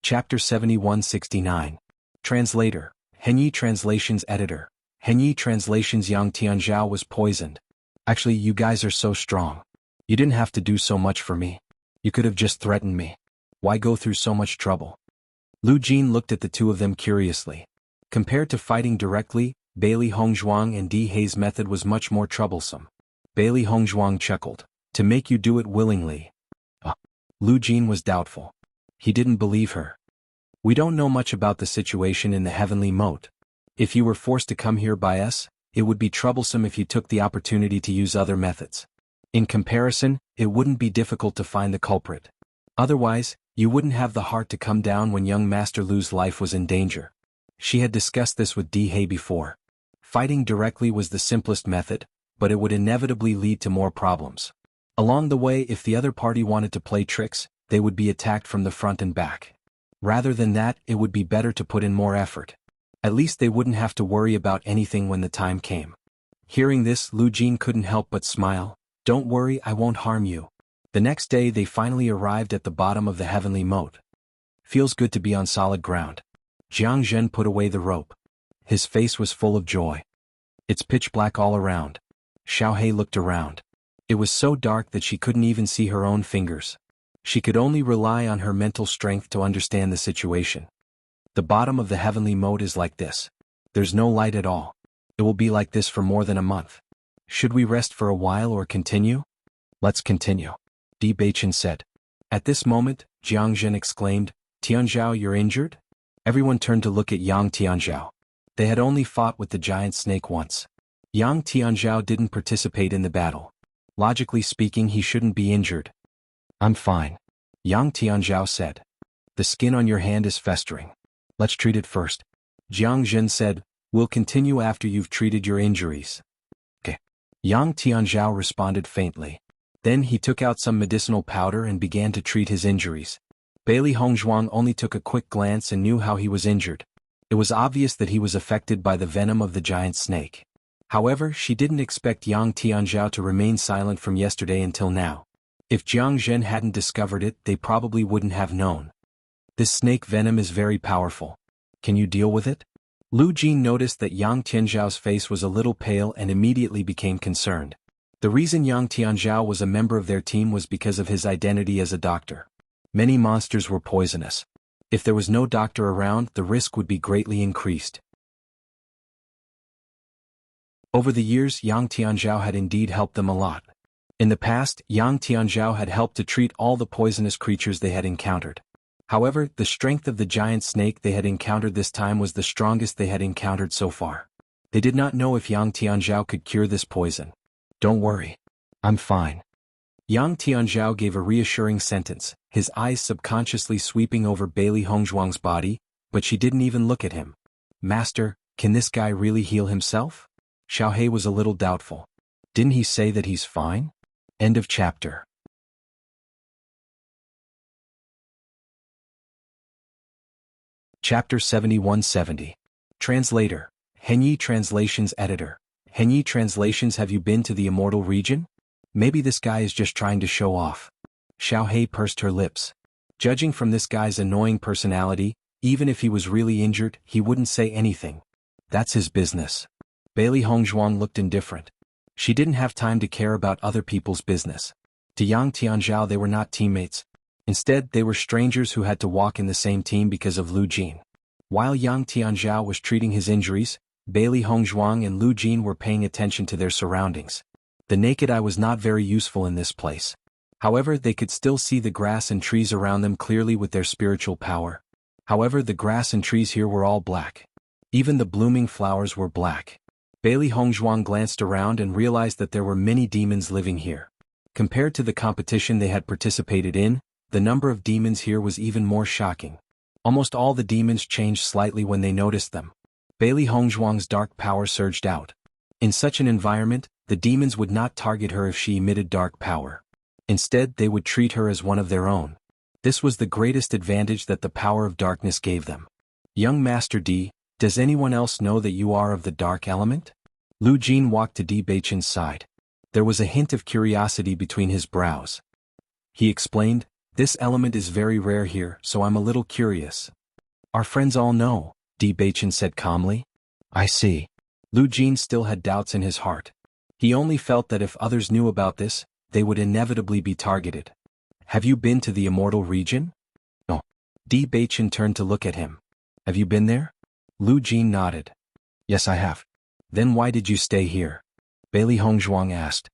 Chapter 7169. Translator, Henyi Translations Editor. Henyi Translations. Yang Tianzhao was poisoned. Actually, you guys are so strong. You didn't have to do so much for me. You could have just threatened me. Why go through so much trouble? Lu Jin looked at the two of them curiously. Compared to fighting directly, Bailey Hongzhuang and Di Hei's method was much more troublesome. Bailey Hongzhuang chuckled. To make you do it willingly. Lu Jin was doubtful. He didn't believe her. We don't know much about the situation in the heavenly moat. If you were forced to come here by us, it would be troublesome if you took the opportunity to use other methods. In comparison, it wouldn't be difficult to find the culprit. Otherwise, you wouldn't have the heart to come down when young Master Lu's life was in danger. She had discussed this with Di Hei before. Fighting directly was the simplest method, but it would inevitably lead to more problems. Along the way, if the other party wanted to play tricks, they would be attacked from the front and back. Rather than that, it would be better to put in more effort. At least they wouldn't have to worry about anything when the time came. Hearing this, Lu Jin couldn't help but smile. Don't worry, I won't harm you. The next day they finally arrived at the bottom of the heavenly moat. Feels good to be on solid ground. Jiang Zhen put away the rope. His face was full of joy. It's pitch black all around. Xiao Hei looked around. It was so dark that she couldn't even see her own fingers. She could only rely on her mental strength to understand the situation. The bottom of the heavenly moat is like this. There's no light at all. It will be like this for more than a month. Should we rest for a while or continue? Let's continue. Baichen said. At this moment, Jiang Zhen exclaimed, Tianzhao, you're injured? Everyone turned to look at Yang Tianzhao. They had only fought with the giant snake once. Yang Tianzhao didn't participate in the battle. Logically speaking, he shouldn't be injured. I'm fine. Yang Tianzhao said. The skin on your hand is festering. Let's treat it first. Jiang Zhen said, we'll continue after you've treated your injuries. Okay. Yang Tianzhao responded faintly. Then he took out some medicinal powder and began to treat his injuries. Bailey Hongzhuang only took a quick glance and knew how he was injured. It was obvious that he was affected by the venom of the giant snake. However, she didn't expect Yang Tianzhao to remain silent from yesterday until now. If Jiang Zhen hadn't discovered it, they probably wouldn't have known. This snake venom is very powerful. Can you deal with it? Lu Jin noticed that Yang Tianzhao's face was a little pale and immediately became concerned. The reason Yang Tianzhao was a member of their team was because of his identity as a doctor. Many monsters were poisonous. If there was no doctor around, the risk would be greatly increased. Over the years, Yang Tianzhao had indeed helped them a lot. In the past, Yang Tianzhao had helped to treat all the poisonous creatures they had encountered. However, the strength of the giant snake they had encountered this time was the strongest they had encountered so far. They did not know if Yang Tianzhao could cure this poison. "Don't worry. I'm fine." Yang Tianzhao gave a reassuring sentence, his eyes subconsciously sweeping over Bailey Hongzhuang's body, but she didn't even look at him. "Master, can this guy really heal himself?" Xiaohei was a little doubtful. "Didn't he say that he's fine?" End of chapter. Chapter 7170. Translator. Henyi Translations Editor. Henyi Translations. Have you been to the Immortal Region? Maybe this guy is just trying to show off. Xiaohei pursed her lips. Judging from this guy's annoying personality, even if he was really injured, he wouldn't say anything. That's his business. Bailey Hongzhuang looked indifferent. She didn't have time to care about other people's business. To Yang Tianzhao they were not teammates. Instead, they were strangers who had to walk in the same team because of Lu Jin. While Yang Tianzhao was treating his injuries, Bailey Hongzhuang and Lu Jin were paying attention to their surroundings. The naked eye was not very useful in this place. However, they could still see the grass and trees around them clearly with their spiritual power. However, the grass and trees here were all black. Even the blooming flowers were black. Bailey Hongzhuang glanced around and realized that there were many demons living here. Compared to the competition they had participated in, the number of demons here was even more shocking. Almost all the demons changed slightly when they noticed them. Bailey Hongzhuang's dark power surged out. In such an environment, the demons would not target her if she emitted dark power. Instead, they would treat her as one of their own. This was the greatest advantage that the power of darkness gave them. "Young Master D, does anyone else know that you are of the dark element?" Lu Jin walked to Di Beichen's side. There was a hint of curiosity between his brows. He explained, "This element is very rare here, so I'm a little curious." "Our friends all know," Di Beichen said calmly. "I see." Lu Jin still had doubts in his heart. He only felt that if others knew about this, they would inevitably be targeted. "Have you been to the Immortal Region?" "No." Di Beichen turned to look at him. "Have you been there?" Lu Jin nodded. "Yes, I have." "Then why did you stay here?" Bailey Hongzhuang asked.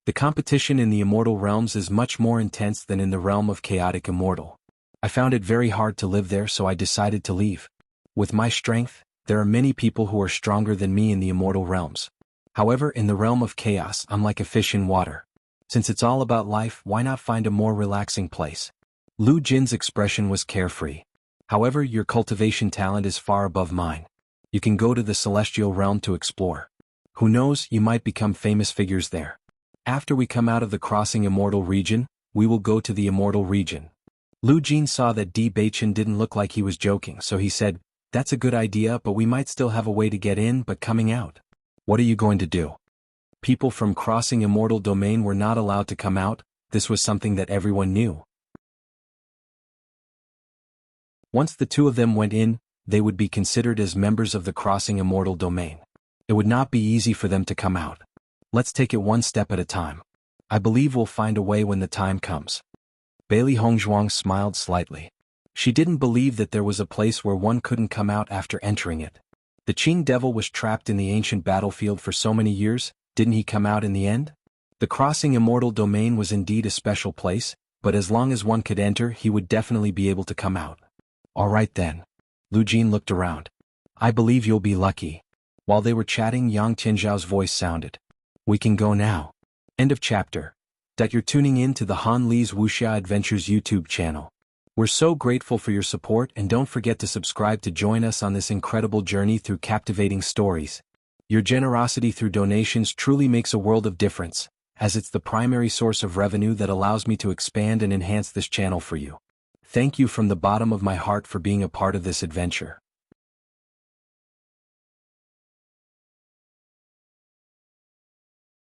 "The competition in the Immortal Realms is much more intense than in the realm of Chaotic Immortal. I found it very hard to live there, so I decided to leave. With my strength, there are many people who are stronger than me in the Immortal Realms. However, in the realm of chaos, I'm like a fish in water. Since it's all about life, why not find a more relaxing place?" Lu Jin's expression was carefree. "However, your cultivation talent is far above mine. You can go to the Celestial Realm to explore. Who knows, you might become famous figures there. After we come out of the Crossing Immortal Region, we will go to the Immortal Region." Lu Jin saw that Di Beichen didn't look like he was joking, so he said, "That's a good idea, but we might still have a way to get in but coming out." "What are you going to do?" People from Crossing Immortal Domain were not allowed to come out. This was something that everyone knew. Once the two of them went in, they would be considered as members of the Crossing Immortal Domain. It would not be easy for them to come out. "Let's take it one step at a time. I believe we'll find a way when the time comes." Bailey Hongzhuang smiled slightly. She didn't believe that there was a place where one couldn't come out after entering it. The Qing Devil was trapped in the ancient battlefield for so many years, didn't he come out in the end? The Crossing Immortal Domain was indeed a special place, but as long as one could enter, he would definitely be able to come out. "All right then." Lu Jin looked around. "I believe you'll be lucky." While they were chatting, Yang Tianzhao's voice sounded. "We can go now." End of chapter. You're tuning in to the Han Li's Wuxia Adventures YouTube channel. We're so grateful for your support, and don't forget to subscribe to join us on this incredible journey through captivating stories. Your generosity through donations truly makes a world of difference, as it's the primary source of revenue that allows me to expand and enhance this channel for you. Thank you from the bottom of my heart for being a part of this adventure.